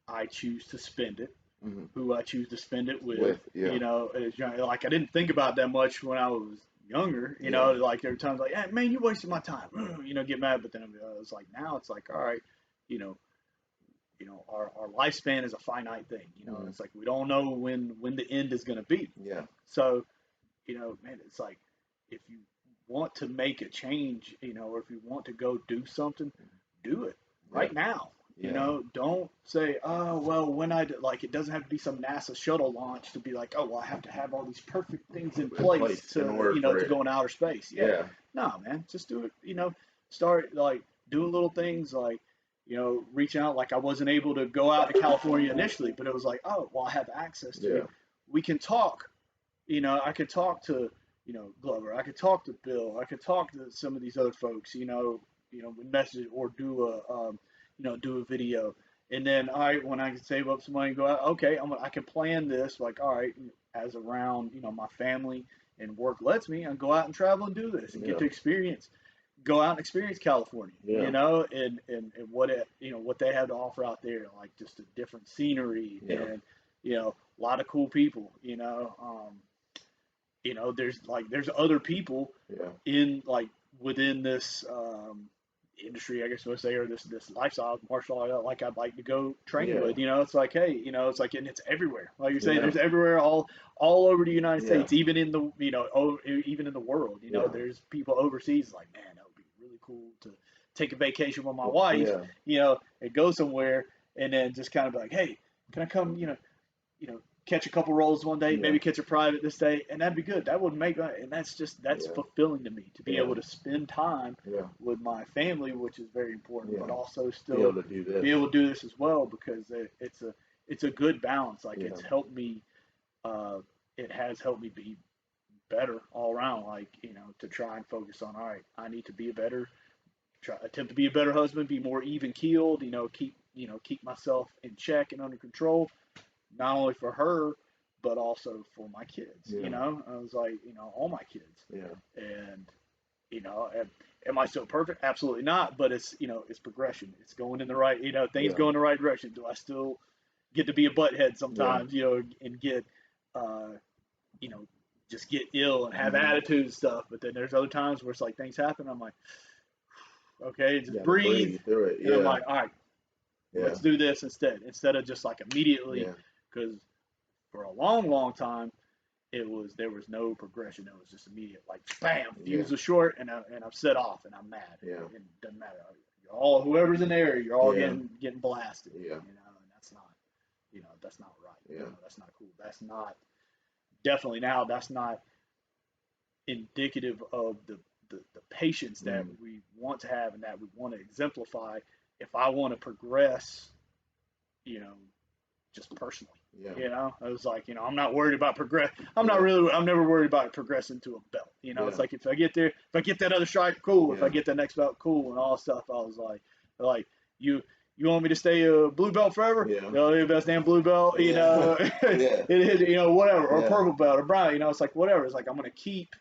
I choose to spend it, Hmm. who I choose to spend it with, With yeah, like I didn't think about that much when I was younger, yeah, like there were times like, hey, man, you wasted my time, get mad, but then it's like now it's like, all right, you know, our lifespan is a finite thing. hmm, It's like we don't know when the end is going to be. yeah, So, man, it's like if you want to make a change, or if you want to go do something, do it yeah, right now. yeah. Don't say, oh, well, when like, it doesn't have to be some NASA shuttle launch to be like, oh, well, I have to have all these perfect things in In place place in to, order for to it. go in outer space. Yeah. Yeah, No, man, just do it. Start like doing little things like, reaching out. Like I wasn't able to go out to California initially, but it was like, oh, well, I have access to yeah, it. We can talk. I could talk to, Glover. I could talk to Bill. I could talk to some of these other folks. We message or do do a video. And then when I can save up some money and go out, okay, I can plan this. Like, all right, as around, my family and work lets me, I go out and travel and do this and get yeah, to go out and experience California, yeah, and what what they have to offer out there, like just a different scenery yeah, and A lot of cool people. There's other people Yeah. in within this industry, I guess I would say, or this lifestyle martial art, like I'd like to go train Yeah. with. It's like, hey, it's like, and it's everywhere. Like you're saying, Yeah. there's everywhere, all over the United Yeah. States, even in the even in the world. Yeah. There's people overseas like, man, that would be really cool to take a vacation with my wife, Yeah. and go somewhere, and then just kind of be like, hey, can I come, catch a couple rolls one day, Yeah. maybe catch a private this day, and that'd be good. That would make, and that's Yeah. fulfilling to me to be Yeah. able to spend time Yeah. with my family, which is very important, but Yeah. also Be able still to do this. be able to do this as well, because it's a good balance. Like, Yeah. it's helped me, uh, it has helped me be better all around. Like, to try and focus on, all right, I need to be a better, attempt to be a better husband, be more even keeled, keep myself in check and under control, not only for her, but also for my kids. Yeah. I was like, all my kids. Yeah. And am I still perfect? Absolutely not. But it's progression. It's going in the right, things Yeah. go in the right direction. Do I still get to be a butthead Yeah. sometimes, and get, uh, you know, just get ill and have Mhm. attitude and stuff. But then there's other times where it's like things happen. I'm like, okay, You just gotta breathe. breathe through it. And I'm Yeah. like, all right, Yeah. let's do this instead of just like immediately, Yeah. because for a long, long time, there was no progression. It was just immediate, like bam, Yeah. fuse was short, and I'm set off, and I'm mad. Yeah. It doesn't matter. You're all, whoever's in the area, you're all Yeah. getting blasted. Yeah. And that's not right. Yeah. That's not cool. That's not, definitely now, that's not indicative of the patience that Mm. we want to have and that we want to exemplify if I want to progress, you know, just personally. Yeah. I was like, I'm not worried about progress. Yeah. I'm never worried about progressing to a belt. It's Yeah. like, if I get there, if I get that other stripe, cool. If I Yeah. get that next belt, cool, and all stuff. I was like, you want me to stay a blue belt forever? Yeah. The best damn blue belt, Yeah. Yeah. whatever, or Yeah. purple belt or brown. It's like, whatever. It's like, I'm gonna keep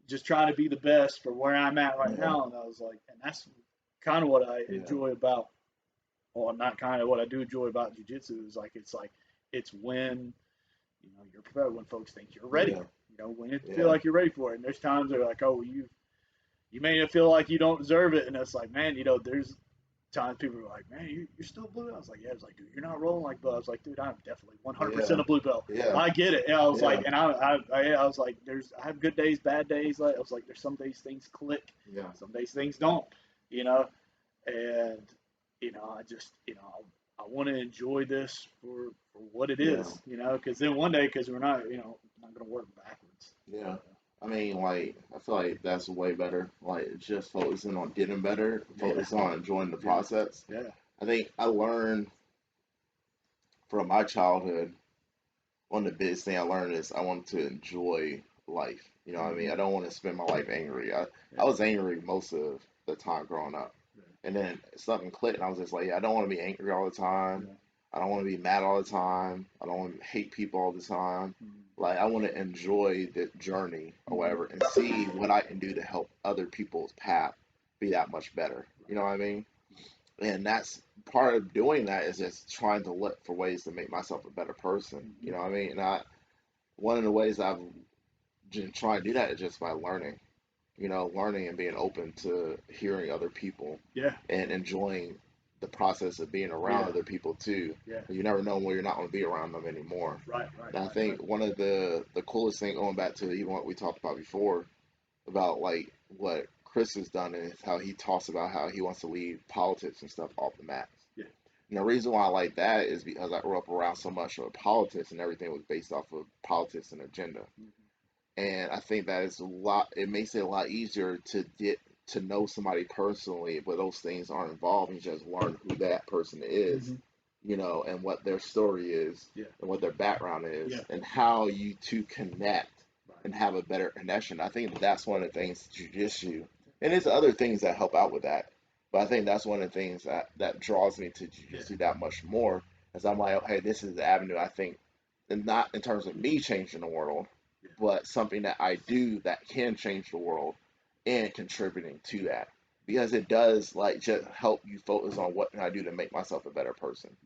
just trying to be the best for where I'm at right Yeah. now. And I was like, and that's kind of what I Yeah. enjoy about, well, not kind of what I do enjoy about jujitsu, is like, it's when, you're prepared, when folks think you're ready, Yeah. when you feel Yeah. like you're ready for it. And there's times they're like, oh, well, you may feel like you don't deserve it. And it's like, man, there's times people are like, man, you're still blue. I was like, yeah. I was like, dude, you're not rolling like blue. I was like, dude, I'm definitely 100% Yeah. a blue belt. Yeah. I get it. And I was Yeah. like, and I was like, I have good days, bad days. Like, I was like, there's some days things click, Yeah. some days things don't, you know, and I just, I want to enjoy this for what it Yeah. is, because then one day, because we're not, not going to work backwards. Yeah. I mean, like, I feel like that's way better. Like, just focusing on getting better, Yeah. focus on enjoying the Yeah. process. Yeah. I think I learned from my childhood, one of the biggest thing I learned is I want to enjoy life. You know what I mean? I don't want to spend my life angry. I was angry most of the time growing up. And then something clicked, and I was just like, yeah, I don't want to be angry all the time. Yeah. I don't want to be mad all the time. I don't want to hate people all the time. Like, I want to enjoy the journey or whatever and see what I can do to help other people's path be that much better. You know what I mean? And that's part of doing that is just trying to look for ways to make myself a better person. You know what I mean? And one of the ways I've been trying to do that is just by learning. Learning and being open to hearing other people Yeah. and enjoying the process of being around Yeah. other people too. Yeah. You never know when you're not going to be around them anymore. Right. And I think one of the coolest thing, going back to even what we talked about before, about like what Chris has done is how he talks about how he wants to leave politics and stuff off the map. Yeah. And the reason why I like that is because I grew up around so much of politics and everything was based off of politics and agenda. And I think that is it makes it a lot easier to get to know somebody personally, but those things aren't involved. You just learn who that person is, and what their story is, Yeah. and what their background is, Yeah. and how you two connect and have a better connection. I think that's one of the things jujitsu, and there's other things that help out with that. But I think that's one of the things that draws me to jujitsu that much more, as I'm like, okay, this is the avenue I think, and not in terms of me changing the world, but something that I do that can change the world and contributing to that. Because it does like just help you focus on what can I do to make myself a better person.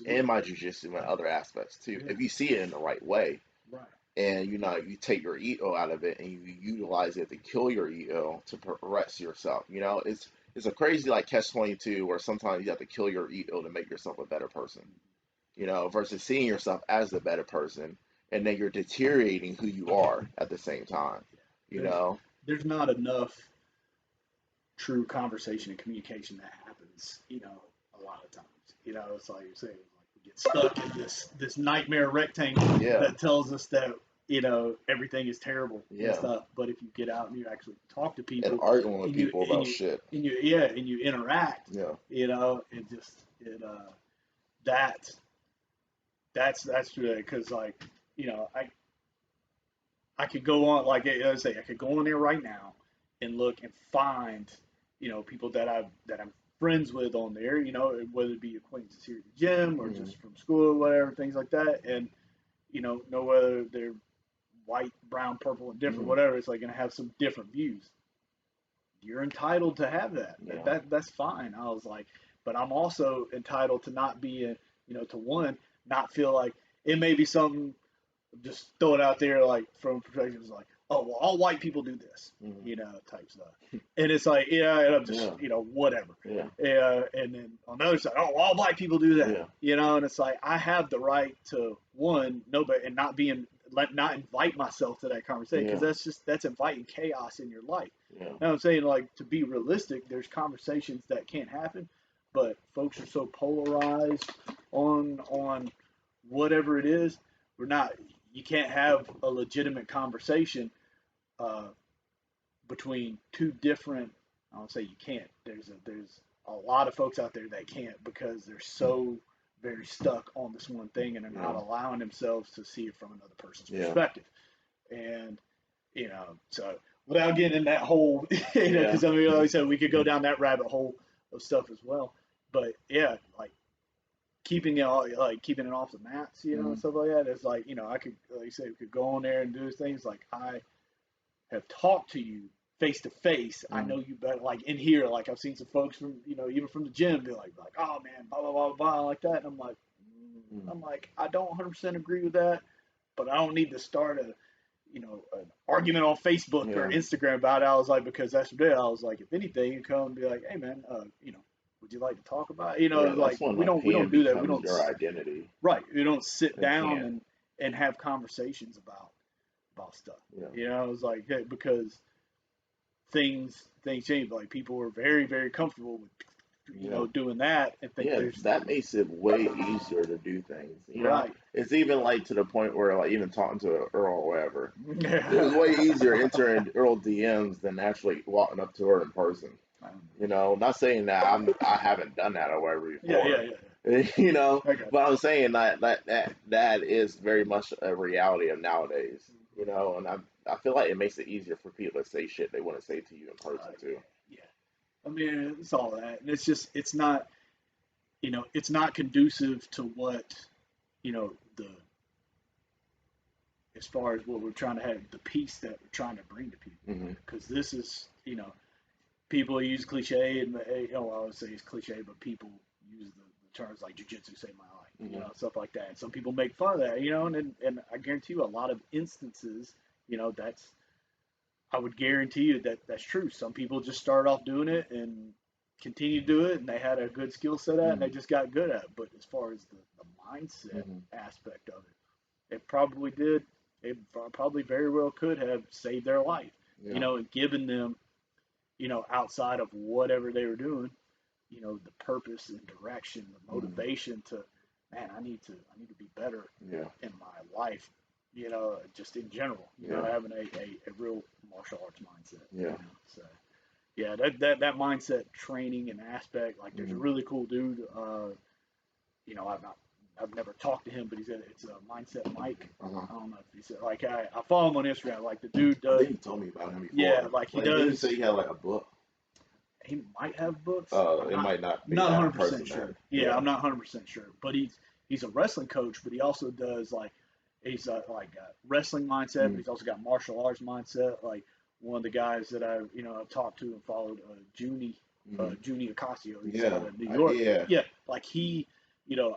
in Absolutely. my jujitsu and other aspects too. Yeah. If you see it in the right way, Right. and you take your ego out of it and you utilize it to kill your ego to progress yourself. It's a crazy like catch 22 where sometimes you have to kill your ego to make yourself a better person. Versus seeing yourself as the better person, and then you're deteriorating who you are at the same time. Yeah. You There's know, there's not enough true conversation and communication that happens, a lot of times. It's like you're saying, like we get stuck in this nightmare rectangle yeah, that tells us that, everything is terrible and yeah, stuff. But if you get out and you actually talk to and people arguing with and you people and about you shit. and you yeah, and you interact, Yeah, it that that's true because like, I could go on, like I say, I could go on there right now and look and find, people that I'm friends with on there, whether it be acquaintances here at the gym or hmm just from school or whatever, things like that, and know whether they're white, brown, purple, and different, hmm whatever. It's like gonna have some different views. You're entitled to have that. yeah, That's fine. I was like, but I'm also entitled to not be, to one, not feel like it may be something, just throw it out there like from perspectives like, oh well, all white people do this, hmm type stuff, and it's like, yeah, and I'm just, yeah, whatever, yeah, and then on the other side, oh, all black people do that, yeah, and it's like I have the right to one, nobody, and not invite myself to that conversation because yeah, that's inviting chaos in your life. yeah, Now I'm saying, like, to be realistic, there's conversations that can't happen, but folks are so polarized on whatever it is. We're not. You can't have a legitimate conversation uh, between two different. I don't say you can't. There's a lot of folks out there that can't because they're so very stuck on this one thing and they're not yeah, allowing themselves to see it from another person's yeah, perspective. And so without getting in that hole, yeah, because I mean, like I said, we could go down that rabbit hole of stuff as well. But yeah, like keeping it off the mats, and hmm stuff like that. It's like, I could, like you say, we could go on there and do things like I have talked to you face to face. I hmm know you better, like in here, like I've seen some folks from, even from the gym be like, oh man, blah blah blah blah like that, and I'm like, I don't 100% agree with that, but I don't need to start an argument on Facebook or yeah. Instagram about it. I was like, because that's what it is. I was like, if anything, you come and be like, hey man, would you like to talk about it? Yeah, Like that's when we like don't PM do that. We becomes don't your identity. right. We don't sit It down can't. and have conversations about stuff. Yeah, I was like, hey, because things change. Like people were very very comfortable with yeah. doing that and think Yeah, there's that makes it way easier to do things. right. It's even like to the point where like even talking to Earl or whatever, it was way yeah, easier entering Earl DMs than actually walking up to her in person. Not saying that I haven't done that or whatever yeah, before. yeah. You know, I got but I'm saying that is very much a reality of nowadays. And I feel like it makes it easier for people to say shit they want to say to you in person yeah, too. yeah. I mean, it's all that, and it's not conducive to what the as far as what we're trying to have, the peace that we're trying to bring to people. Hmm Because this is, people use cliche, and I would say it's cliche, but people use the terms like jujitsu saved my life, hmm stuff like that. And some people make fun of that, and I guarantee you, a lot of instances, that's I would guarantee you that that's true. Some people just start off doing it and continue to do it, and they had a good skill set at it, and they hmm just got good at it. But as far as the mindset hmm aspect of it, it probably did. It probably very well could have saved their life, Yeah. and given them, outside of whatever they were doing, the purpose and direction, the hmm motivation to, man, I need to be better Yeah. in my life, just in general, Yeah. having a real martial arts mindset, Yeah. so yeah, that mindset training and aspect, like there's a hmm really cool dude, I've never talked to him, but it's a mindset Mike. Uh-huh. I don't know if he's like, I follow him on Instagram. Like the dude I does, think you told me about him yeah, before. like he Like, didn't you does. say he had like a book? He might have books. I'm It not might not be not that 100% person sure. then. Yeah, Yeah. I'm not 100% sure. But he's a wrestling coach, but he also does like he's like a wrestling mindset, but Mm. he's also got martial arts mindset. Like one of the guys that I've talked to and followed, Junie hmm Junie Ocasio. He's out Yeah. of New York. Yeah. Yeah, like he,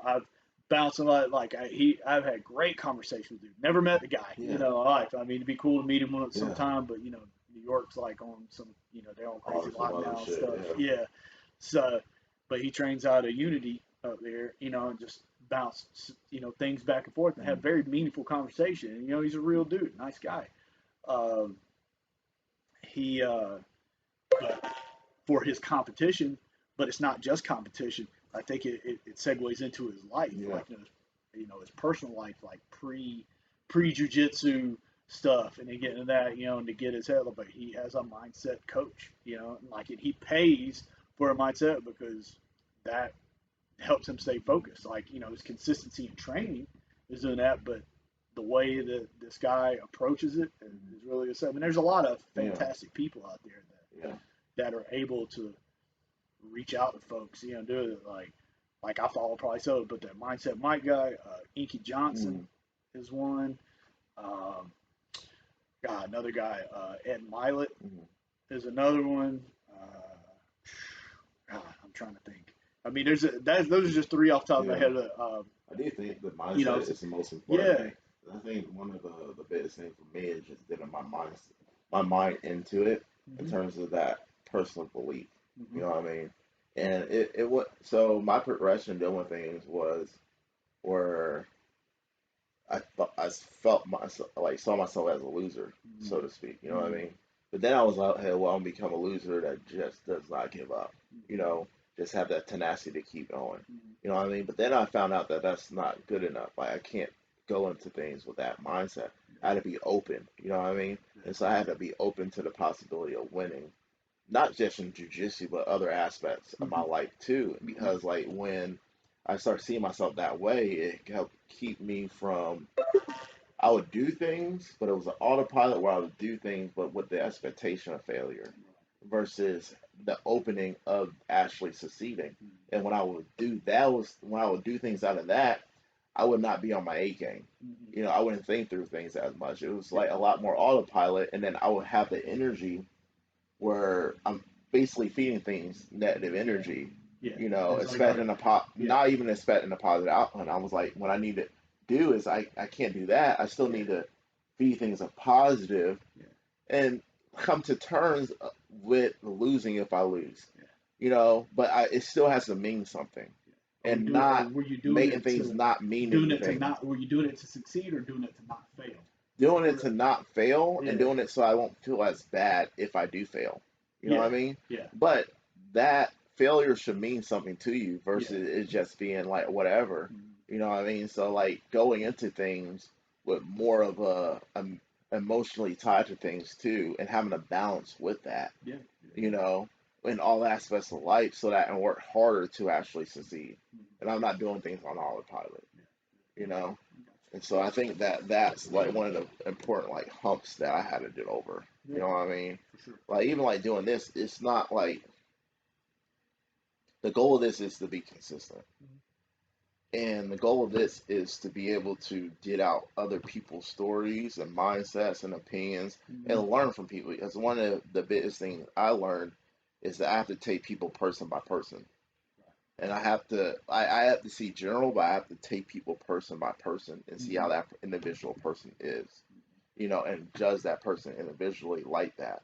I've bouncing I've had great conversations with him. Never met the guy, Yeah. in life. I mean, it'd be cool to meet him Yeah. sometime, but New York's like on some, they're on Oh, crazy some other lockdown shit. stuff. Yeah. Yeah. So, but he trains out of Unity up there, and just bounce, things back and forth and have very meaningful conversation. And, he's a real dude, nice guy. Um, he, but for his competition, but it's not just competition. I think it segues into his life, Yeah. like his personal life, like pre jujitsu stuff, and then get into that, and to get his head. But he has a mindset coach, and he pays for a mindset because that helps him stay focused. Like his consistency in training is doing that, but the way that this guy approaches it is really good stuff. I mean, there's a lot of fantastic people out there that are able to reach out to folks, do it like I follow probably so, but that Mindset Mike guy, Inky Johnson is one. Another guy, Ed Milet is another one. I'm trying to think. I mean, those are just three off the top of my head. I do think the mindset is the most important thing. I think one of the biggest things for me is just getting my mind into it in terms of that personal belief. You know what I mean? And it was so my progression doing things was where I felt myself like saw myself as a loser, so to speak. You know what I mean? But then I was like, hey, well, I'm become a loser that just does not give up. Just have that tenacity to keep going. You know what I mean? But then I found out that that's not good enough. Like I can't go into things with that mindset. I had to be open. You know what I mean? And so I had to be open to the possibility of winning, not just in jujitsu, but other aspects of my life too. Because like when I started seeing myself that way, it helped keep me from. I would do things, but it was an autopilot where I would do things, but with the expectation of failure, versus the opening of actually succeeding. And when I would do that was when I would do things out of that, I would not be on my A game. I wouldn't think through things as much. It was like a lot more autopilot, and then I would have the energy where I'm basically feeding things negative energy. Expecting not even expecting a positive outcome. I was like, what I need to do is I can't do that. I still need to feed things a positive and come to terms with losing if I lose. But it still has to mean something. And not making things not mean anything. Were you doing it to succeed or doing it to not fail? Doing it to not fail and doing it so I won't feel as bad if I do fail. You know what I mean? Yeah. But that failure should mean something to you versus it just being like whatever. You know what I mean? So like going into things with more of a emotionally tied to things too, and having a balance with that. In all aspects of life, so that I can work harder to actually succeed. And I'm not doing things on autopilot. And so I think that's like one of the important like humps that I had to get over. You know what I mean? For sure. Like even like doing this, it's not like the goal of this is to be consistent. And the goal of this is to be able to get out other people's stories and mindsets and opinions and learn from people. Because one of the biggest things I learned is that I have to take people person by person. And I have to see general, but I have to take people person by person and see how that individual person is, and judge that person individually like that.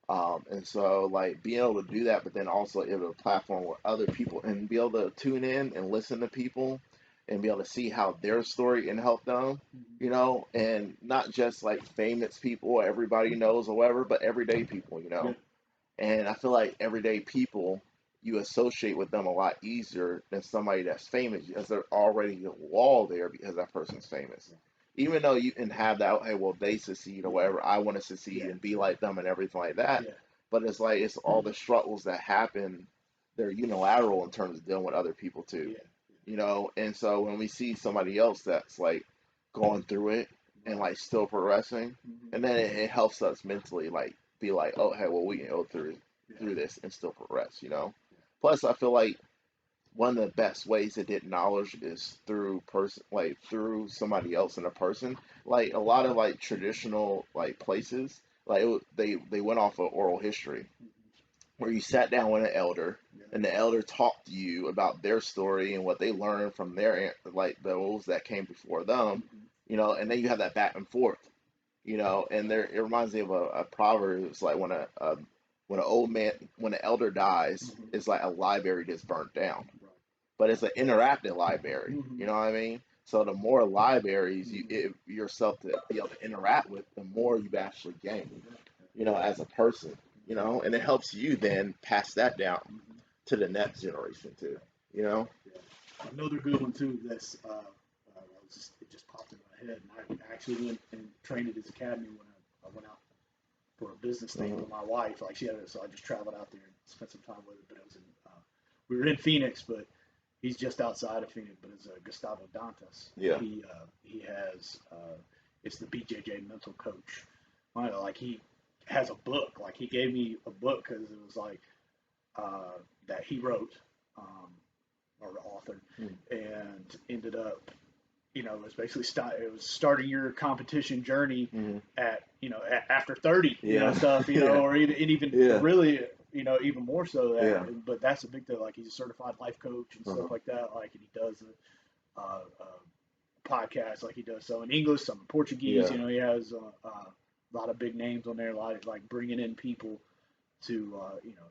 And so like being able to do that, but then also able to platform with other people and be able to tune in and listen to people and be able to see how their story can help them, and not just like famous people everybody knows or whatever, but everyday people, And I feel like everyday people, you associate with them a lot easier than somebody that's famous because they're already a wall there because that person's famous. Even though you can have that, hey, well, they succeed or whatever, I want to succeed and be like them and everything like that. But it's like, it's all the struggles that happen. They're unilateral in terms of dealing with other people too, And so when we see somebody else that's like going through it and like still progressing, and then it helps us mentally like be like, oh, hey, well, we can go through this and still progress, Plus, I feel like one of the best ways to get knowledge is through through somebody else in a person. Like a lot of like traditional like places, like they went off of oral history, where you sat down with an elder and the elder talked to you about their story and what they learned from their like those that came before them, Mhm. and then you have that back and forth, and there it reminds me of a proverb. It's like when an old man when an elder dies, Mhm. it's like a library gets burnt down, Right. but it's an interactive library. Mhm. You know what I mean? So the more libraries Mhm. yourself to be able to interact with, the more you actually gain, Yeah. as a person, and it helps you then pass that down Mhm. to the next generation too, you know? Yeah. Another good one too. It just popped in my head, and I actually went and trained at his academy when I went out for a business thing Hmm. with my wife. Like she had it, so I just traveled out there and spent some time with her. But it was in we were in Phoenix, but he's just outside of Phoenix. But it's Gustavo Dantas. Yeah. He has it's the BJJ mental coach. Like he has a book. Like he gave me a book because it was like that he wrote, or author, Hmm. and ended up, it was basically it was starting your competition journey Hmm. at, after 30, Yeah. stuff, Yeah. or even Yeah. really, even more so Yeah. but that's a big thing. Like he's a certified life coach and Uh-huh. stuff like that. Like, and he does podcast, like he does so in English, some in Portuguese. Yeah. He has a lot of big names on there, a lot of like bringing in people to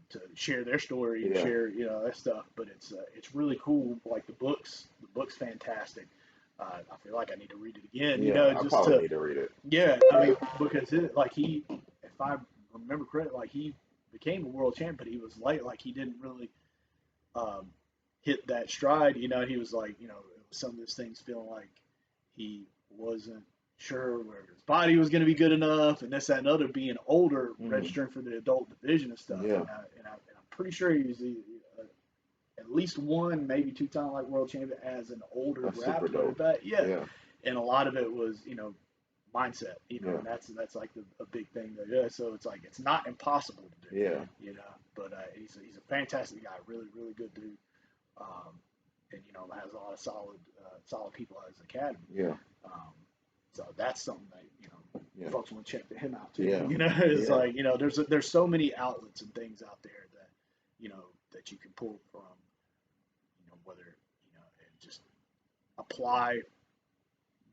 to share their story and Yeah. share that stuff. But it's really cool. Like the book's fantastic. I feel like I need to read it again. Yeah. I Just probably to need to read it. yeah. I Yeah. mean, because if I remember correctly, like he became a world champ, but he was late. Like he didn't really um, hit that stride. He was like, it was some of those things feeling like he wasn't sure where his body was going to be good enough, and this, that, and other. Being older, Hmm. registering for the adult division and stuff, Yeah. and I'm pretty sure he was at least one, maybe two-time like world champion as an older That's super grappler. dope. But yeah, Yeah. and a lot of it was mindset, Yeah. and that's like a big thing. Yeah, so it's like it's not impossible to do, Yeah. but he's a fantastic guy, really really good dude, um, and has a lot of solid people at his academy. Yeah. Um, so that's something that Yeah. folks want to check him out too. Yeah. It's Yeah. like there's so many outlets and things out there that that you can pull from, whether and just apply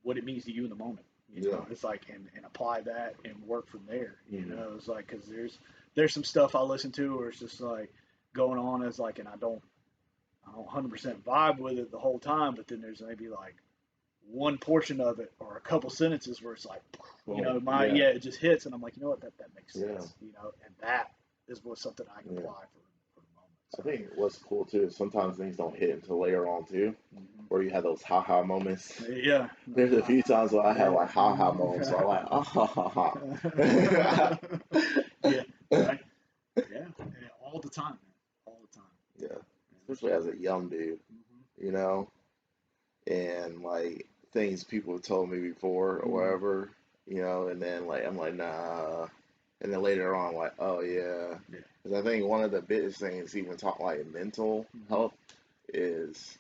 what it means to you in the moment. Yeah. It's like and apply that and work from there. Hmm. It's like because there's some stuff I listen to where it's just like going on as like, and I don't 100% vibe with it the whole time, but then there's maybe like one portion of it or a couple sentences where it's like, Boom. my Yeah. it just hits, and I'm like, that makes Yeah. sense, and that is what something I can Yeah. apply for the moment. I So think what's cool too is sometimes things don't hit until later on too, mhm. where you have those ha ha moments. Yeah, There's a few times where I have yeah, like ha ha moments where I'm like, ah ha ha ha. yeah, right, yeah, all the time, man, all the time. Yeah, Yeah, especially as a young dude, mhm, you know, and like things people have told me before or mhm, whatever, and then like I'm like nah, and then later on like oh yeah, yeah, because I think one of the biggest things even talking like mental mhm, health is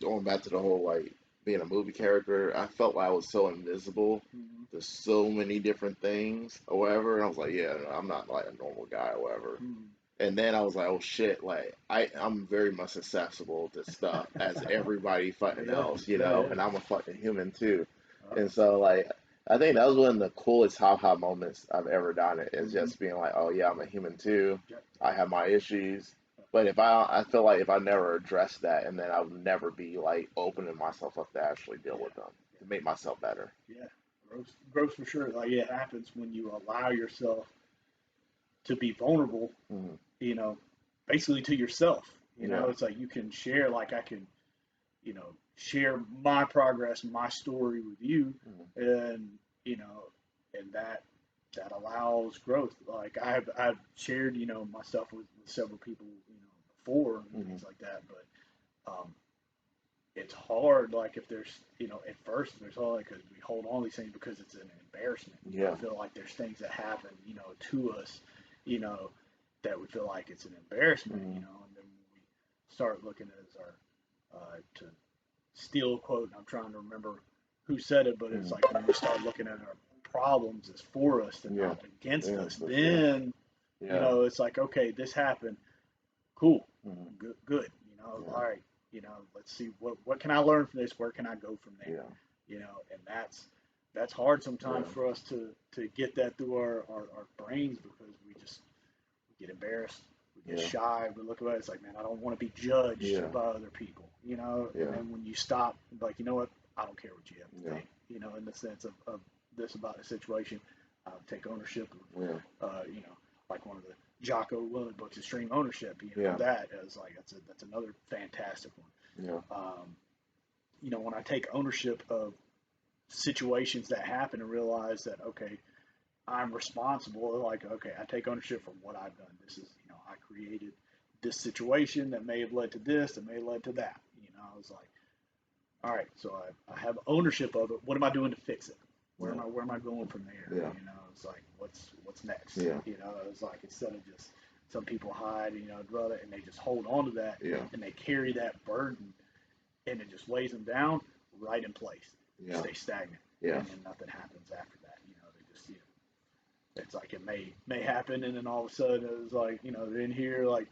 going back to the whole like being a movie character. I felt like I was so invisible mhm, to so many different things or whatever. And I was like, yeah, no, I'm not like a normal guy or whatever. mhm. And then I was like, oh shit, like I'm very much accessible to stuff as everybody fucking Yeah, else, yeah, yeah. and I'm a fucking human too. Uh, And so like I think that was one of the coolest ha moments I've ever done it is mhm. just being like, oh yeah, I'm a human too. Yeah, I have my issues. But I feel like if I never address that, and then I would never be like opening myself up to actually deal yeah, with them to make myself better. yeah. Gross for sure. Like it happens when you allow yourself to be vulnerable, Hmm. you know, basically to yourself. Yeah. It's like you can share, like I can, share my progress, my story with you, Hmm. and you know, and that allows growth. Like I've shared, my stuff with several people, before and Hmm. things like that, but it's hard. Like if there's, at first there's hard because we hold on to these things because it's an embarrassment. I Yeah. feel like there's things that happen, to us, you know, that we feel like it's an embarrassment, Hmm. and then we start looking at it as our, to steal a quote, and I'm trying to remember who said it, but it's Hmm. like when we start looking at our problems as for us and Yeah. not against Yeah. us, For sure. then, Yeah. it's like, okay, this happened. cool, Mhm. good. You know, Yeah. all right. You know, let's see what can I learn from this? Where can I go from there? Yeah. You know, and that's hard sometimes Yeah. for us to get that through our brains because we get embarrassed, we get Yeah. shy, we look at it, it's like, man, I don't want to be judged Yeah. by other people, you know. And Yeah. then when you stop, like, you know what, I don't care what you have to Yeah. think, you know, in the sense of this about the situation, take ownership of, Yeah. you know, like one of the Jocko Willard books, Extreme Ownership, you know, Yeah. that is like, that's another fantastic one. Yeah. You know, when I take ownership of situations that happen and realize that, okay, I'm responsible. Like, okay, I take ownership for what I've done. This is, you know, I created this situation that may have led to this, that may have led to that. You know, I was like, all right, so I have ownership of it. What am I doing to fix it? Yeah. Where am I going from there? Yeah. You know, it's like, what's next? Yeah. You know, it's like instead of just some people hide, you know, brother, and they just hold on to that, Yeah. and they carry that burden, and it just weighs them down right in place. Yeah. Stay stagnant, Yeah. and then nothing happens after that. You know, they just, you know, it's like it may happen, and then all of a sudden it's like, you know, they're in here, like,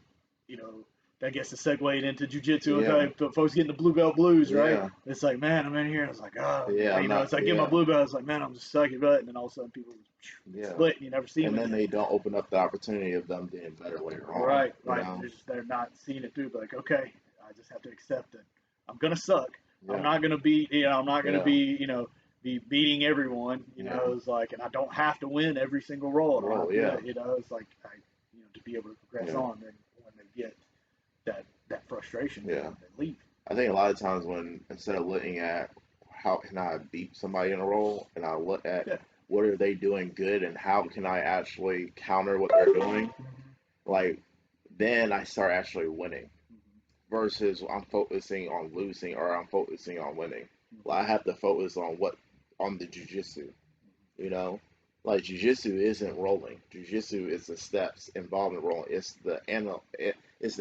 you know, that gets to segue into jujitsu. Yeah. Okay, but folks getting the blue belt blues, right? Yeah. It's like, man, I'm in here. I was like, oh, Yeah. you know, Not. it's like get my Yeah. blue belt. It's like, man, I'm just sucking butt, and then all of a sudden people Yeah. split. And you never see And them then again. they don't open up the opportunity of them being better later on. Right, You right. know. They're not seeing it through. But like, okay, I just have to accept it. I'm gonna suck. I'm Yeah. not gonna be, you know, I'm not gonna Yeah. be, you know, be beating everyone. You Yeah. know, it's like, and I don't have to win every single roll. I don't have to, Yeah. you know, it's like, you know, to be able to progress Yeah. on. Then when they get that frustration, Yeah. they leave. I think a lot of times when instead of looking at how can I beat somebody in a role, and I look at Yeah. what are they doing good and how can I actually counter what they're doing, like then I start actually winning versus I'm focusing on losing or I'm focusing on winning. Well, I have to focus on the jujitsu, you know. Like jujitsu isn't rolling. Jujitsu is the steps involved in rolling. It's the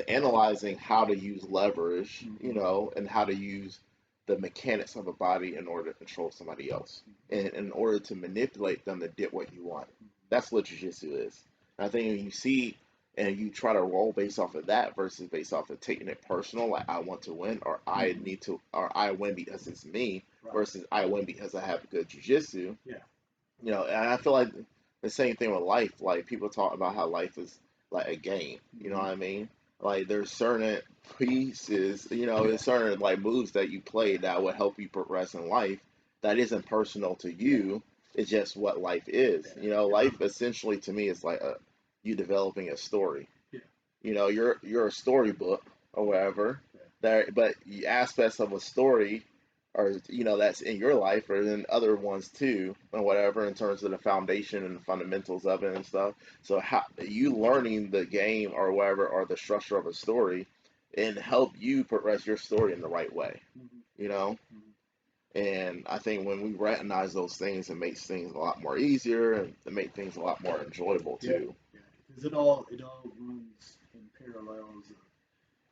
analyzing how to use leverage, you know, and how to use the mechanics of a body in order to control somebody else, and in order to manipulate them to get what you want. That's what jujitsu is. And I think when you see and you try to roll based off of that versus based off of taking it personal, like I want to win or I need to or I win because it's me Right. versus I win because I have good jujitsu. Yeah. You know, and I feel like the same thing with life. Like people talk about how life is like a game. You know what I mean? Like there's certain pieces, you know, there's certain like moves that you play that will help you progress in life. That isn't personal to you. It's just what life is. You know, life essentially to me is like you developing a story. Yeah. You know, you're a storybook or whatever. Yeah. That, but the aspects of a story or you know that's in your life or in other ones too or whatever in terms of the foundation and the fundamentals of it and stuff, so how you learning the game or whatever or the structure of a story and help you progress your story in the right way, you know. And I think when we recognize those things, it makes things a lot more easier and it makes things a lot more enjoyable too. Yeah, because it all runs in parallels of,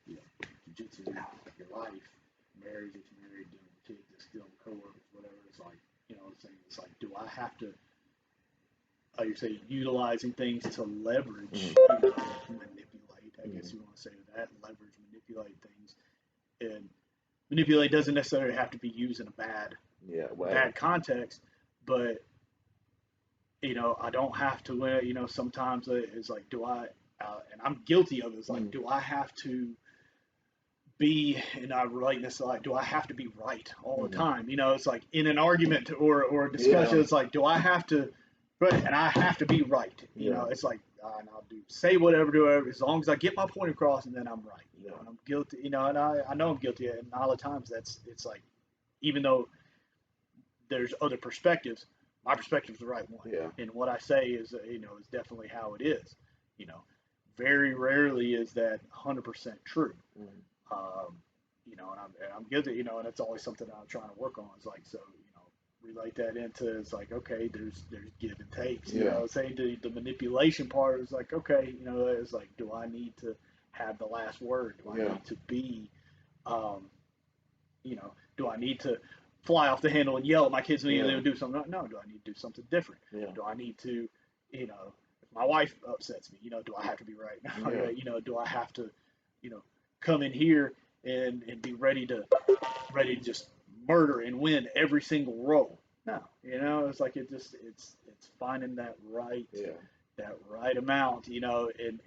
you know, jiu-jitsu, your life, marriage if you're married, dealing with kids, it's still coworkers, whatever. It's like, you know, it's like, do I have to, like you say, utilizing things to leverage, you know, manipulate, I guess you want to say that, leverage, manipulate things, and manipulate doesn't necessarily have to be used in a bad context, but you know, I don't have to win. You know, sometimes it's like, do I? And I'm guilty of it. It's like, do I have to be? And I relate this like, do I have to be right all the time? You know, it's like in an argument or a discussion, it's like, do I have to? Right, and I have to be right. You know, it's like, and I'll say whatever, do whatever, as long as I get my point across, and then I'm right. You know, and I'm guilty. You know, and I know I'm guilty, and all the times it's like, even though there's other perspectives, my perspective is the right one. Yeah. And what I say is, you know, is definitely how it is. You know, very rarely is that 100% true. You know, and I'm guilty. You know, and it's always something I'm trying to work on. It's like, so, you know, relate that into, it's like, okay, there's give and takes. You know, saying the manipulation part is like, okay, you know, it's like, do I need to have the last word? Do I need to be, you know, do I need to fly off the handle and yell at my kids when they do something? No, do I need to do something different? Do I need to, you know, if my wife upsets me, you know, do I have to be right? You know, do I have to come in here and be ready to just murder and win every single role. No, it's like it's finding Yeah. that right amount, and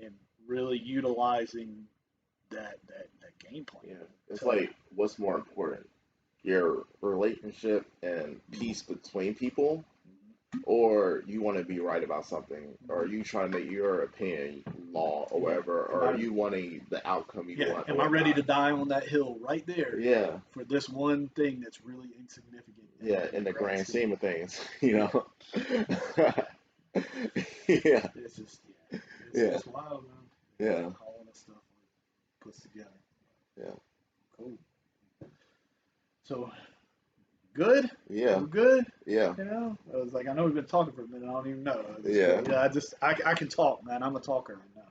really utilizing that game plan. Yeah. It's So like, what's more important, your relationship and peace between people, or you want to be right about something, or you trying to make your opinion law or yeah, whatever, am or I you wanting the outcome you yeah want or am I ready whatnot. to die on that hill right there Yeah. for this one thing that's really insignificant Yeah. in In the the grand grand scheme? scheme of things, Yeah, Yeah. it's just Yeah. it's wild, man. Yeah. How all this stuff puts together. Yeah. Cool. So good. Yeah. We're good. Yeah. I was like, I know we've been talking for a minute. I don't even know. Yeah. I can talk, man. I'm a talker right now.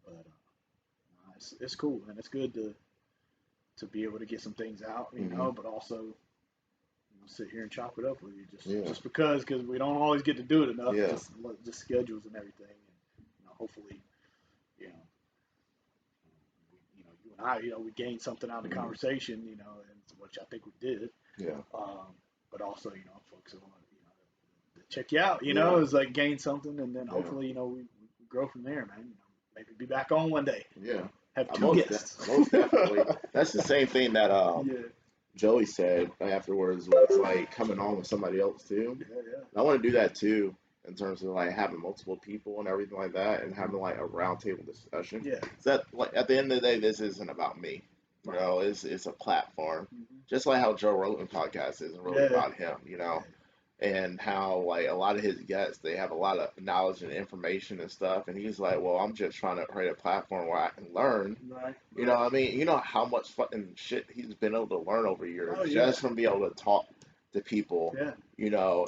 But it's cool, man. It's good to be able to get some things out, Hmm. but also sit here and chop it up with you Yeah. just because we don't always get to do it enough, Yeah. just schedules and everything, and hopefully, you know, you and I, we gained something out of the Hmm. conversation, and which I think we did. Yeah. But also, folks that want to check you out, Yeah. is like gain something, and then Yeah. hopefully, we grow from there, man. Maybe be back on one day, Yeah. have two Most guests. most definitely. That's the same thing that Yeah, Joey said afterwards, was like coming on with somebody else too. yeah, yeah. I want to do that too, in terms of like having multiple people and everything like that, and having like a roundtable discussion. Yeah. So that, like, at the end of the day, this isn't about me. Right. It's a platform, Mm-hmm. just like how Joe Rogan podcast isn't really Yeah, about him. yeah, And how like a lot of his guests, they have a lot of knowledge and information and stuff, and he's like, well, I'm just trying to create a platform where I can learn. right, You know right. what I mean? You know how much fucking shit he's been able to learn over years Oh yeah, just from being able to talk to people, yeah,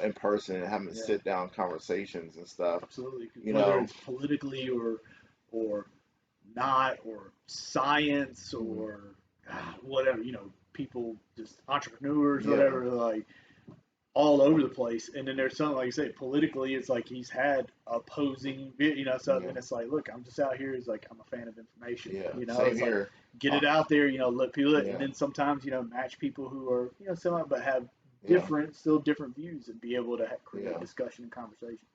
in person, and having yeah. sit down conversations and stuff. Absolutely. You Whether know. it's politically or not, or science, Mhm. or whatever, people, just entrepreneurs, Yeah. whatever, like all over the place. And then there's something like you say, politically, it's like he's had opposing, stuff, Yeah. and it's like, look, I'm just out here. Is like I'm a fan of information. Yeah. Same It's like here. get Uh, it out there. Let people, and yeah. then sometimes match people who are similar but have Yeah. still different views, and be able to create Yeah. discussion and conversation.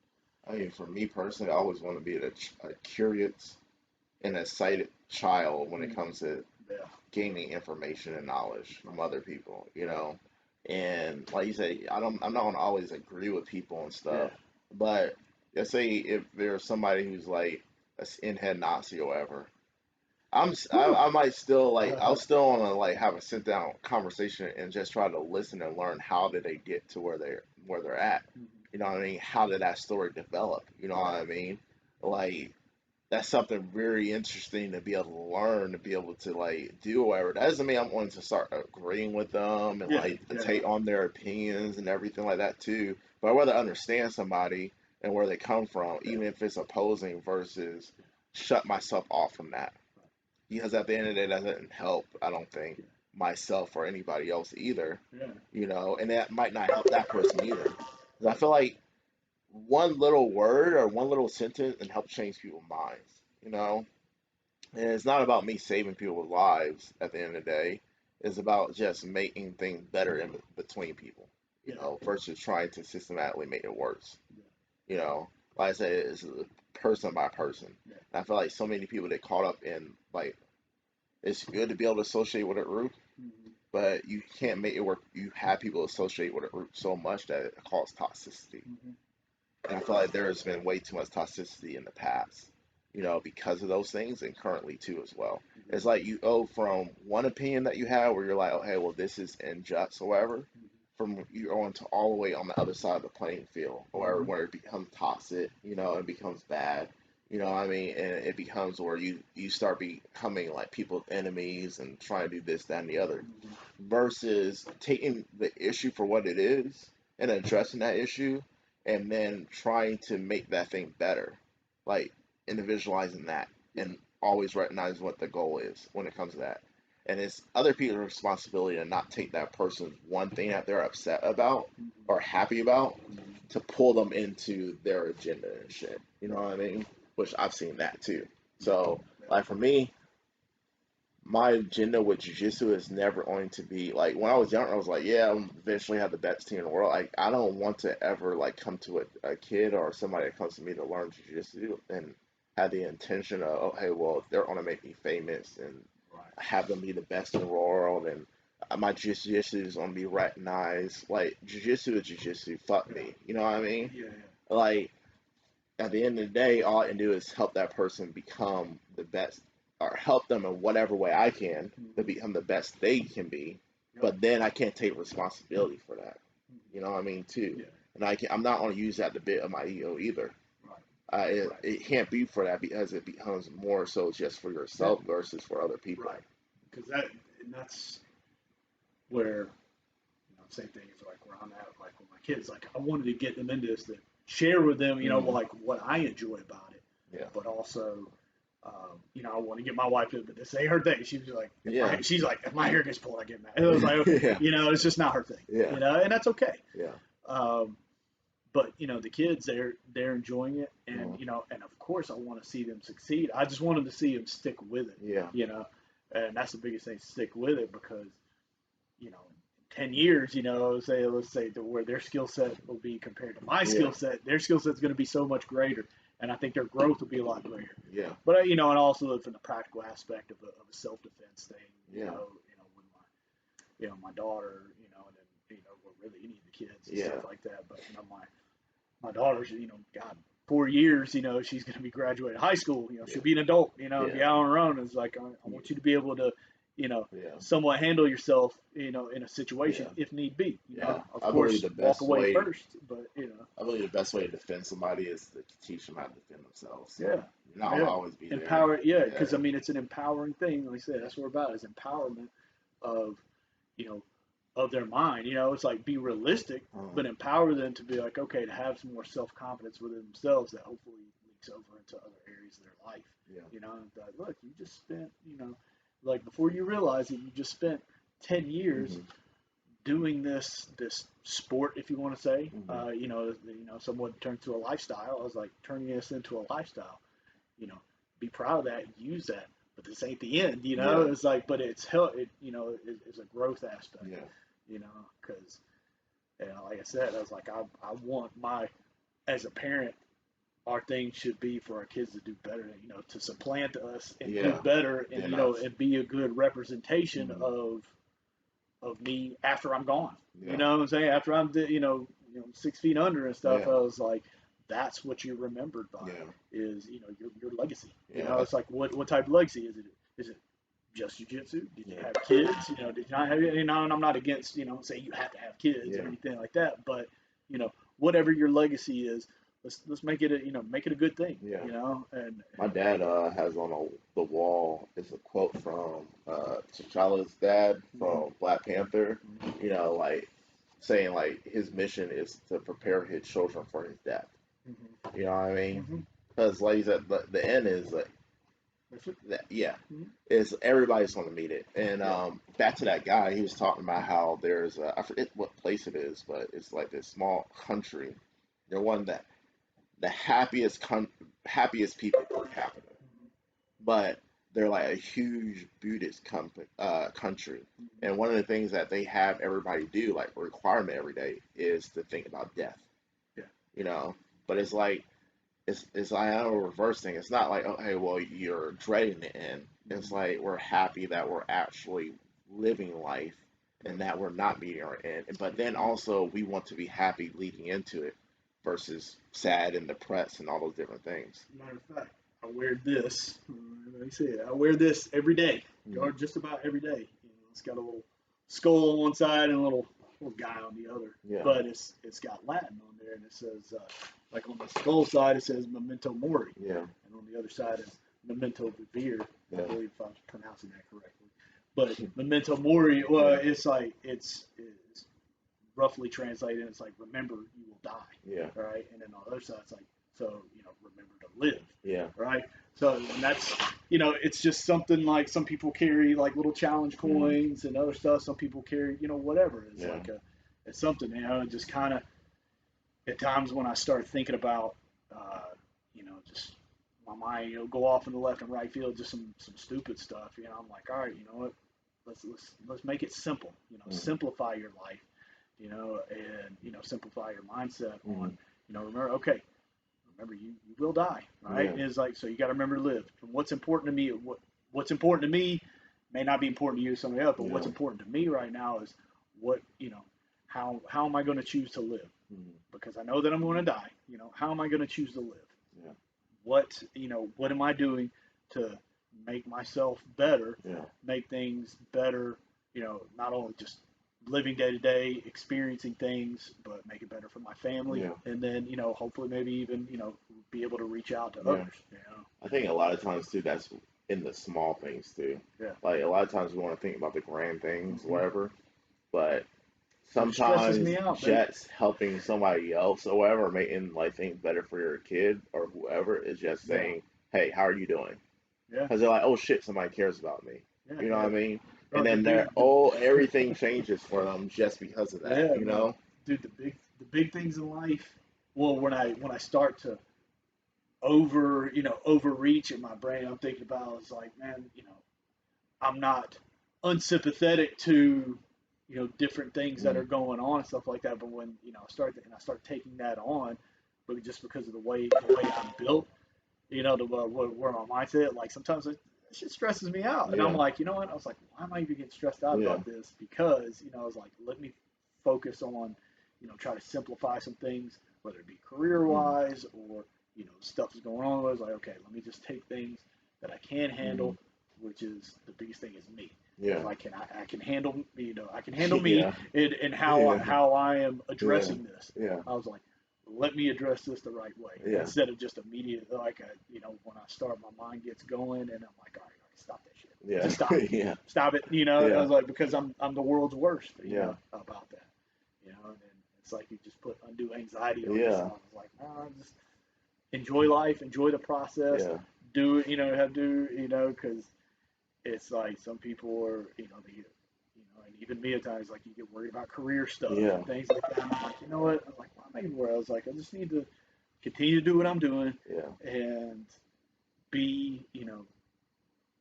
I mean, for me personally, I always want to be a curious and excited child when it Mm, comes to yeah. gaining information and knowledge from Right. other people. And like you say, I'm not gonna always agree with people and Yeah. stuff, but let's say if there's somebody who's like a skinhead Nazi or whatever, Whew. I might still like, I'll still want to like have a sit down conversation and just try to listen and learn how did they get to where they're at. Mhm. You know what I mean? How did that story develop? You know what Right. I mean? Like, that's something very interesting to be able to learn, to be able to like do whatever. That doesn't mean I'm going to start agreeing with them and Yeah. like Yeah. take on their opinions and everything like that too. But I'd rather understand somebody and where they come from, Yeah. even if it's opposing, versus shut myself off from that. Because at the end of the day, that doesn't help, I don't think, Yeah. myself or anybody else either. Yeah. And that might not help that person either. 'Cause I feel like one little word or one little sentence can help change people's minds. And it's not about me saving people's lives at the end of the day. It's about just making things better in between people, Yeah. versus trying to systematically make it worse. Yeah. You know, like I said, it's person by person. Yeah. And I feel like so many people get caught up in like, it's good to be able to associate with a group, Mhm. but you can't make it work. You have people associate with a group so much that it causes toxicity. Mhm. And I feel like there has been way too much toxicity in the past, because of those things, and currently too as well. Mhm. It's like you go from one opinion that you have where you're like, oh, hey, well, this is unjust or whatever, Mhm. from you going to all the way on the other side of the playing field, or Mhm. where it becomes toxic, it becomes bad. You know what I mean? And it becomes where you start becoming like people's enemies and trying to do this, that, and the other, Mhm. versus taking the issue for what it is and addressing that issue, and then trying to make that thing better, like individualizing that, Yeah. and always recognize what the goal is when it comes to that. And it's other people's responsibility to not take that person's one thing that they're upset about Mhm. or happy about Mhm. to pull them into their agenda and shit. You know Right. what I mean? Which I've seen that too. Yeah. So, Yeah. like for me, my agenda with jiu-jitsu is never going to be like when I was younger, I was like, yeah, I'm eventually have the best team in the world. Like I don't want to ever like come to a kid or somebody that comes to me to learn jiu-jitsu and have the intention of, oh, hey, well, they're going to make me famous and Right. have them be the best in the world and my jiu-jitsu is going to be recognized. Like jiu-jitsu is jiu-jitsu. Fuck Yeah. me. You know what I mean? Yeah. Like at the end of the day, all I can do is help that person become the best or help them in whatever way I can to Mm-hmm. become the best they can be. Yep. But then I can't take responsibility for that. You know Mm-hmm. what I mean, too. Yeah. And I'm not going to use that to bit of my ego either. Right. It, Right. it can't be for that because it becomes more so just for Yeah. yourself versus for other people. Right. Because that's where same thing is like where I'm at, like with my kids, like I wanted to get them into this to share with them, Mm, like what I enjoy about it, yeah. but also, I want to get my wife to, but this ain't her thing. She was like, Yeah. she's like, if my hair gets pulled, I get mad. And I was like, okay, Yeah. it's just not her thing, Yeah. and that's okay. Yeah. Um, but the kids, they're enjoying it, and Mm, and of course I want to see them succeed. I just wanted to see them stick with it, yeah. and that's the biggest thing, stick with it because 10 years, let's say to where their skill set will be compared to my Yeah. skill set, their skill set is going to be so much greater. And I think their growth will be a lot greater. Yeah. But, and also look from the practical aspect of a self-defense thing, Yeah. with my daughter, and then, well, really any of the kids and Yeah. stuff like that. But, my daughter's, God, 4 years, she's going to be graduating high school, Yeah. she'll be an adult, be Yeah. out on her own. It's like, I want you to be able to, Yeah. somewhat handle yourself, in a situation Yeah. if need be. Yeah. Of I believe course, the walk best away way first, but I believe the best way to defend somebody is to teach them how to defend themselves. So yeah, you're not gonna yeah, always be there. empower, yeah, because Yeah. it's an empowering thing. Like I said, that's what we're about is empowerment of you know of their mind. It's like be realistic, Uh, but empower them to be like okay, to have some more self confidence within themselves that hopefully leaks over into other areas of their life. yeah. That look, you just spent, like before you realize it, you just spent 10 years Hmm. doing this sport, if you want to say, Hmm. somewhat turned to a lifestyle. I was like turning this into a lifestyle. You know, be proud of that, use that. But this ain't the end. Yeah. It's like, but it's hell. It's a growth aspect. Yeah. Because like I said, I was like, I want as a parent, our thing should be for our kids to do better, to supplant us and do Yeah. better, and Then us. and be a good representation Hmm. of me after I'm gone. You Yeah. know what I'm saying? After I'm 6 feet under and stuff, I Yeah. was like, that's what you're remembered by Yeah. is your legacy. Yeah. It's like what type of legacy is it? Is it just jujitsu? Did you Yeah. have kids? Did you not have? And I'm not against saying you have to have kids or Yeah. anything like that, but whatever your legacy is, let's make it make it a good thing. Yeah. My And dad has on the wall is a quote from T'Challa's dad mhm, from Black Panther. mhm, Like saying like his mission is to prepare his children for his death. mhm, You know what I mean? mhm. Because like you said, the end is like That's it. that. Yeah, Mhm. is everybody's going to meet it. And Yeah. back to that guy, he was talking about how there's I forget what place it is, but it's like this small country. They're one that the happiest people per capita, Mhm, but they're like a huge Buddhist country. mhm. And one of the things that they have everybody do, like a requirement every day, is to think about death. Yeah. You know, but it's like it's like a reverse thing. It's not like, oh hey, well you're dreading the end. It's Mhm. like we're happy that we're actually living life Yep. and that we're not meeting our end. But then also we want to be happy leading into it versus sad and depressed and all those different things. Matter of fact, I wear this. Like I said, I wear this every day, or Hmm. just about every day. It's got a little skull on one side and a little guy on the other, Yeah. but it's got Latin on there, and it says like on the skull side it says Memento Mori, Yeah. and on the other side is Memento Vivere. I Yeah. believe if I'm pronouncing that correctly. But Memento Mori, well, Yeah. it's like it's roughly translated. It's like remember you will die, Yeah. right? And then on the other side, it's like so remember to live, Yeah. right? So and that's it's just something like some people carry like little challenge Hmm. coins and other stuff. Some people carry whatever. It's Yeah. like it's something just kind of at times when I start thinking about just my mind, go off in the left and right field, just some stupid stuff. I'm like, all right, you know what? Let's make it simple. Simplify your life. And simplify your mindset Mm-hmm. on, remember you will die, right? And it's like, so you got to remember to live. And what's important to me, what's important to me may not be important to you or somebody else, but what's important to me right now is what, how am I going to choose to live? Because I know that I'm going to die. How am I going to choose to live? Yeah. What am I doing to make myself better, make things better, not only just living day to day, experiencing things, but make it better for my family. And then, hopefully maybe even, be able to reach out to others. I think a lot of times too, that's in the small things too. Yeah. Like a lot of times we want to think about the grand things, whatever, but stresses sometimes me out, just helping somebody else or whatever, making like things better for your kid or whoever is just saying, "Hey, how are you doing?" Yeah. Because they're like, "Oh shit, somebody cares about me." Yeah, You know what I mean? Bro, And then they're everything changes for them just because of that. You know, dude, the big things in life. Well, when I start to overreach in my brain, I'm thinking about is like, man, I'm not unsympathetic to different things that are going on and stuff like that. But when I start taking that on, but just because of the way I'm built, where my mindset, like sometimes it shit stresses me out, and I'm like, you know what? I was like, why am I even getting stressed out about this? Because I was like, let me focus on try to simplify some things, whether it be career wise or stuff is going on. I was like, okay, let me just take things that I can handle, which is the biggest thing is me. Yeah. I can handle I can handle me and how I am addressing this. Yeah. I was like, let me address this the right way instead of just immediately like when I start my mind gets going and I'm like, all right, stop that shit. Yeah. Just stop it. Stop it. I was like, because I'm the world's worst. About that. And then it's like you just put undue anxiety on yourself. I was like, no, just enjoy life, enjoy the process. Do it. Have to because it's like some people are and even me at times, like you get worried about career stuff and things like that. And I'm like, you know what? I'm like, why am I even worried? I was like, I just need to continue to do what I'm doing and be,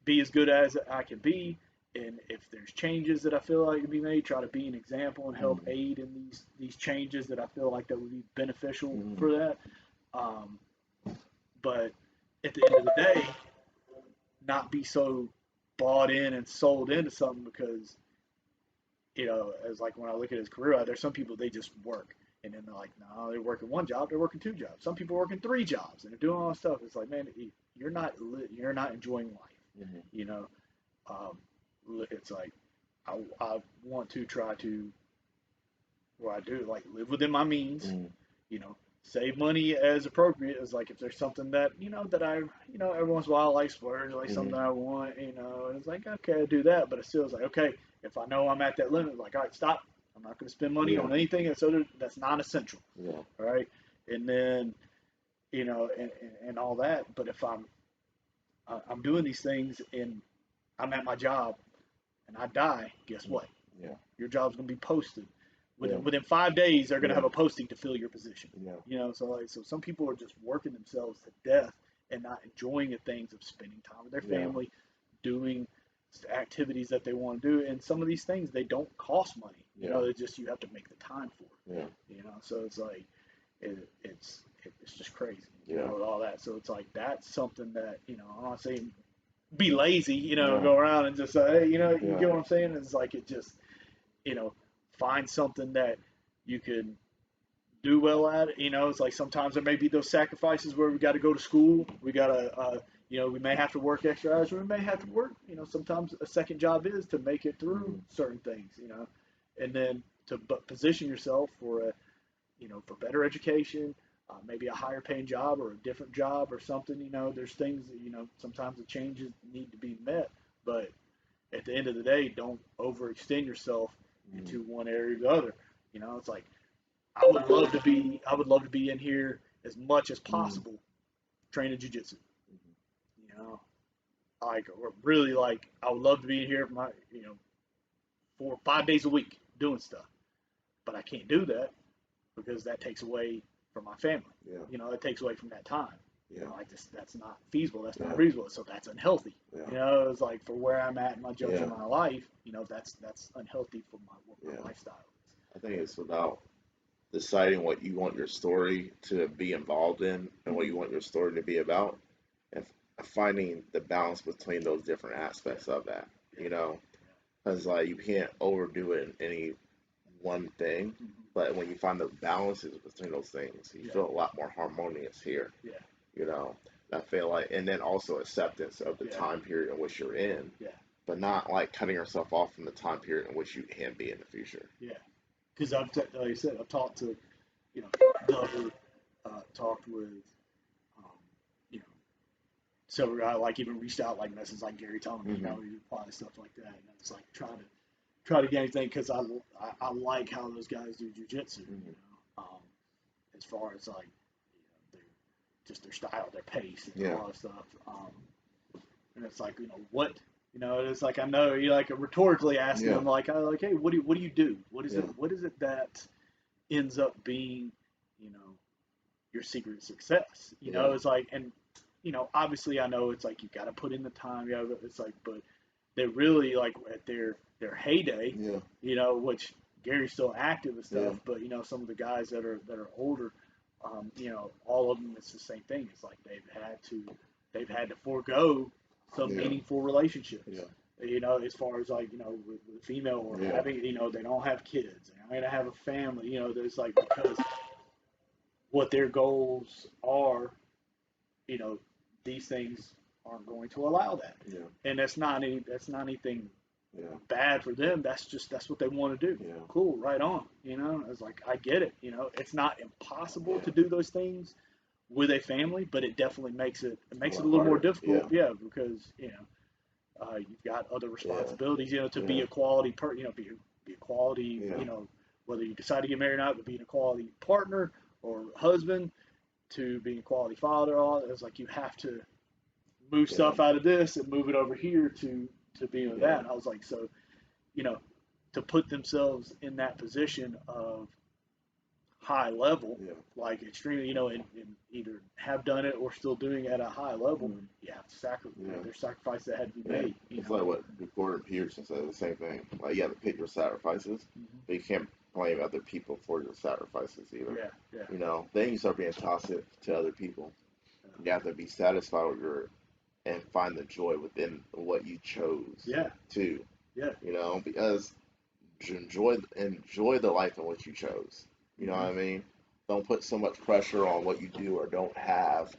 be as good as I can be. And if there's changes that I feel like can be made, try to be an example and help aid in these changes that I feel like that would be beneficial for that. But at the end of the day, not be so bought in and sold into something because as like when I look at his career, there's some people they just work and then they're like, no, they're working one job, they're working two jobs. Some people are working three jobs and they're doing all this stuff. It's like, man, you're not enjoying life. It's like I want to try to what I do like live within my means. Save money as appropriate. Is like if there's something that that I every once in a while I like splurge, like something I want, and it's like okay, I do that, but it still is like okay, if I know I'm at that limit, like all right, stop. I'm not going to spend money on anything that's non-essential. All right, and then and all that. But if I'm doing these things and I'm at my job and I die, guess what? Your job's going to be posted. Within 5 days, they're going to have a posting to fill your position. So some people are just working themselves to death and not enjoying the things of spending time with their family, doing activities that they want to do. And some of these things, they don't cost money. They just, you have to make the time for it. So it's like, it's just crazy, with all that. So it's like, that's something that, I'm not saying be lazy, go around and just say, hey, you get what I'm saying? It's like, it just, find something that you can do well at. It's like sometimes there may be those sacrifices where we got to go to school. We got to, we may have to work extra hours. Or we may have to work. Sometimes a second job is to make it through certain things. And then to position yourself for for better education, maybe a higher paying job or a different job or something. There's things that sometimes the changes need to be met, but at the end of the day, don't overextend yourself into one area or the other. It's like I would love to be in here as much as possible training jiu-jitsu. Like or really like I would love to be in here for my 4 or 5 days a week doing stuff, but I can't do that because that takes away from my family. It takes away from that time. You know, that's not feasible. That's Yeah. not reasonable. So that's unhealthy. Yeah. You know, it's like for where I'm at in my juncture Yeah. of my life, you know, that's unhealthy for what my Yeah. lifestyle I think it's about deciding what you want your story to be involved in and what you want your story to be about, and finding the balance between those different aspects of that. You know, because like you can't overdo it in any one thing, is. but when you find the balances between those things, you Yeah. feel a lot more harmonious here. Yeah. You know, I feel like, and then also acceptance of the Yeah. time period in which you're in, Yeah. but not like cutting yourself off from the time period in which you can be in the future. Yeah. Because like I said, I've talked to, you know, Dover, talked with, um, you know, several guys, like even reached out, like messages like Gary telling me, you know, you apply stuff like that. And it's like try to get anything because I like how those guys do jujitsu, you know, as far as like, you know, just their style, their pace, and Yeah. all that stuff. And it's like, you know, what, you know, it's like I know you like rhetorically asking Yeah. them like, hey, what do you do? What is Yeah. it? What is it that ends up being, you know, your secret of success? You know, Yeah. it's like, and you know, obviously I know it's like you got to put in the time. Yeah, it's like, but they're really like at their heyday. Yeah. You know, which Gary's still active and stuff, Yeah. but you know, some of the guys that are older, you know, all of them, it's the same thing. It's like they've had to forego some Yeah. meaningful relationships. Yeah. You know, as far as like, you know, with a female or Yeah. having, you know, they don't have kids, they're going to have a family, you know, there's like, because what their goals are, you know, these things aren't going to allow that. Yeah. And that's not anything Yeah. bad for them. That's what they want to do. Yeah. Cool, right on. You know, it's like I get it. You know, it's not impossible Yeah. to do those things with a family, but it definitely makes it lot a little more harder. difficult. Yeah, because you know, you've got other responsibilities. You know, to be Yeah. a quality you know, be a quality. Yeah. You know, whether you decide to get married or not, but being a quality partner or husband, to being a quality father. All it's like you have to move Yeah. stuff out of this and move it over here to being with Yeah. that. And I was like, so, you know, to put themselves in that position of high level, Yeah. like extremely, you know, and either have done it or still doing it at a high level, Mhm. you have to sacrifice. Yeah. There's sacrifice that had to be Yeah. made. You It's know? like what Gordon Peterson said, the same thing. Like you have to pick your sacrifices, Mhm. but you can't blame other people for your sacrifices either. Yeah, yeah, You know, then you start being toxic to other people. You have to be satisfied with your and find the joy within what you chose yeah, to. yeah. You know, because enjoy the life in which you chose. You know what I mean? Don't put so much pressure on what you do or don't have.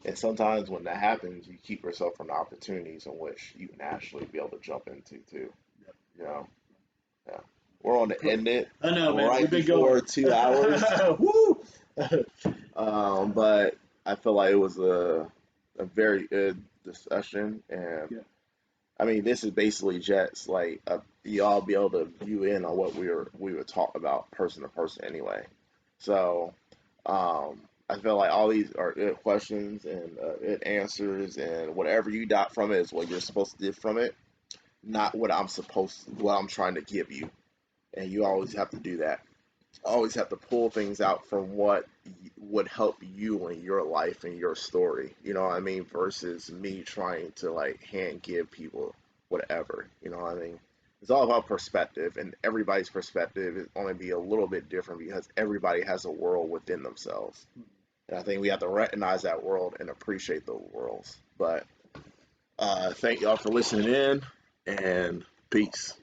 And sometimes when that happens, you keep yourself from the opportunities in which you can actually be able to jump into too. Yep. You know, yeah. We're on to end it I know, man. right We've been before going 2 hours. Woo! But I feel like it was a very good discussion, and Yeah. I mean, this is basically just like y'all be able to view in on what we were talking about person to person anyway. So I feel like all these are good questions and good answers, and whatever you got from it is what you're supposed to get from it, not what I'm trying to give you. And you always have to do that. Always have to pull things out from what would help you in your life and your story. You know what I mean? Versus me trying to like hand give people whatever. You know what I mean? It's all about perspective, and everybody's perspective is only be a little bit different because everybody has a world within themselves. And I think we have to recognize that world and appreciate those worlds. But thank y'all for listening in, and peace.